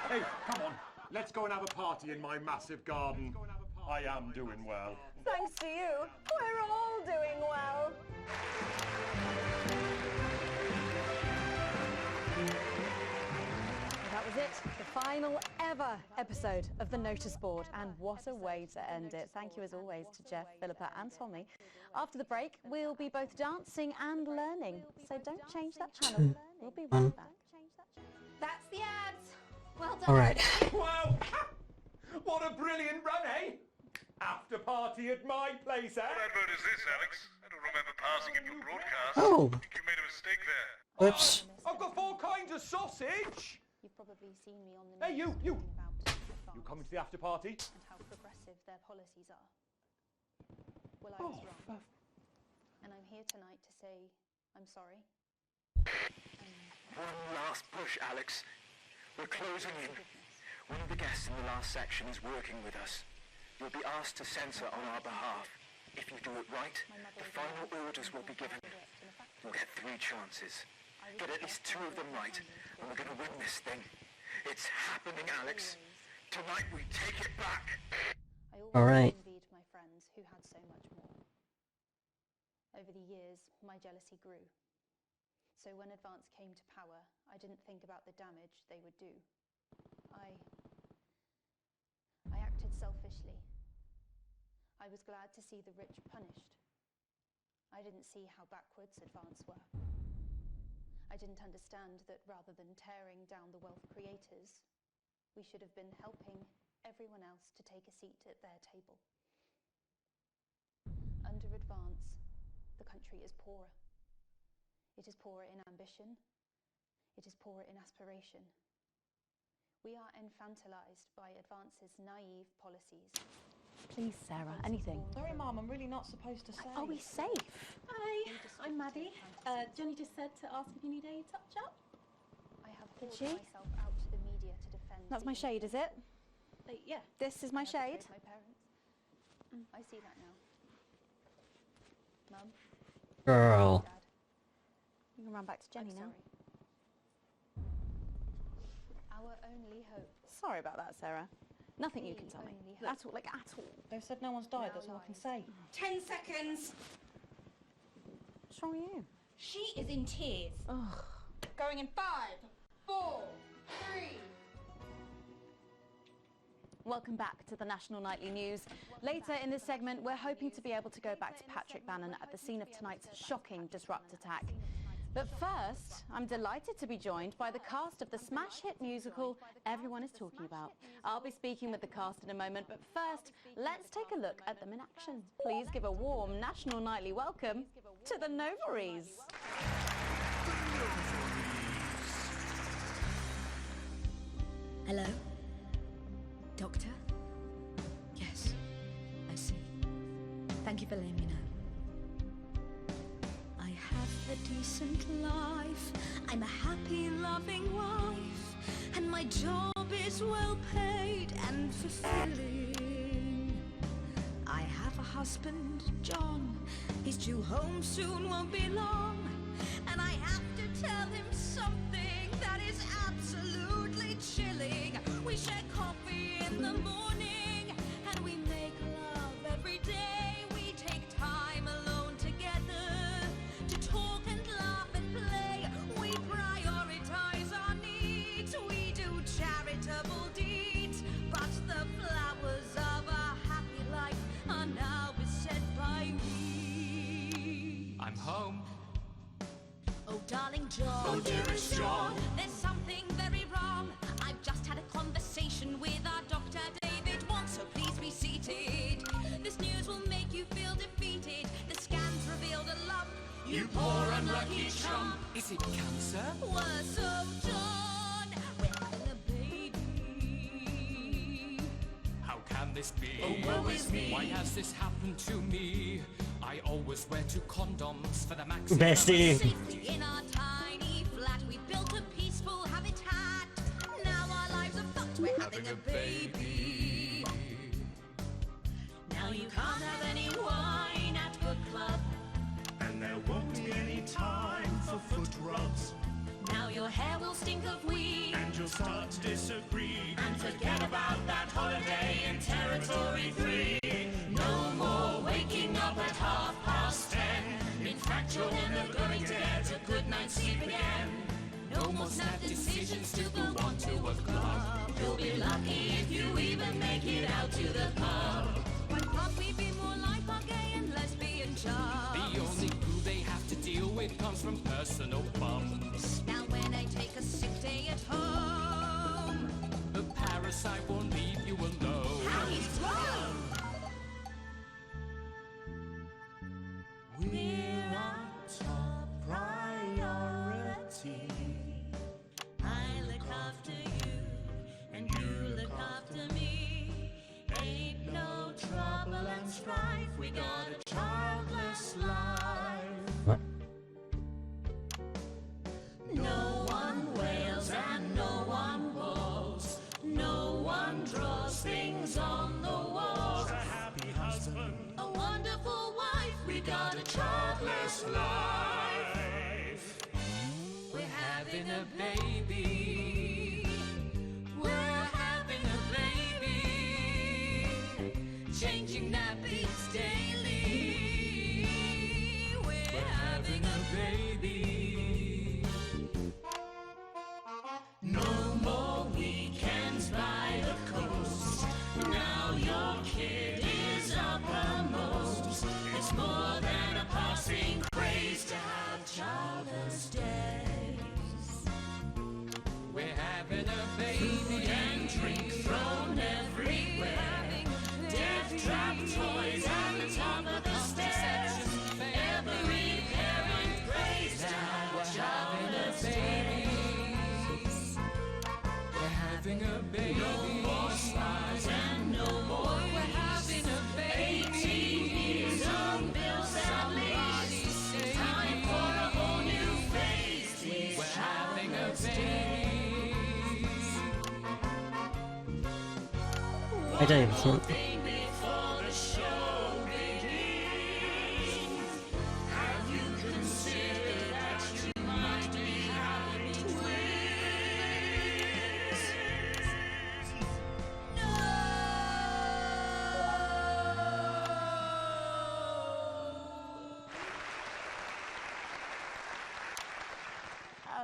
Hey, come on. Let's go and have a party in my massive garden. I am doing well. Thanks to you, we're all doing well. That was it, the final ever episode of the Notice Board, and what a way to end it. Thank you as always to Jeff, Philippa and Tommy. After the break, we'll be both dancing and learning, so don't change that channel. We'll be right back. That's the ads. Well done. All right. Wow! What a brilliant run, eh? After party at my place, eh? What advert is this, Alex? I don't remember passing it for broadcast. Oh. I think you made a mistake there. Whoops. I've got 4 kinds of sausage. You've probably seen me on the Hey, news you. talking about You coming to the after party? and how progressive their policies are. Well, I was wrong. And I'm here tonight to say I'm sorry. One last push, Alex. We're closing in. One of the guests in the last section is working with us. You'll be asked to censor on our behalf. If you do it right, the final orders will be given. We'll get 3 chances. Get at least 2 of them right, and we're going to win this thing. It's happening, Alex. Tonight we take it back. All right. Envied my friends who had so much more. Over the years, my jealousy grew. So when Advance came to power, I didn't think about the damage they would do. I selfishly. I was glad to see the rich punished. I didn't see how backwards advance were. I didn't understand that rather than tearing down the wealth creators, we should have been helping everyone else to take a seat at their table. Under advance, the country is poorer. It is poorer in ambition. It is poorer in aspiration. We are infantilized by advance's naive policies. Please, Sarah, anything. Sorry, Mum, I'm really not supposed to say. Are we safe? Hi, I'm Maddie. Jenny just said to ask if you need a touch-up. I have Did poured she? myself out to the media to defend. That's my shade, is it? Yeah. This is my shade? My parents. I see that now. Mum, Girl. You can run back to Jenny now. our only hope. Sorry about that, Sarah. Nothing you can tell me. At all, like at all. They've said no one's died, that's all I can say. 10 seconds. What's wrong with you? She is in tears. Ugh. Going in 5, 4, 3. Welcome back to the National Nightly News. Later in this segment, we're hoping to be able to go back to Patrick Bannon at the scene of tonight's shocking Disrupt attack. But first, I'm delighted to be joined by the cast of the smash hit musical everyone is talking about. I'll be speaking with the cast in a moment, but first, let's take a look at them in action. Please give a warm National Nightly welcome to the Novaries. Hello? Doctor? Yes, I see. Thank you for letting me know. I have a decent life. I'm a happy, loving wife. And my job is well paid and fulfilling. I have a husband, John. He's due home soon, won't be long. And I have to tell him something that is absolutely chilling. We share coffee in the morning, and we make love every day. We take time alone together to talk and laugh and play. We prioritize our needs. We do charitable deeds. But the flowers of our happy life are now beset by weeds. I'm home. Oh, darling John. Oh, dearest John. There's something very wrong. I've just had a conversation with our doctor, David Wants, so please be seated. This news will make you feel defeated. The scans revealed a lump. You poor unlucky chump. Is it cancer? Worse, so John. We're having a baby. How can this be? Oh, woe is me. Why has this happened to me? I always wear 2 condoms for the maximum Bestie. Safety in our tiny flat. We built a peaceful habitat. Now our lives are fucked. We're having a baby. Now you can't have any wine at book club. And there won't be any time for foot rubs. Now your hair will stink of weed. And you'll start to disagree. And forget about that holiday in Territory 3. No more waking up at 10:30. In fact, you're never going to get a good night's sleep again. No more snap decisions to go on to a club. You'll be lucky if you even make it out to the pub. Why can't we be more like our gay and lesbian chums? The only glue they have to deal with comes from personal bums. Now when I take a sick day at home, The parasite won't leave you alone. how he's grown. We're our top priority. I look after you, and you look after me. Ain't no trouble and strife. We got a childless life. What? No one wails and no one bawls. No one draws things on the walls. A happy husband. A wonderful wife. We got a childless life. We're having a baby. We're having a baby. Changing nappies daily. We're having a baby. No more weekends by the coast. Now you're I don't even think. Before the show begins, have you considered that you might be having twins?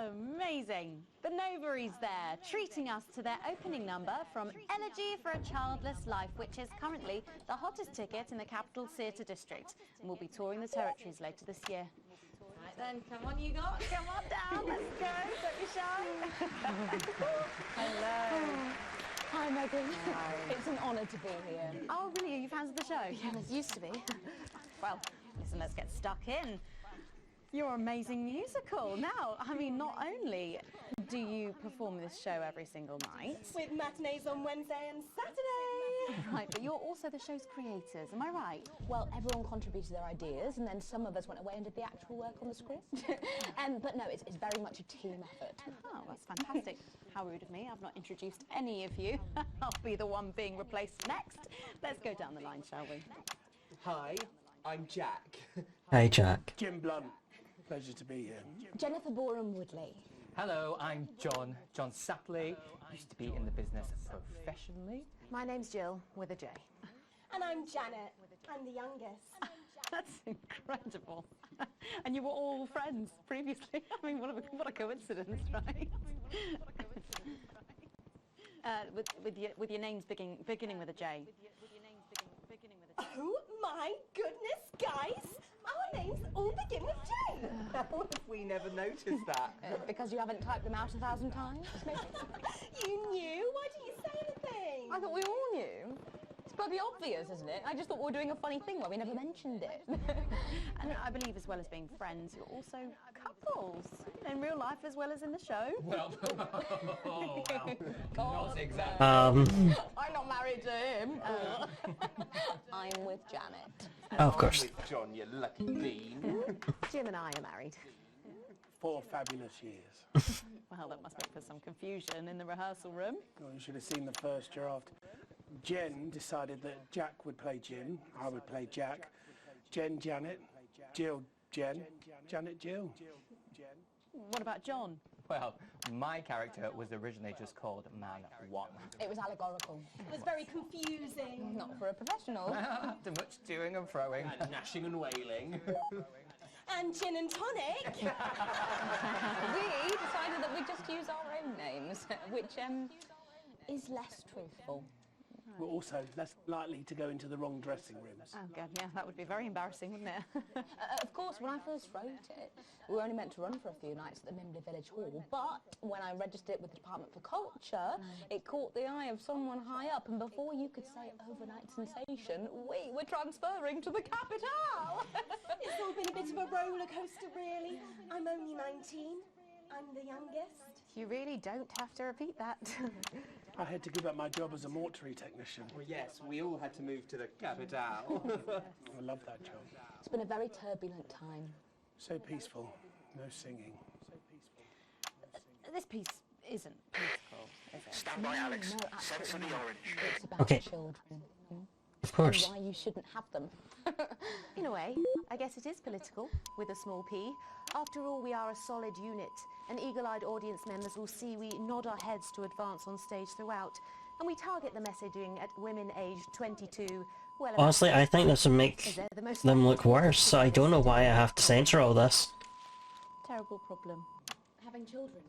Amazing. The Novaries there, treating us to their opening number from Elegy for a Childless Life, which is currently the hottest ticket in the Capital Theatre District, and will be touring the territories later this year. Right then, come on you lot, come on down, let's go, don't be shy. Hello. Hi, Megan. Hi. It's an honour to be here. Oh, really? Are you fans of the show? Yeah, it used to be. Well, listen, let's get stuck in. Your amazing musical. Now, I mean, not only do you perform this show every single night, With matinees on Wednesday and Saturday. right, but you're also the show's creators, am I right? Well, everyone contributed their ideas, and then some of us went away and did the actual work on the script. But no, it's very much a team effort. Oh, that's fantastic. How rude of me. I've not introduced any of you. I'll be the one being replaced next. Let's go down the line, shall we? Hi, I'm Jack. Hi, Jack. Jim Blunt. Pleasure to be here. Jennifer Boreham Woodley. Hello, I'm John Sapley. Used to be in the business professionally. My name's Jill, with a J. And I'm Janet. I'm the youngest. That's incredible. And you were all friends previously. I mean, what a coincidence, right? With your names beginning with a J. Oh my goodness, guys! Our names all begin with J. How have we never noticed that? Because you haven't typed them out 1,000 times, maybe? You knew? Why didn't you say anything? I thought we all knew. It's bloody obvious, isn't it? I just thought we were doing a funny thing where we never mentioned it. And I believe as well as being friends, you're also couples. In real life as well as in the show. Well, God. not exactly. I'm not married to him. I'm with Janet. Oh, of course. With John, you lucky bean. Jim and I are married. 4 fabulous years. Well, that must make for some confusion in the rehearsal room. Well, you should have seen the first draft. Jen decided that Jack would play Jim, I would play Jack, Jen Janet, Jill Jen, Janet Jill. What about John? Well, my character was originally just called Man 1. It was allegorical. It was very confusing. Not for a professional. After much toing and froing. And gnashing and wailing. And gin and tonic. We decided that we'd just use our own names, which is less truthful. We're also less likely to go into the wrong dressing rooms. Oh, God, yeah, that would be very embarrassing, wouldn't it? Of course, when I first wrote it, we were only meant to run for a few nights at the Mimbley Village Hall, but when I registered it with the Department for Culture, it caught the eye of someone high up, and before you could say overnight sensation, we were transferring to the capital! It's all been a bit of a roller coaster, really. I'm only 19. I'm the youngest. You really don't have to repeat that. I had to give up my job as a mortuary technician. Well, yes, we all had to move to the capital. I love that job. It's been a very turbulent time. So peaceful, no singing. This piece isn't peaceful, is it? Stand by, Alex. No, Sense of the orange. It's about Okay. children. Of course. And why you shouldn't have them. In a way, I guess it is political, with a small p. After all, we are a solid unit, and eagle-eyed audience members will see we nod our heads to advance on stage throughout, and we target the messaging at women aged 22. Well, Honestly, I think this would make them look worse, so I don't know why I have to censor all this. terrible problem. Having children.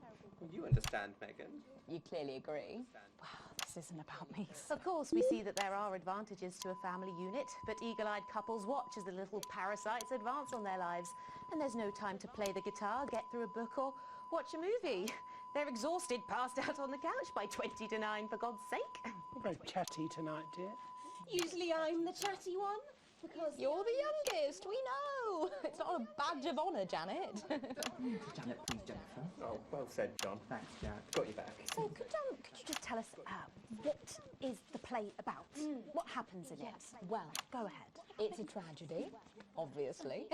You understand, Megan. You clearly agree. Wow, this isn't about me. Of course, we see that there are advantages to a family unit, but eagle-eyed couples watch as the little parasites advance on their lives, and there's no time to play the guitar, get through a book, or watch a movie. They're exhausted, passed out on the couch by 20 to 9, for God's sake. You're very chatty tonight, dear. Usually I'm the chatty one. Because you're the youngest, we know. It's not a badge of honour, Janet. Janet, please, Jennifer. Oh, well said, John. Thanks, Jack. Got your back. So could you just tell us what is the play about? What happens in it? Well, go ahead. It's a tragedy, obviously.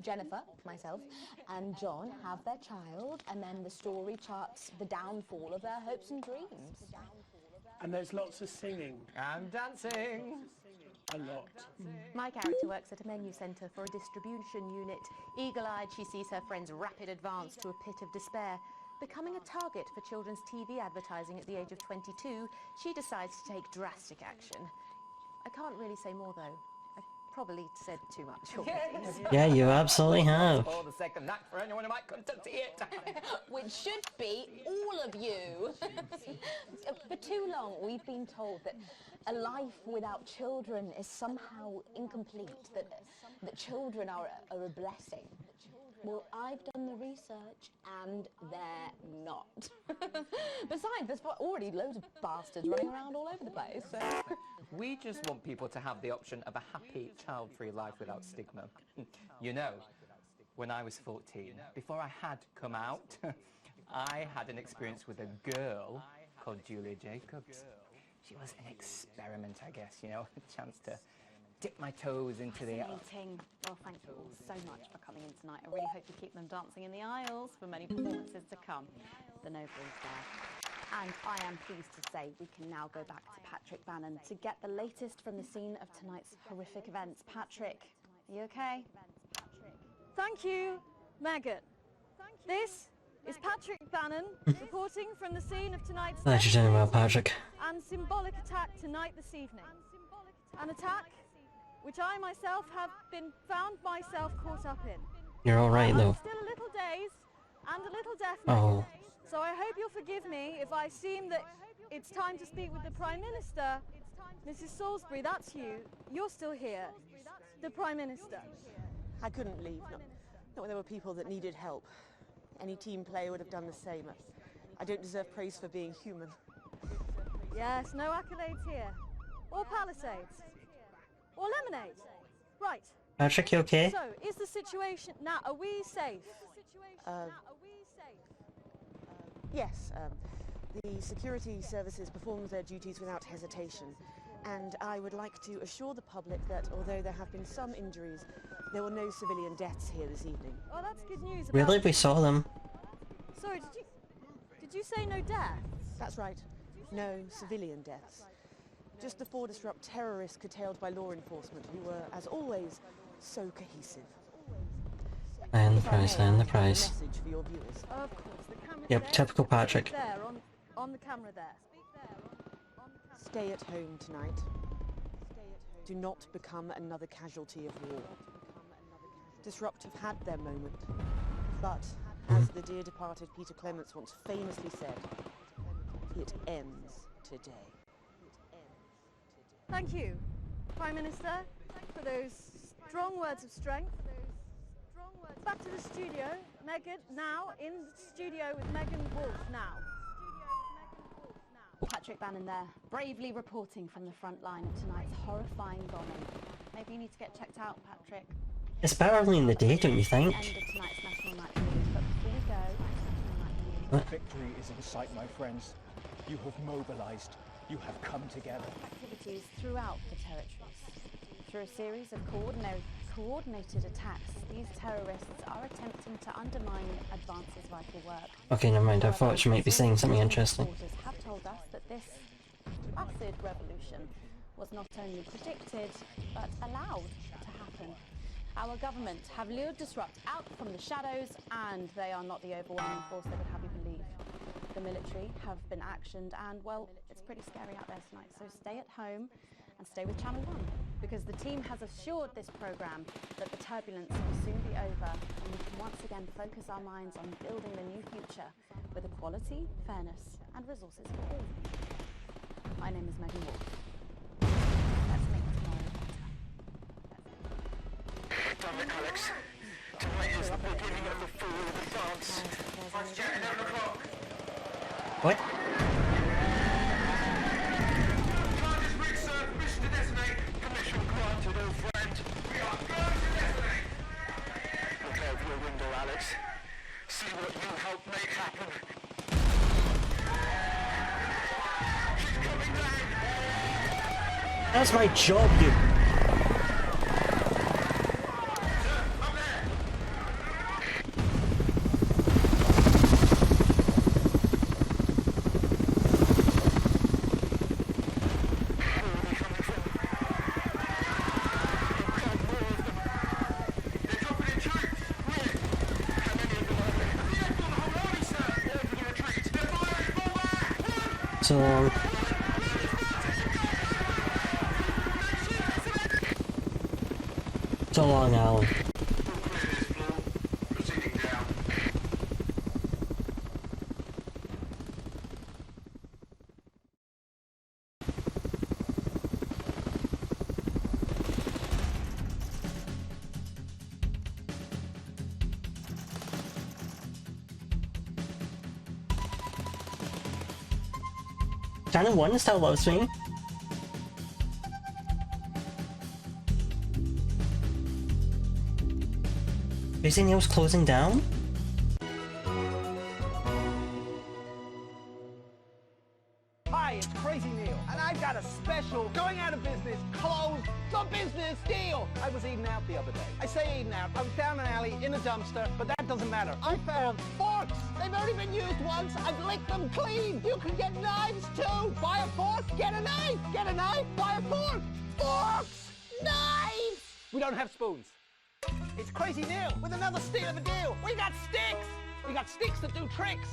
Jennifer, myself, and John have their child, and then the story charts the downfall of their hopes and dreams. And there's lots of singing. And dancing. A lot. My character works at a menu centre for a distribution unit. Eagle-eyed, she sees her friend's rapid advance to a pit of despair. Becoming a target for children's TV advertising at the age of 22, she decides to take drastic action. I can't really say more, though. I probably said too much already. Yeah, you absolutely have. Or the second act for anyone who might come to see it. Which should be all of you. For too long, we've been told that a life without children is somehow incomplete, that children are a blessing. Well, I've done the research, and they're not. Besides, there's already loads of bastards running around all over the place. So. We just want people to have the option of a happy, child-free life without stigma. You know, when I was 14, before I had come out, I had an experience with a girl called Julia Jacobs. She was an experiment, I guess, you know, a chance to dip my toes into the... Fascinating. Well, thank you all so much for coming in tonight. I really hope you keep them dancing in the aisles for many performances to come. The Noble is there. And I am pleased to say we can now go back to Patrick Bannon to get the latest from the scene of tonight's horrific events. Patrick, are you okay? Thank you, Megan. This is Patrick Bannon reporting from the scene of tonight's Glad you're doing well, Patrick. and symbolic attack tonight this evening. An attack which I myself have found myself caught up in. You're alright, though. I'm still a little dazed and a little deaf, Oh. so I hope you'll forgive me if I seem that it's time to speak with the Prime Minister. Mrs. Salisbury, that's you. You're still here. The Prime Minister. I couldn't leave. Not when there were people that needed help. Any team player would have done the same. I don't deserve praise for being human. Yes, no accolades here. Or Palisades. Or lemonade. Right. Patrick, you okay? So, is the situation... Now, are we safe? Yes, the security services performed their duties without hesitation. And I would like to assure the public that although there have been some injuries, there were no civilian deaths here this evening. Oh, that's good news. Really? We saw them. Sorry, did you say no deaths? That's right. No civilian deaths. Just the 4 disrupt terrorists curtailed by law enforcement who were, as always, so cohesive. And the price, and the price. Message for your viewers. Of course, the camera Yep, there. typical Patrick. There, on the camera there. Stay at home tonight. Do not become another casualty of war. Disrupt have had their moment, but as the dear departed Peter Clements once famously said, it ends today. Thank you, Prime Minister, for those strong words of strength. Back to the studio. Megan, now in the studio with Megan Wolf now. Patrick Bannon there, bravely reporting from the front line of tonight's horrifying bombing. Maybe you need to get checked out, Patrick. It's about early in the day, don't you think? End of tonight's National Night News, but before we go, What? Victory is in sight, my friends. You have mobilized. You have come together. activities throughout the territories. Through a series of coordinated attacks, these terrorists are attempting to undermine Advance's vital work. Okay, never mind. I thought you might be saying something interesting. Reporters have told us that this acid revolution was not only predicted, but allowed to happen. Our government have lured Disrupt out from the shadows, and they are not the overwhelming force they would have you believe. The military have been actioned, and, well, it's pretty scary out there tonight, so stay at home and stay with Channel 1, because the team has assured this programme that the turbulence will soon be over, and we can once again focus our minds on building the new future with equality, fairness and resources for all. My name is Megan Wolf. Let's make tomorrow better. Damn it, Alex. Tonight is the beginning of the fall of Advance. Let's chat at 11 o'clock. What? Alex, see what you helped make happen. She's coming down. That's my job, you. so long. So long, Alan. Channel 1 still loves me. Crazy Neil's closing down? Hi, it's Crazy Neil, and I've got a special going out of business, closed for business deal. I was eating out the other day. I say eating out. I was down an alley in a dumpster, but that doesn't matter. I found forks. They've only been used once. I've licked them clean. You can get knives too. Buy a fork, get a knife. Get a knife, buy a fork. Forks, knives. We don't have spoons. It's Crazy Neil with another steal of a deal. We got sticks. We got sticks that do tricks.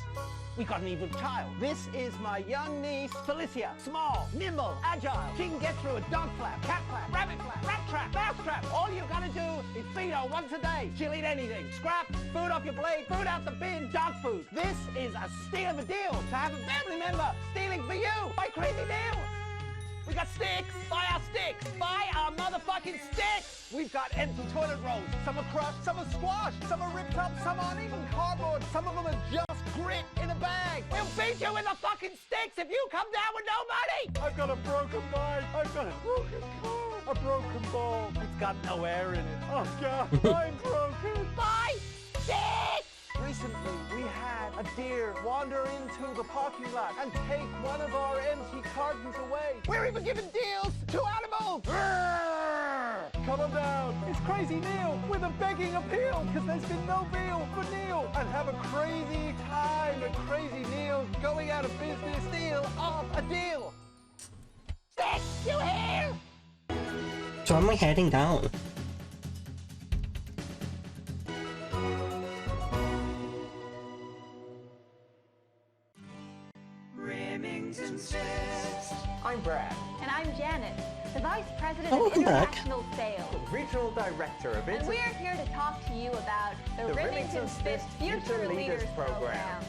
We got an evil child. This is my young niece, Felicia. Small, nimble, agile. She can get through a dog flap, cat flap, rabbit flap, rat trap, mouse trap. All you gotta do is feed her once a day. She'll eat anything. Scraps, food off your plate, food out the bin, dog food. This is a steal of a deal to have a family member stealing for you. Buy Crazy Neil. We got sticks. Buy our sticks. Buy our motherfucking sticks. We've got empty toilet rolls. Some are crushed, some are squashed, some are ripped up, some aren't even cardboard. Some of them are just grit in a bag. We'll beat you with the fucking sticks if you come down with no money. I've got a broken bike. I've got a broken car. A broken ball. It's got no air in it. Oh, God. I'm broken. Buy sticks. Recently, we had a deer wander into the parking lot and take one of our empty cartons away. We're even giving deals to animals! Come on down. It's Crazy Neil with a begging appeal because there's been no deal for Neil. And have a crazy time at Crazy Neil's going out of business deal of a deal. Sticks, you hear? So am I heading down? I'm Brad. And I'm Janet, the Vice President Oh, of I'm back. International Sales. Regional Director of And we're here to talk to you about the Remington Fist Future Leaders Program.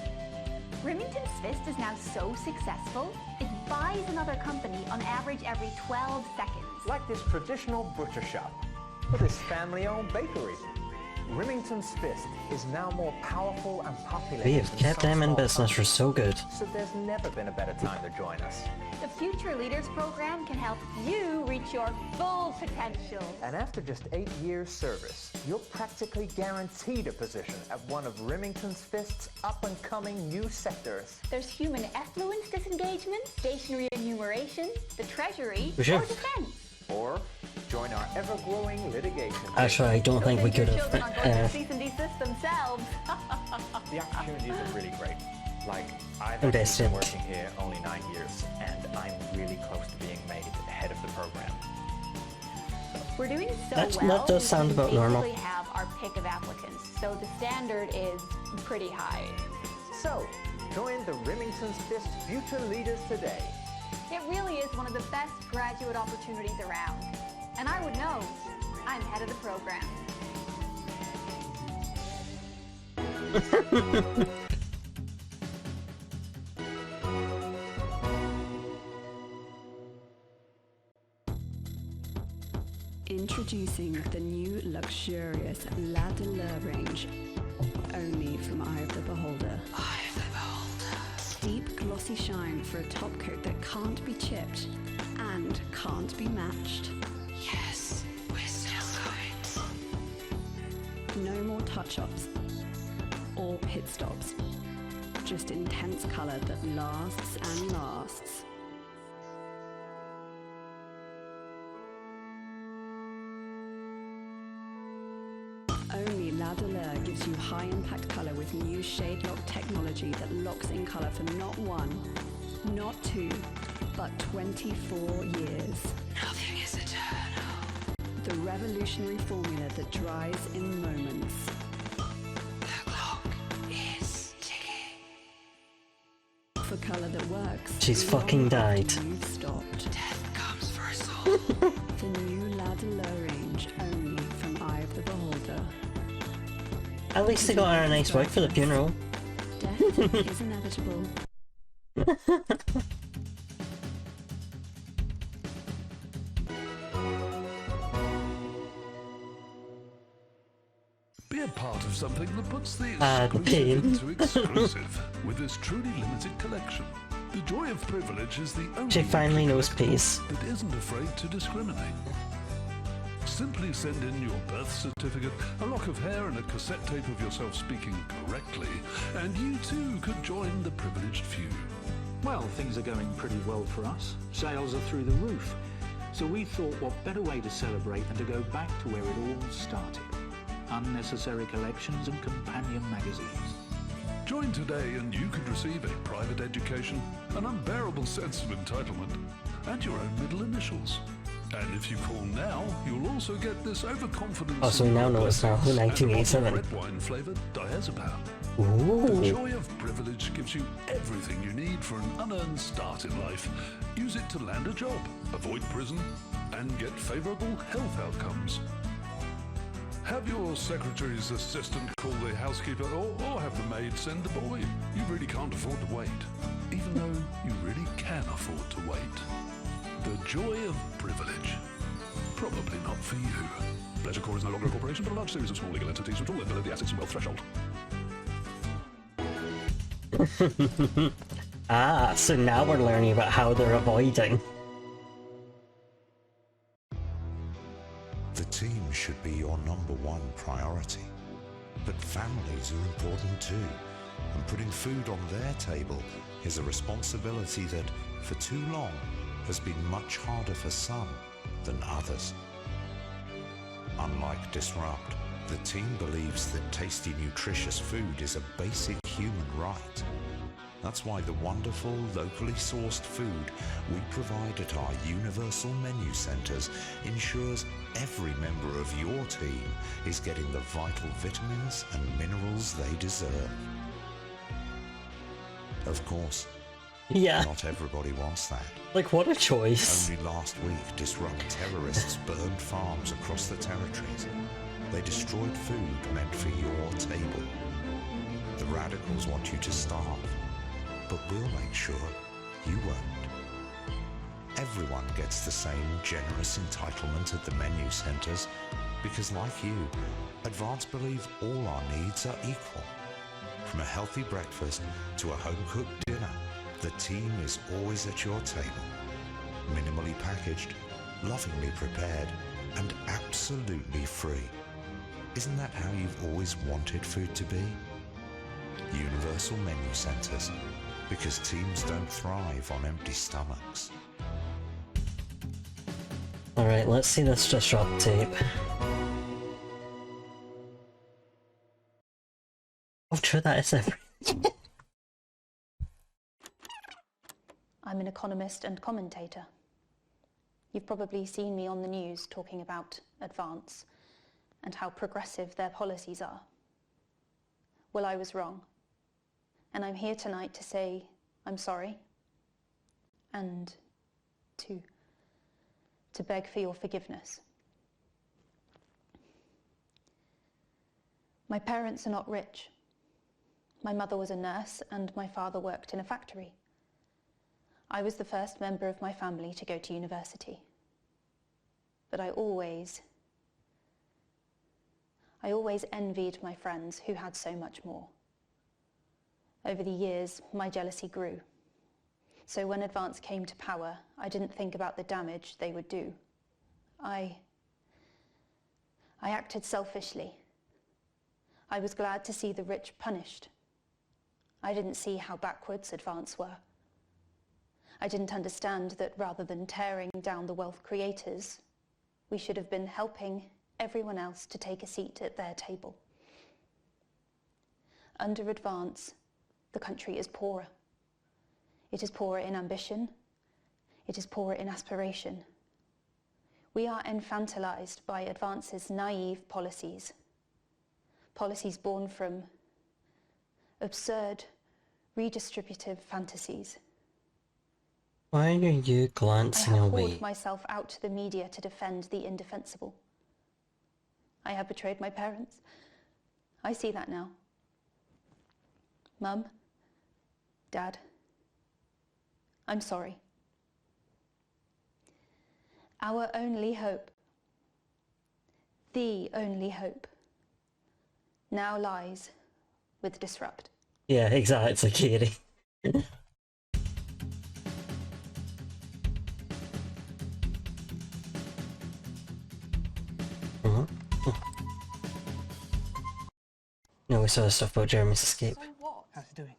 Remington Fist is now so successful, it buys another company on average every 12 seconds. Like this traditional butcher shop, or this family-owned bakery. Remington's Fist is now more powerful and popular. We have kept them in business for so good. So there's never been a better time to join us. The Future Leaders Program can help you reach your full potential. And after just 8 years service, you're practically guaranteed a position at one of Remington's Fist's up-and-coming new sectors. There's human effluence disengagement, stationary enumeration, the treasury, For sure. or defense. Or join our ever-growing litigation. Actually, I don't think we could have. Children are going to cease and desist themselves. The opportunities are really great. Like, I've Invested. been working here only 9 years, and I'm really close to being made head of the program. We're doing so That well. does sound about normal. We have our pick of applicants, so the standard is pretty high. So, join the Remington's Fist Future Leaders today. It really is one of the best graduate opportunities around. And I would know. I'm head of the program. Introducing the new luxurious La Deleur range, only from Eye of the Beholder. Eye of the Beholder. Deep glossy shine for a top coat that can't be chipped and can't be matched. Yes, we're still going. No more touch-ups or pit stops. Just intense colour that lasts and lasts. Only La Deleur gives you high-impact colour with new shade lock technology that locks in colour for not 1, not 2, but 24 years. Nothing is eternal. The revolutionary formula that dries in moments. The clock is ticking. for colour that works. She's fucking died. You've stopped. Death comes for us all. The new Ladder range, only from Eye of the Beholder. At least they got her a nice wig for the funeral. Death is inevitable. Be a part of something that puts the the pain. into exclusive with this truly limited collection. The joy of privilege is the only She finally knows peace. that isn't afraid to discriminate. Simply send in your birth certificate, a lock of hair and a cassette tape of yourself speaking correctly, and you too could join the privileged few. Well, things are going pretty well for us. Sales are through the roof. So we thought what better way to celebrate than to go back to where it all started. Unnecessary collections and companion magazines. Join today and you could receive a private education, an unbearable sense of entitlement, and your own middle initials. And if you call now, you'll also get this overconfidence. Oh, so we now know it's now 1987. Red wine flavoured diazepam. Ooh. The joy of privilege gives you everything you need for an unearned start in life. Use it to land a job, avoid prison, and get favourable health outcomes. Have your secretary's assistant call the housekeeper or have the maid send the boy. You really can't afford to wait, even though you really can afford to wait. The joy of privilege. Probably not for you. Pleasure Corps is no longer a corporation, but a large series of small legal entities which all live below the assets and wealth threshold. Ah, so now we're learning about how they're avoiding. The team should be your #1 priority. But families are important too, and putting food on their table is a responsibility that, for too long, has been much harder for some than others. Unlike Disrupt, the team believes that tasty, nutritious food is a basic human right. That's why the wonderful, locally sourced food we provide at our Universal Menu Centres ensures every member of your team is getting the vital vitamins and minerals they deserve. Of course, yeah, not everybody wants that. Like, what a choice. Only last week, Disrupt terrorists burned farms across the territories. They destroyed food meant for your table. The radicals want you to starve, but we'll make sure you won't. Everyone gets the same generous entitlement at the menu centres because, like you, Advance believe all our needs are equal. From a healthy breakfast to a home-cooked dinner, the team is always at your table. Minimally packaged, lovingly prepared, and absolutely free. Isn't that how you've always wanted food to be? Universal Menu Centres, because teams don't thrive on empty stomachs. Alright, let's see this Disrupt tape. Oh, true, that is everything. I'm an economist and commentator. You've probably seen me on the news talking about Advance and how progressive their policies are. Well, I was wrong. And I'm here tonight to say I'm sorry and to beg for your forgiveness. My parents are not rich. My mother was a nurse and my father worked in a factory. I was the first member of my family to go to university. But I always envied my friends who had so much more. Over the years, my jealousy grew. So when Advance came to power, I didn't think about the damage they would do. I acted selfishly. I was glad to see the rich punished. I didn't see how backwards Advance were. I didn't understand that rather than tearing down the wealth creators, we should have been helping everyone else to take a seat at their table. Under Advance, the country is poorer. It is poorer in ambition. It is poorer in aspiration. We are infantilized by Advance's naive policies. Policies born from absurd redistributive fantasies. Why are you glancing I have away? poured myself out to the media to defend the indefensible. I have betrayed my parents. I see that now. Mum, Dad, I'm sorry. Our only hope, the only hope, now lies with Disrupt. Yeah, exactly, Katie. No, we saw the stuff about Jeremy's escape. So what? How's he doing?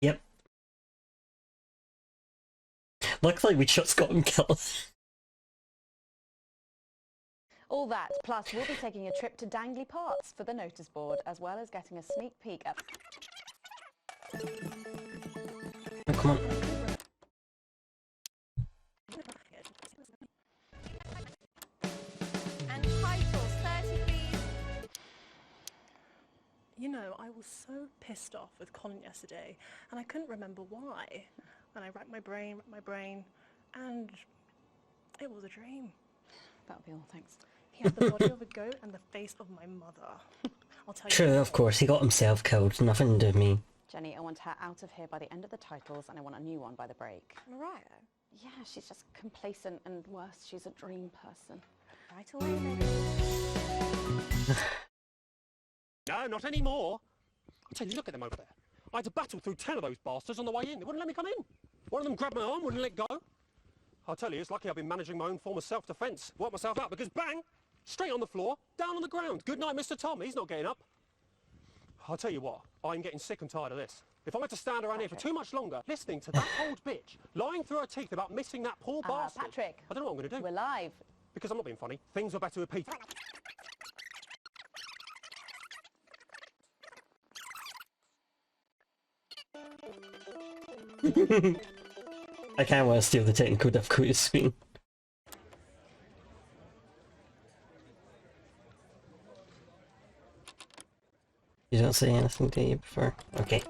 Yep. Looks like we just got him killed. All that, plus we'll be taking a trip to Dangly Parts for the notice board, as well as getting a sneak peek at... Oh, come on. And titles, 30 please. You know, I was so pissed off with Colin yesterday, and I couldn't remember why. And I racked my brain, and it was a dream. That'll be all, thanks. He had the body of a goat and the face of my mother. I'll tell you. True, of course, he got himself killed. Nothing to do with me. Jenny, I want her out of here by the end of the titles, and I want a new one by the break. Mariah? Yeah, she's just complacent, and worse, she's a dream person. Right away, baby. No, not anymore. I tell you, look at them over there. I had to battle through 10 of those bastards on the way in. They wouldn't let me come in. One of them grabbed my arm, wouldn't let go. I'll tell you, it's lucky I've been managing my own form of self-defence. Worked myself out because bang, straight on the floor, down on the ground. Good night, Mr. Tom. He's not getting up. I'll tell you what, I'm getting sick and tired of this. If I had to stand around here for too much longer, listening to that old bitch, lying through her teeth about missing that poor bastard... Patrick. I don't know what I'm going to do. We're live. Because I'm not being funny. Things are better with Peter. I kind of want to steal the technical difficulty screen. You don't say anything, do you, before? Okay.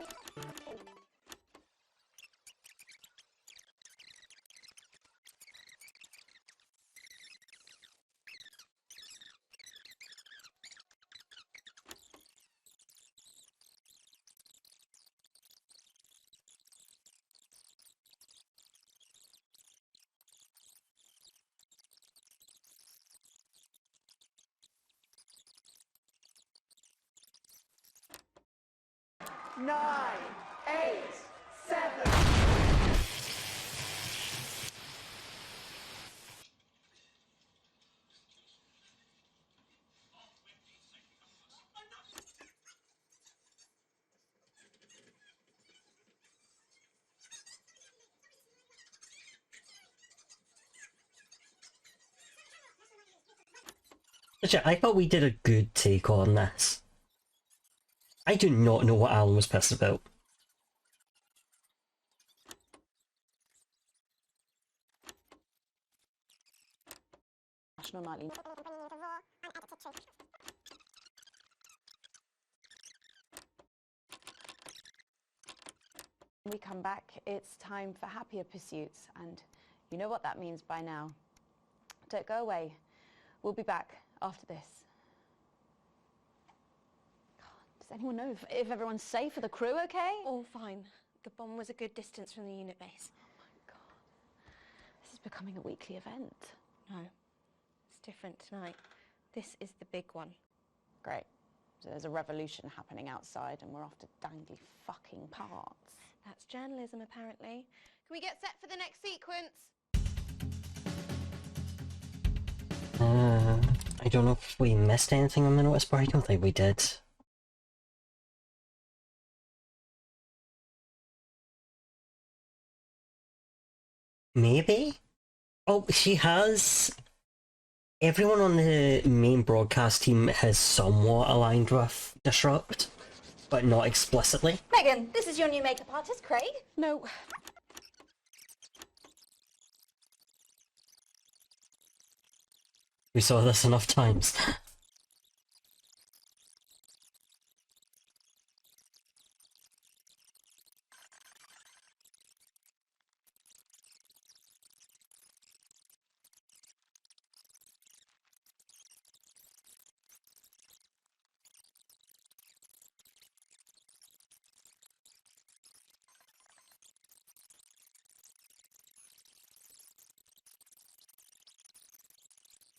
Nine, 8, 7. Actually, I thought we did a good take on this. I do not know what Alan was pissed about. National Nightly. When we come back, it's time for happier pursuits, and you know what that means by now. Don't go away. We'll be back after this. Does anyone know if everyone's safe? Are the crew okay? All fine. The bomb was a good distance from the unit base. Oh my God. This is becoming a weekly event. No, it's different tonight. This is the big one. Great. So there's a revolution happening outside and we're off to Dangly fucking Parts. That's journalism, apparently. Can we get set for the next sequence? I don't know if we missed anything on the notice board. I don't think we did. Maybe? Oh, she has... Everyone on the main broadcast team has somewhat aligned with Disrupt, but not explicitly. Megan, this is your new makeup artist, Craig. No. We saw this enough times.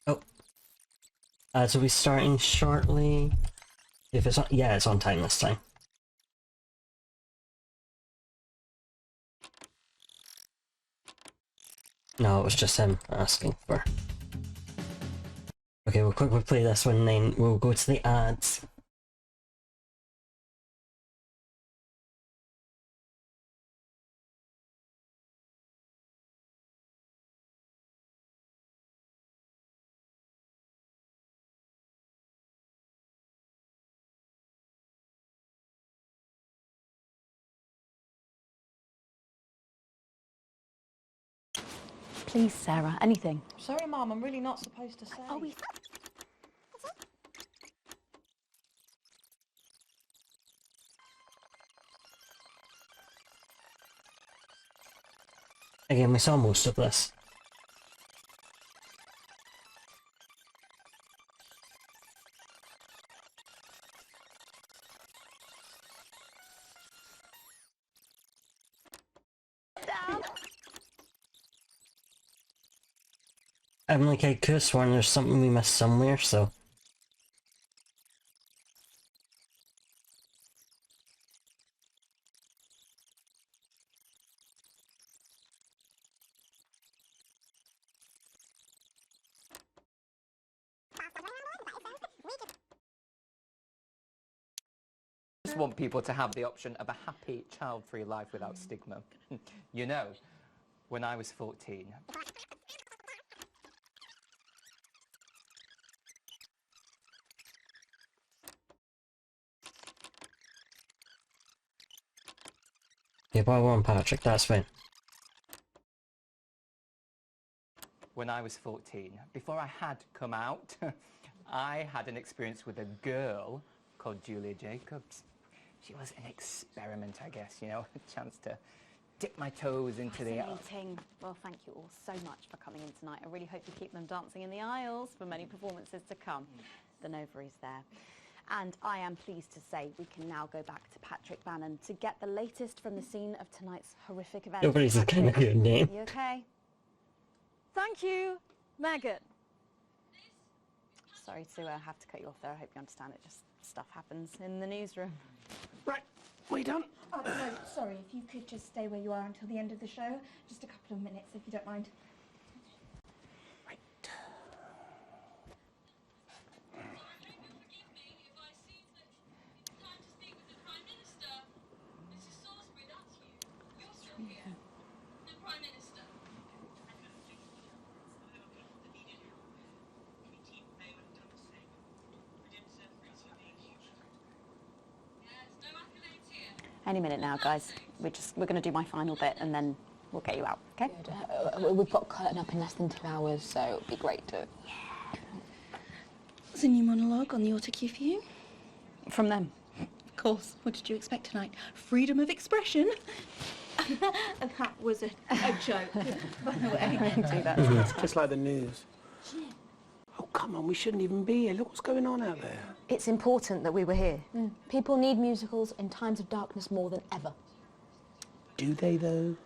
Oh. So we're starting shortly. If it's on, yeah, it's on time this time. No, it was just him asking for. Okay, we'll quickly play this one, then we'll go to the ads. Please, Sarah, anything. Sorry, Mum, I'm really not supposed to say. Oh, we... Again, we saw most of this. I'm like, I could have sworn there's something we missed somewhere, so... Just want people to have the option of a happy, child-free life without stigma. You know, when I was 14... Yeah, but I want Patrick, that's fine. When I was 14, before I had come out, I had an experience with a girl called Julia Jacobs. She was an experiment, I guess, you know, a chance to dip my toes into the... Fascinating. Well, thank you all so much for coming in tonight. I really hope you keep them dancing in the aisles for many performances to come. The Nova is there. And I am pleased to say we can now go back to Patrick Bannon to get the latest from the scene of tonight's horrific event. Nobody's looking at your name. You okay? Thank you, Megan. Sorry to have to cut you off there. I hope you understand it. Just stuff happens in the newsroom. Right, we done? Oh, no, sorry, if you could just stay where you are until the end of the show. Just a couple of minutes, if you don't mind. Any minute now, guys. We're going to do my final bit and then we'll get you out, okay? We've got curtain up in less than 2 hours, so it would be great to... There's a new monologue on the auto cue for you. From them? Of course. What did you expect tonight? Freedom of expression. That was a joke, by the way. Do that. It's just like the news. Oh, come on, we shouldn't even be here. Look what's going on out there. It's important that we were here. People need musicals in times of darkness more than ever. Do they, though?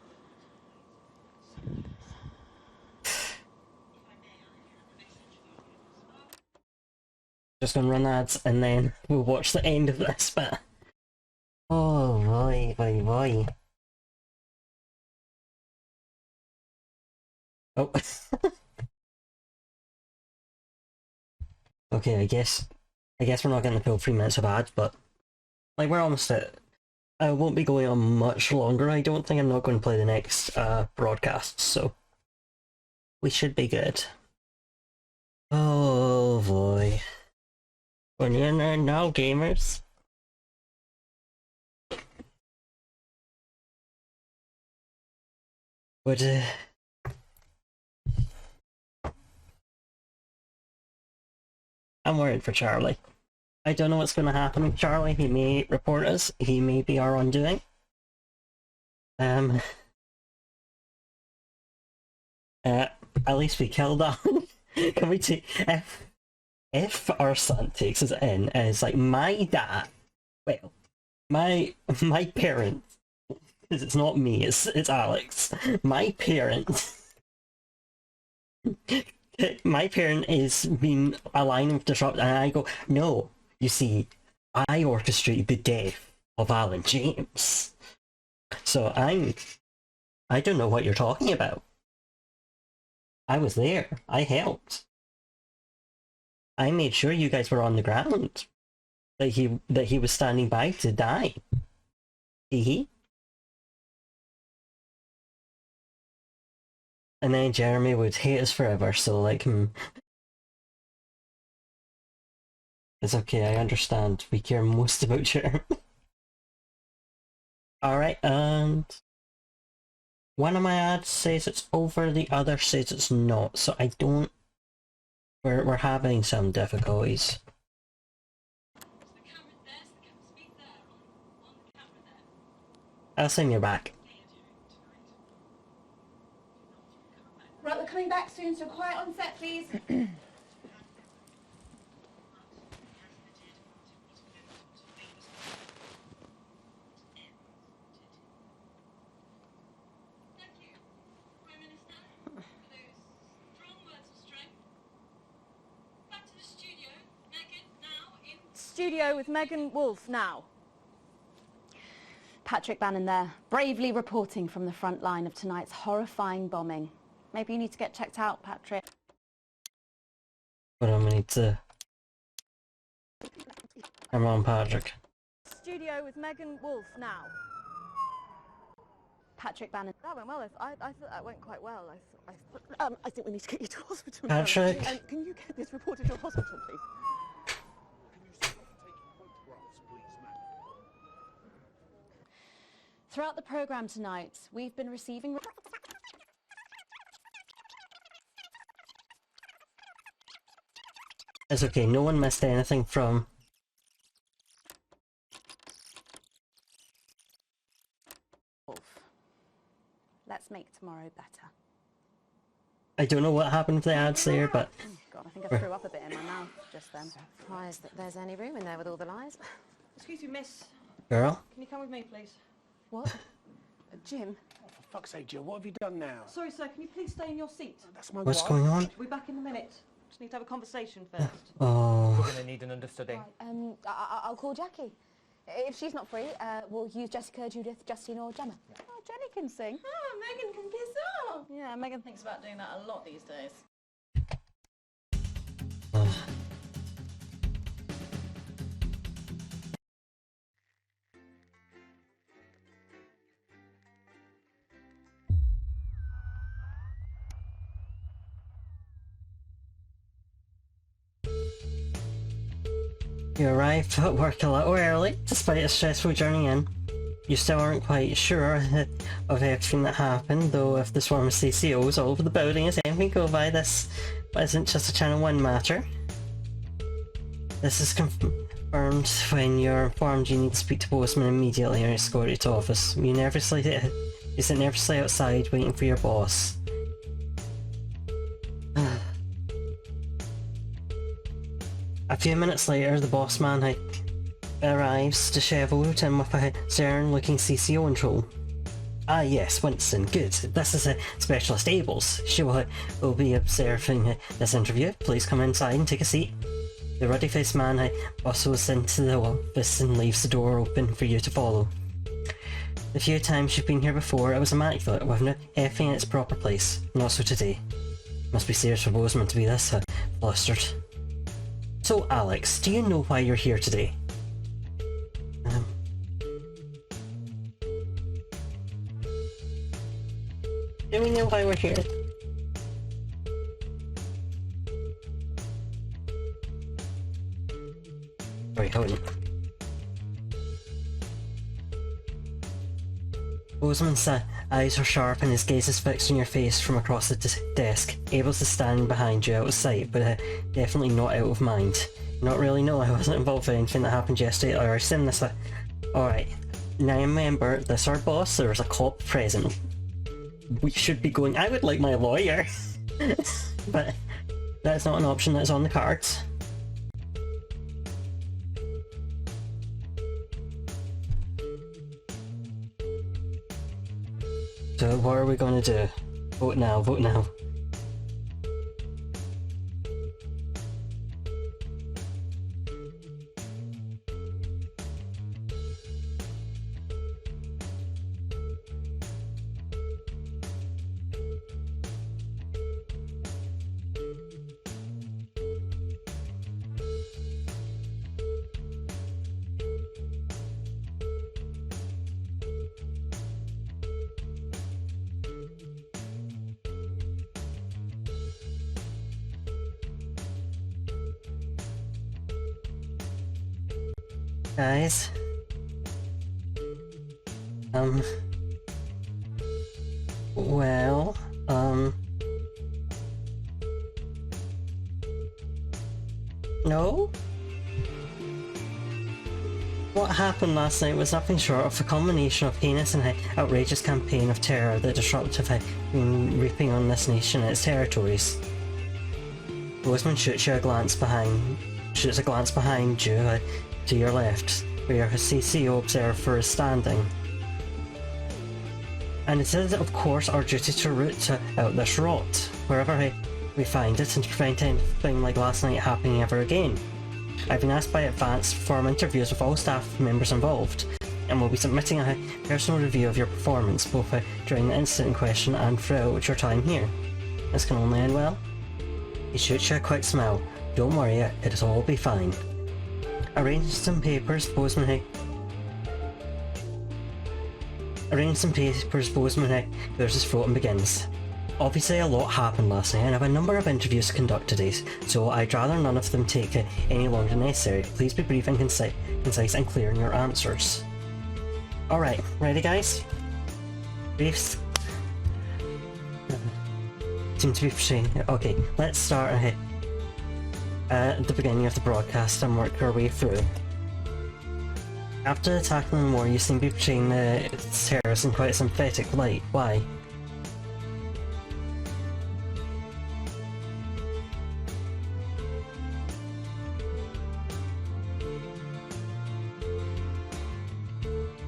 Just gonna run ads and then we'll watch the end of this bit. Oh boy, boy, boy. Oh. Okay, I guess we're not getting the full 3 minutes of ads, but like we're almost at... I won't be going on much longer. I don't think. I'm not going to play the next broadcast, so we should be good. Oh boy. When you're in there now, gamers. But I'm worried for Charlie. I don't know what's going to happen with Charlie. He may report us. He may be our undoing. At least we killed that. Can we take... If our son takes us in and it's like my dad... Well, my parents... Because it's not me, it's Alex. My parent... My parent is being a line of disrupt, and I go, no, you see, I orchestrated the death of Alan James. So I don't know what you're talking about. I was there. I helped. I made sure you guys were on the ground. That he was standing by to die. Hee. And then Jeremy would hate us forever, so like, It's okay, I understand. We care most about Jeremy. Alright, and... one of my ads says it's over, the other says it's not, so I don't... We're having some difficulties. I'll send you back. Right, we're coming back soon, so quiet on set, please. Studio with Megan Wolf now. Patrick Bannon there, bravely reporting from the front line of tonight's horrifying bombing. Maybe you need to get checked out, Patrick. But we need to... I'm on Patrick. Studio with Megan Wolf now. Patrick Bannon. That went well. I thought that went quite well. I think we need to get you to hospital. Patrick? Can you get this reported to hospital, please? Throughout the programme tonight, we've been receiving... It's okay, no one missed anything from... Wolf. Let's make tomorrow better. I don't know what happened with the ads there, but... God, I think I threw up a bit in my mouth just then. Surprised that there's any room in there with all the lies. Excuse me, miss. Girl? Can you come with me, please? What? Jim? Oh, for fuck's sake, Jill, what have you done now? Sorry, sir, can you please stay in your seat? That's my What's wife. going on? We'll be back in a minute. Just need to have a conversation first. Oh... We're going to need an understudy. I'll call Jackie. If she's not free, we'll use Jessica, Judith, Justine or Gemma. Oh, Jenny can sing. Oh, Megan can kiss up. Yeah, Megan Thinks about doing that a lot these days. You arrived at work a little early, despite a stressful journey in. You still aren't quite sure of everything that happened, though if the swarm of CCOs all over the building is anything go by, this isn't just a Channel 1 matter. This is confirmed when you're informed you need to speak to Postman immediately and escort you to office. You sit nervously outside waiting for your boss. A few minutes later, the boss man arrives, dishevelled and with a stern-looking CCO in tow. Ah yes, Winston, good. This is a Specialist Ables. She will be observing this interview. Please come inside and take a seat. The ruddy-faced man bustles into the office and leaves the door open for you to follow. The few times you've been here before, it was immaculate, with everything in its proper place. Not so today. Must be serious for Bozeman to be this flustered. So, Alex, do you know why you're here today? Do we know why we're here? Wait, hold on. Bozeman Eyes are sharp and his gaze is fixed on your face from across the desk, able to stand behind you out of sight, but definitely not out of mind. Not really, no, I wasn't involved in anything that happened yesterday. I already seen this. Alright, now remember, this our boss, there was a cop present. We should be going, I would like my lawyer. But that's not an option that's on the cards. So what are we going to do? Vote now, vote now. Guys, well, no? What happened last night was nothing short of a combination of heinous and outrageous campaign of terror that disruptive had been reaping on this nation and its territories. Bozeman shoots a glance behind you, to your left, where your CCO observer is standing. And it is of course our duty to root out this rot, wherever we find it, and to prevent anything like last night happening ever again. I've been asked by Advance to perform interviews with all staff members involved, and will be submitting a personal review of your performance, both during the incident in question and throughout your time here. This can only end well. He shoots you a quick smile. Don't worry, it'll all be fine. Arrange some papers, Bozeman clears his throat and begins. Obviously a lot happened last night and I have a number of interviews to conduct today, so I'd rather none of them take any longer than necessary. Please be brief and concise and clear in your answers. Alright, ready guys? Briefs? Seem to be proceeding. Okay, let's start at the beginning of the broadcast and work our way through. After attacking the war, you seem to be portraying the terrorists in quite a sympathetic light. Why?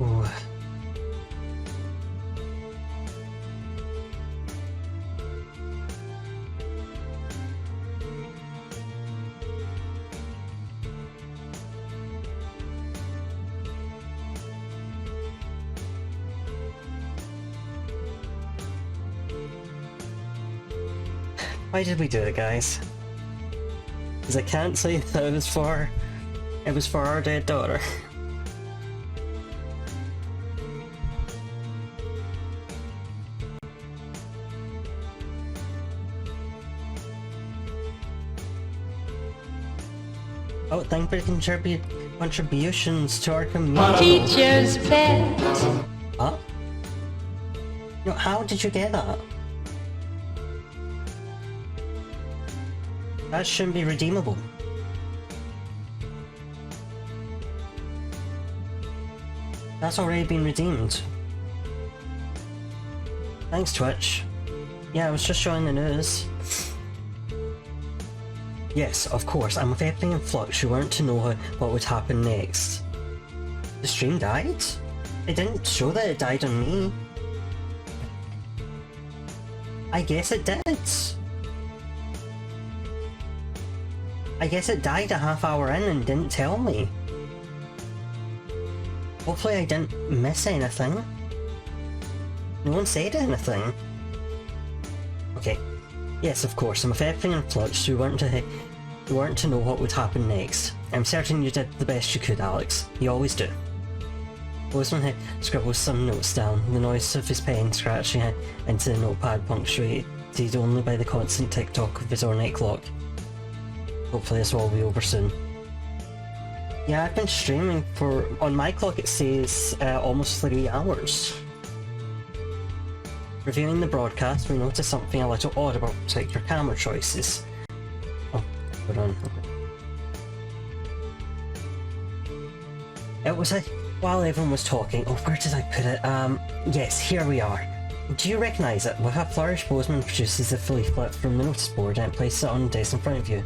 Ooh. Why did we do it, guys? Because I can't say that it was for our dead daughter. Oh, thank you for contributions to our community. Teacher's pet. Huh? No, how did you get that? That shouldn't be redeemable. That's already been redeemed. Thanks, Twitch. Yeah, I was just showing the news. Yes, of course, and with everything in flux, you weren't to know what would happen next. The stream died? It didn't show that it died on me. I guess it did. I guess it died a half hour in and didn't tell me. Hopefully I didn't miss anything. No one said anything. Okay. Yes, of course, and with everything in flux, you weren't to know what would happen next. I'm certain you did the best you could, Alex. You always do. Bozeman scribbles some notes down, the noise of his pen scratching into the notepad punctuated only by the constant tick-tock of his ornate clock. Hopefully this will all be over soon. Yeah, I've been streaming for... on my clock it says almost 3 hours. Reviewing the broadcast, we noticed something a little odd about your camera choices. Oh, hold on. It was while everyone was talking. Oh, where did I put it? Yes, here we are. Do you recognise it? With a flourish, Bozeman produces a leaflet from the notice board and places it on the desk in front of you.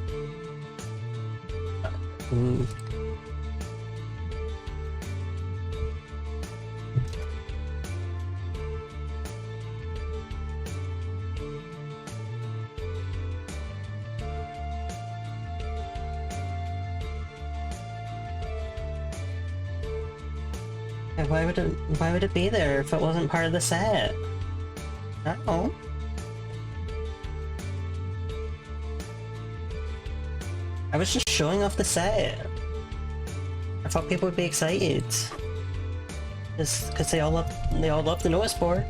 Why would it be there if it wasn't part of the set? Oh. I was just showing off the set. I thought people would be excited. Because they all love the notice board.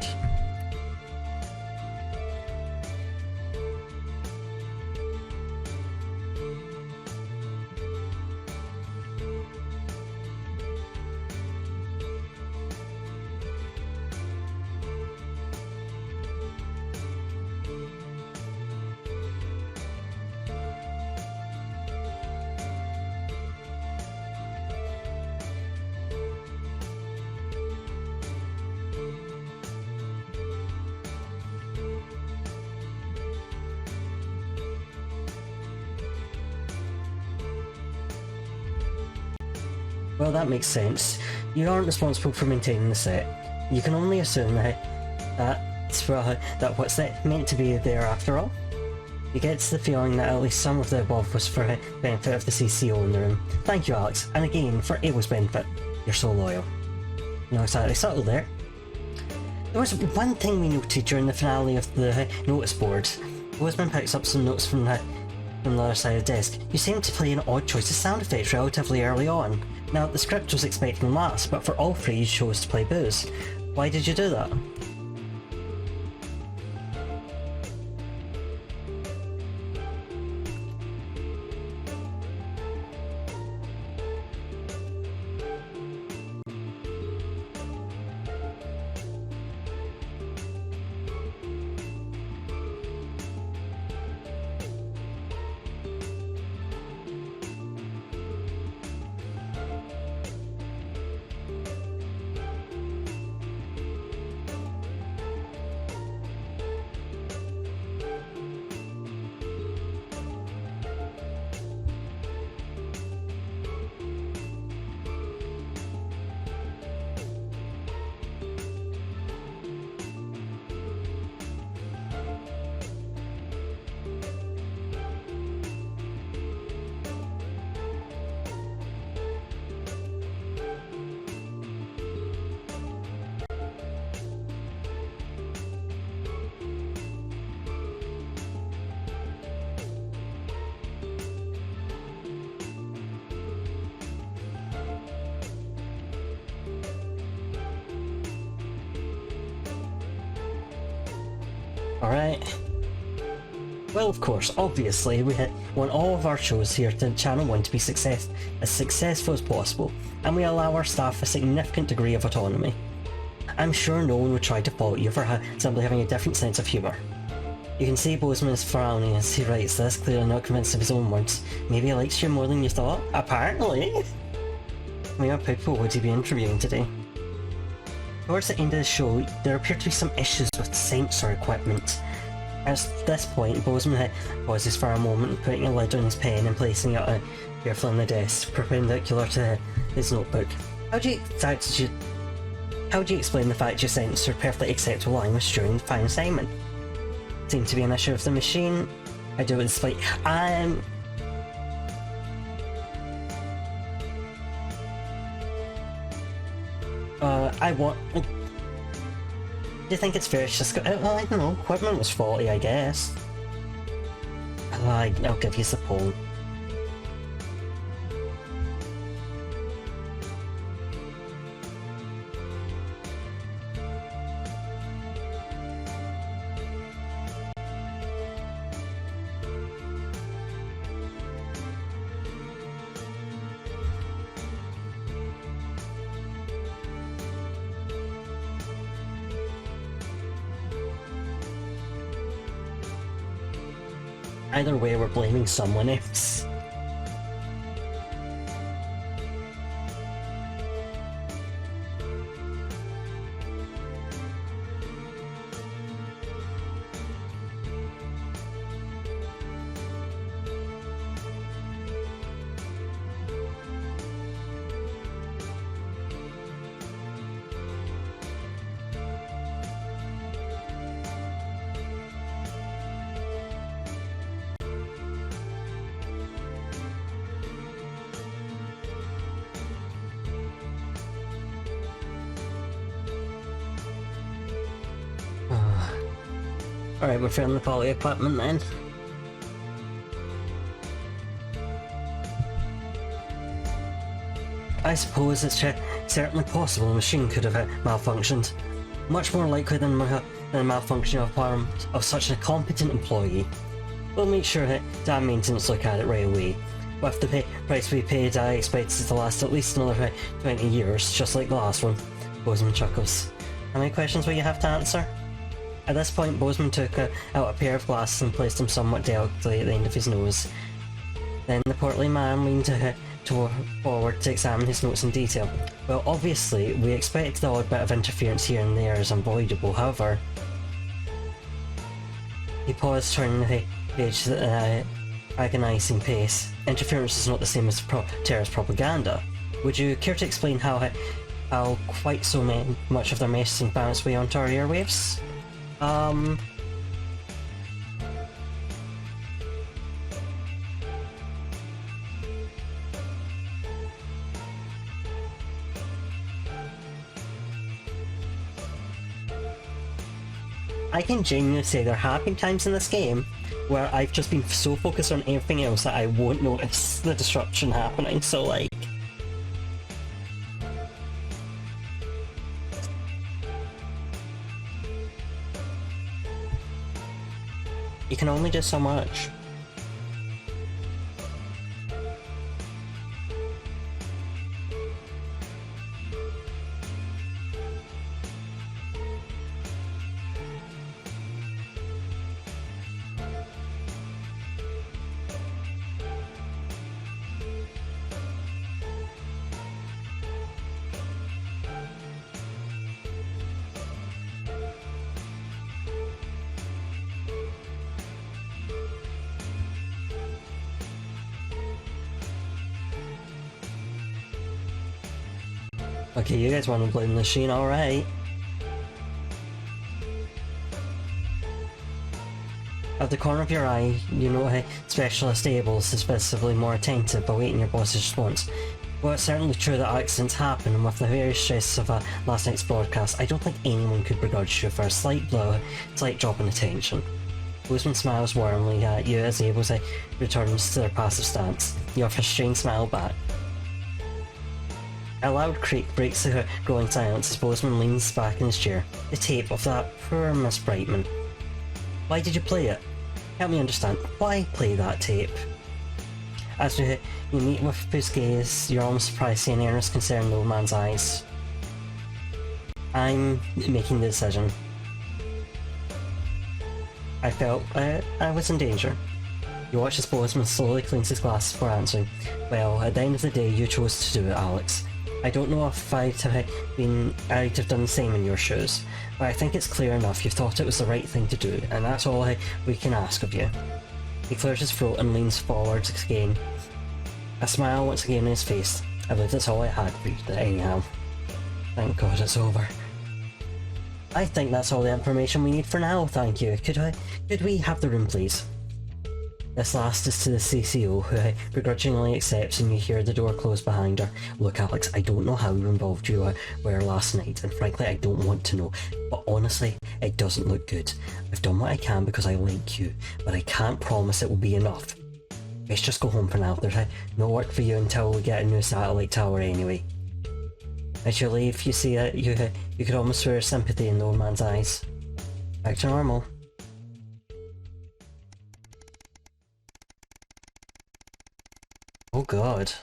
Well, that makes sense. You aren't responsible for maintaining the set. You can only assume that what's meant to be there after all. You get the feeling that at least some of the above was for the benefit of the CCO in the room. Thank you, Alex, and again, for Abel's benefit. You're so loyal. No, exactly subtle there. There was one thing we noted during the finale of the notice board. Bozeman picks up some notes from the other side of the desk. You seem to play an odd choice of sound effects relatively early on. Now, the script was expecting laughs, but for all three you chose to play booze. Why did you do that? Alright. Well, of course, obviously, we want all of our shows here to Channel 1 to be as successful as possible, and we allow our staff a significant degree of autonomy. I'm sure no one would try to fault you for simply having a different sense of humour. You can see Bozeman is frowning as he writes this, clearly not convinced of his own words. Maybe he likes you more than you thought? Apparently! I mean, what people would he be interviewing today? Towards the end of the show, there appear to be some issues with sensor equipment. At this point, Bozeman pauses for a moment, putting a lid on his pen and placing it carefully on the desk, perpendicular to his notebook. How do you explain the fact you censored perfectly acceptable language during the final assignment? Seemed to be an issue of the machine. I do it despite do you think it's fair to just go, well, I don't know, equipment was faulty, I guess. I'll give you the poll. Either way, we're blaming someone else. Alright, we're filling the quality equipment then. I suppose it's certainly possible the machine could have malfunctioned. Much more likely than malfunction of such a competent employee. We'll make sure that Dan Maintenance look at it right away. With the price we paid, I expect it to last at least another 20 years, just like the last one. Bozeman chuckles. How many questions will you have to answer? At this point, Bozeman took out a pair of glasses and placed them somewhat delicately at the end of his nose. Then the portly man leaned forward to examine his notes in detail. Well, obviously, we expect the odd bit of interference here and there is unavoidable, however... He paused, turning the page at an agonising pace. Interference is not the same as terrorist propaganda. Would you care to explain how quite so much of their messaging found its way onto our airwaves? I can genuinely say there have been times in this game where I've just been so focused on everything else that I won't notice the disruption happening, so like... You can only do so much. Okay, you guys want to blame the machine, alright. At the corner of your eye, you know how Specialist Able is suspiciously more attentive, awaiting your boss's response. Well, it's certainly true that accidents happen, and with the various stresses of last night's broadcast, I don't think anyone could begrudge you for a slight drop in attention. Bozeman smiles warmly at you as Able returns to their passive stance. You offer a strange smile back. A loud creak breaks the growing silence as Bozeman leans back in his chair. The tape of that poor Miss Brightman. Why did you play it? Help me understand. Why play that tape? As you meet with his gaze, you're almost surprised seeing earnest concern in the old man's eyes. I'm making the decision. I felt I was in danger. You watch as Bozeman slowly cleans his glasses before answering. Well, at the end of the day, you chose to do it, Alex. I don't know if I'd have done the same in your shoes, but I think it's clear enough you thought it was the right thing to do, and that's all we can ask of you. He clears his throat and leans forward again. A smile once again on his face. I believe that's all I had for you anyhow. Thank God it's over. I think that's all the information we need for now, thank you. Could we have the room, please? This last is to the CCO, who begrudgingly accepts, and you hear the door close behind her. Look, Alex, I don't know how involved you were last night, and frankly I don't want to know, but honestly, it doesn't look good. I've done what I can because I like you, but I can't promise it will be enough. Let's just go home for now. There's no work for you until we get a new satellite tower anyway. As you leave, you see that you could almost hear sympathy in the old man's eyes. Back to normal. Oh God.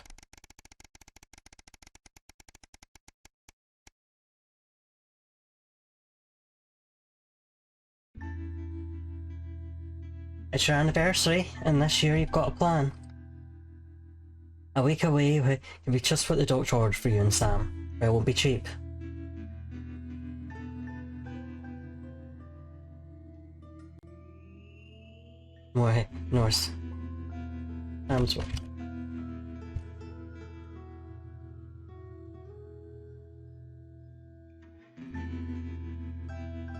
It's your anniversary, and this year you've got a plan. A week away will be just what the doctor ordered for you and Sam. It won't be cheap. More Norse. Sam's work.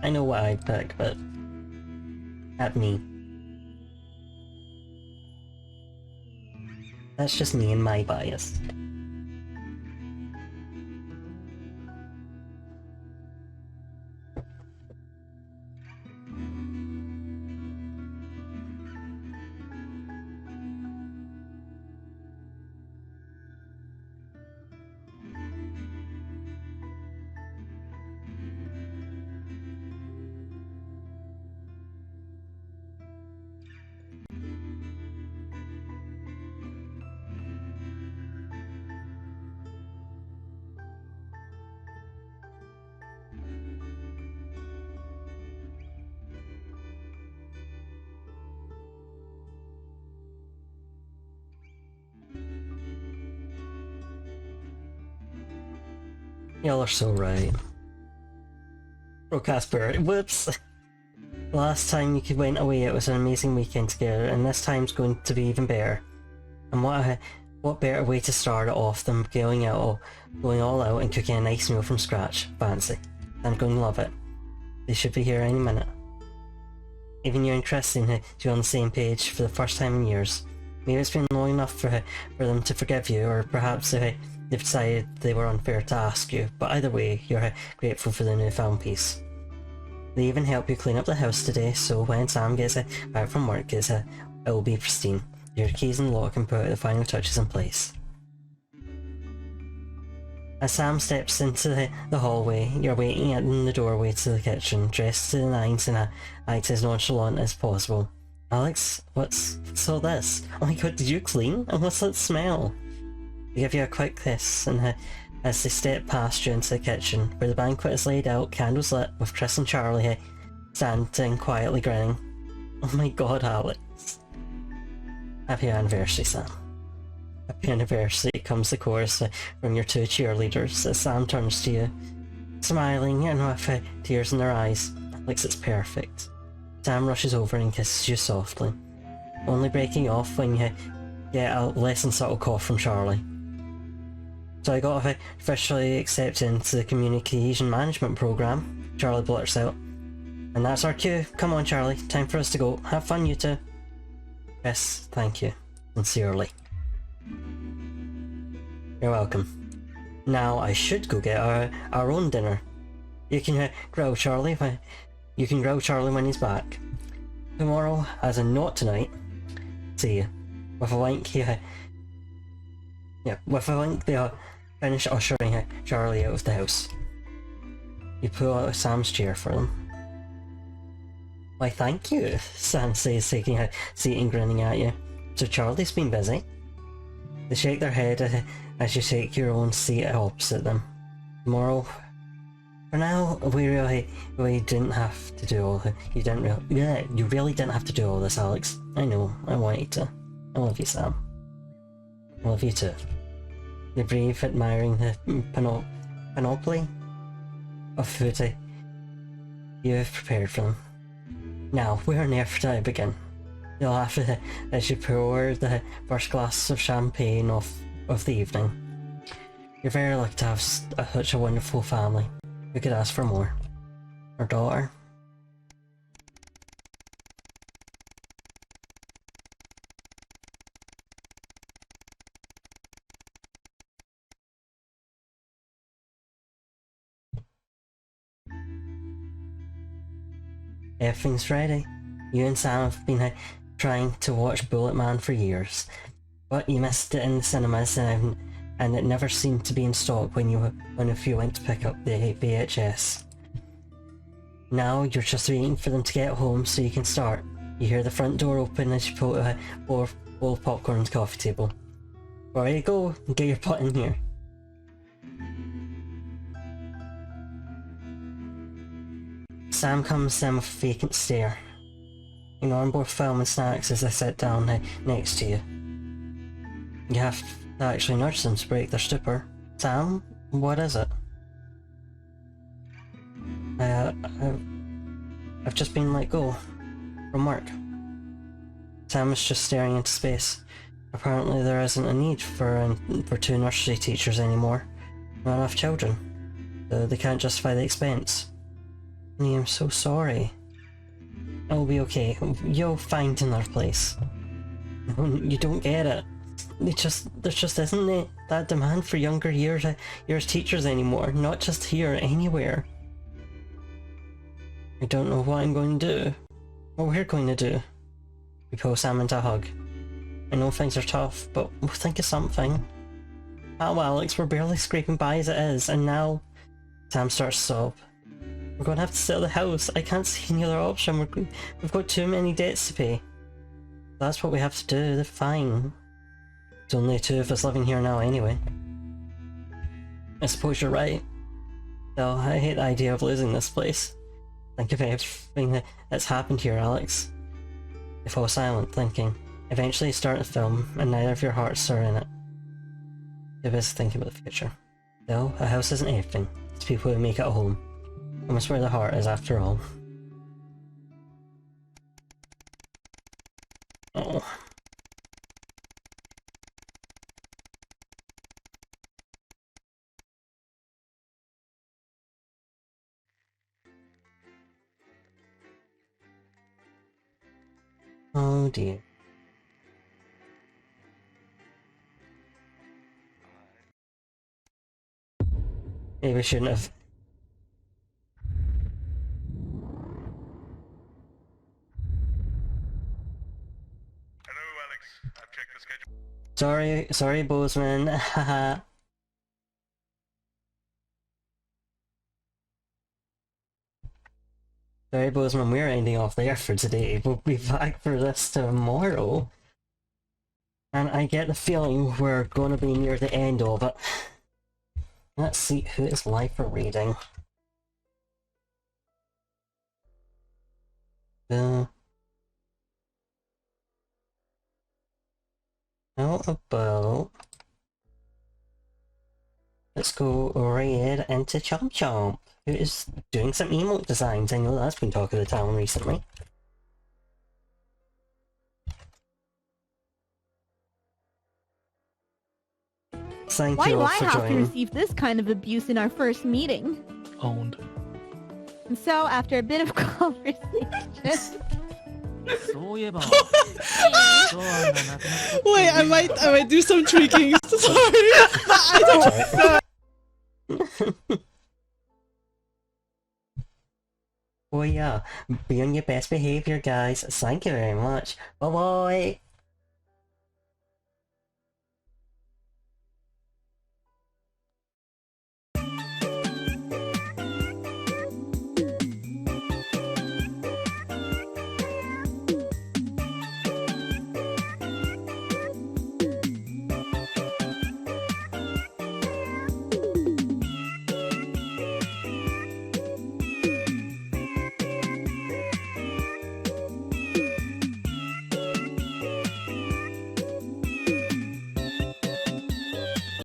I know what I'd pick, but not me. That's just me and my bias. Y'all are so right. Oh, Casper, whoops! Last time you went away it was an amazing weekend together, and this time's going to be even better. And what better way to start it off than going all out and cooking a nice meal from scratch. Fancy. I'm going to love it. They should be here any minute. Even you and Kristen to be on the same page for the first time in years. Maybe it's been long enough for them to forgive you, or perhaps they've decided they were unfair to ask you, but either way, you're grateful for the newfound peace. They even help you clean up the house today, so when Sam gets back from work, it will be pristine. Your keys and lock and put the final touches in place. As Sam steps into the hallway, you're waiting in the doorway to the kitchen, dressed to the nines and act as nonchalant as possible. Alex, what's all this? Oh my god, did you clean? And what's that smell? They give you a quick kiss, and as they step past you into the kitchen, where the banquet is laid out, candles lit, with Chris and Charlie standing quietly grinning. Oh my god, Alex. Happy anniversary, Sam. Happy anniversary, comes the chorus from your two cheerleaders as Sam turns to you, smiling and with tears in their eyes. Alex, it's perfect. Sam rushes over and kisses you softly, only breaking off when you get a less than subtle cough from Charlie. So I got officially accepted into the Communication Management Program, Charlie blurts out. And that's our cue. Come on, Charlie, time for us to go. Have fun, you two. Yes, thank you. Sincerely. You're welcome. Now I should go get our own dinner. You can grill Charlie when he's back. Tomorrow, as in not tonight. See you. With a wink, they finish ushering Charlie out of the house. You pull out Sam's chair for them. Why, thank you, Sam says, taking a seat and grinning at you. So Charlie's been busy. They shake their head as you take your own seat opposite them. Tomorrow, for now, we really didn't have to do all the. You really didn't have to do all this, Alex. I know, I wanted to. I love you, Sam. I love you too. They breathe, admiring the panoply of food you have prepared for them. Now, where on earth did I begin? You'll have to, as you pour the first glass of champagne of the evening. You're very lucky to have such a wonderful family. We could ask for more. Our daughter. Everything's ready. You and Sam have been trying to watch Bullet Man for years, but you missed it in the cinemas and it never seemed to be in stock when you went to pick up the VHS. Now you're just waiting for them to get home so you can start. You hear the front door open as you put a bowl of popcorn on the coffee table. Ready to go, get your butt in here. Sam comes in with a vacant stare. I'm both filming snacks as I sit down next to you. You have to actually nudge them to break their stupor. Sam, what is it? I've just been let go from work. Sam is just staring into space. Apparently there isn't a need for 2 nursery teachers anymore. Not enough children. They can't justify the expense. Honey, I'm so sorry. It'll be okay. You'll find another place. You don't get it. There just isn't that demand for younger years teachers anymore. Not just here, anywhere. I don't know what I'm going to do. What we're going to do. We pull Sam into a hug. I know things are tough, but we'll think of something. Oh, Alex, we're barely scraping by as it is, and now... Sam starts to sob. We're going to have to sell the house. I can't see any other option. We've got too many debts to pay. That's what we have to do. They're fine. There's only 2 of us living here now anyway. I suppose you're right. Though I hate the idea of losing this place. Think of everything that's happened here, Alex. I fall silent, thinking. Eventually you start the film, and neither of your hearts are in it. You're busy thinking about the future. Still, a house isn't everything. It's people who make it a home. And it's where the heart is, after all. Oh. Oh dear. Maybe we shouldn't have. Sorry, Bozeman. Haha. Sorry, Bozeman, we're ending off there for today. We'll be back for this tomorrow. And I get the feeling we're going to be near the end of it. Let's see who is live for reading. How about... Let's go right into Chomp Chomp, who is doing some emote designs. I know that's been talk of the town recently. Thank you all for Why do I have to joining. receive this kind of abuse in our first meeting? Owned. And so, after a bit of conversation... Wait, I might do some tweaking. Sorry, I don't. Oh yeah, be on your best behavior, guys. Thank you very much. Bye bye.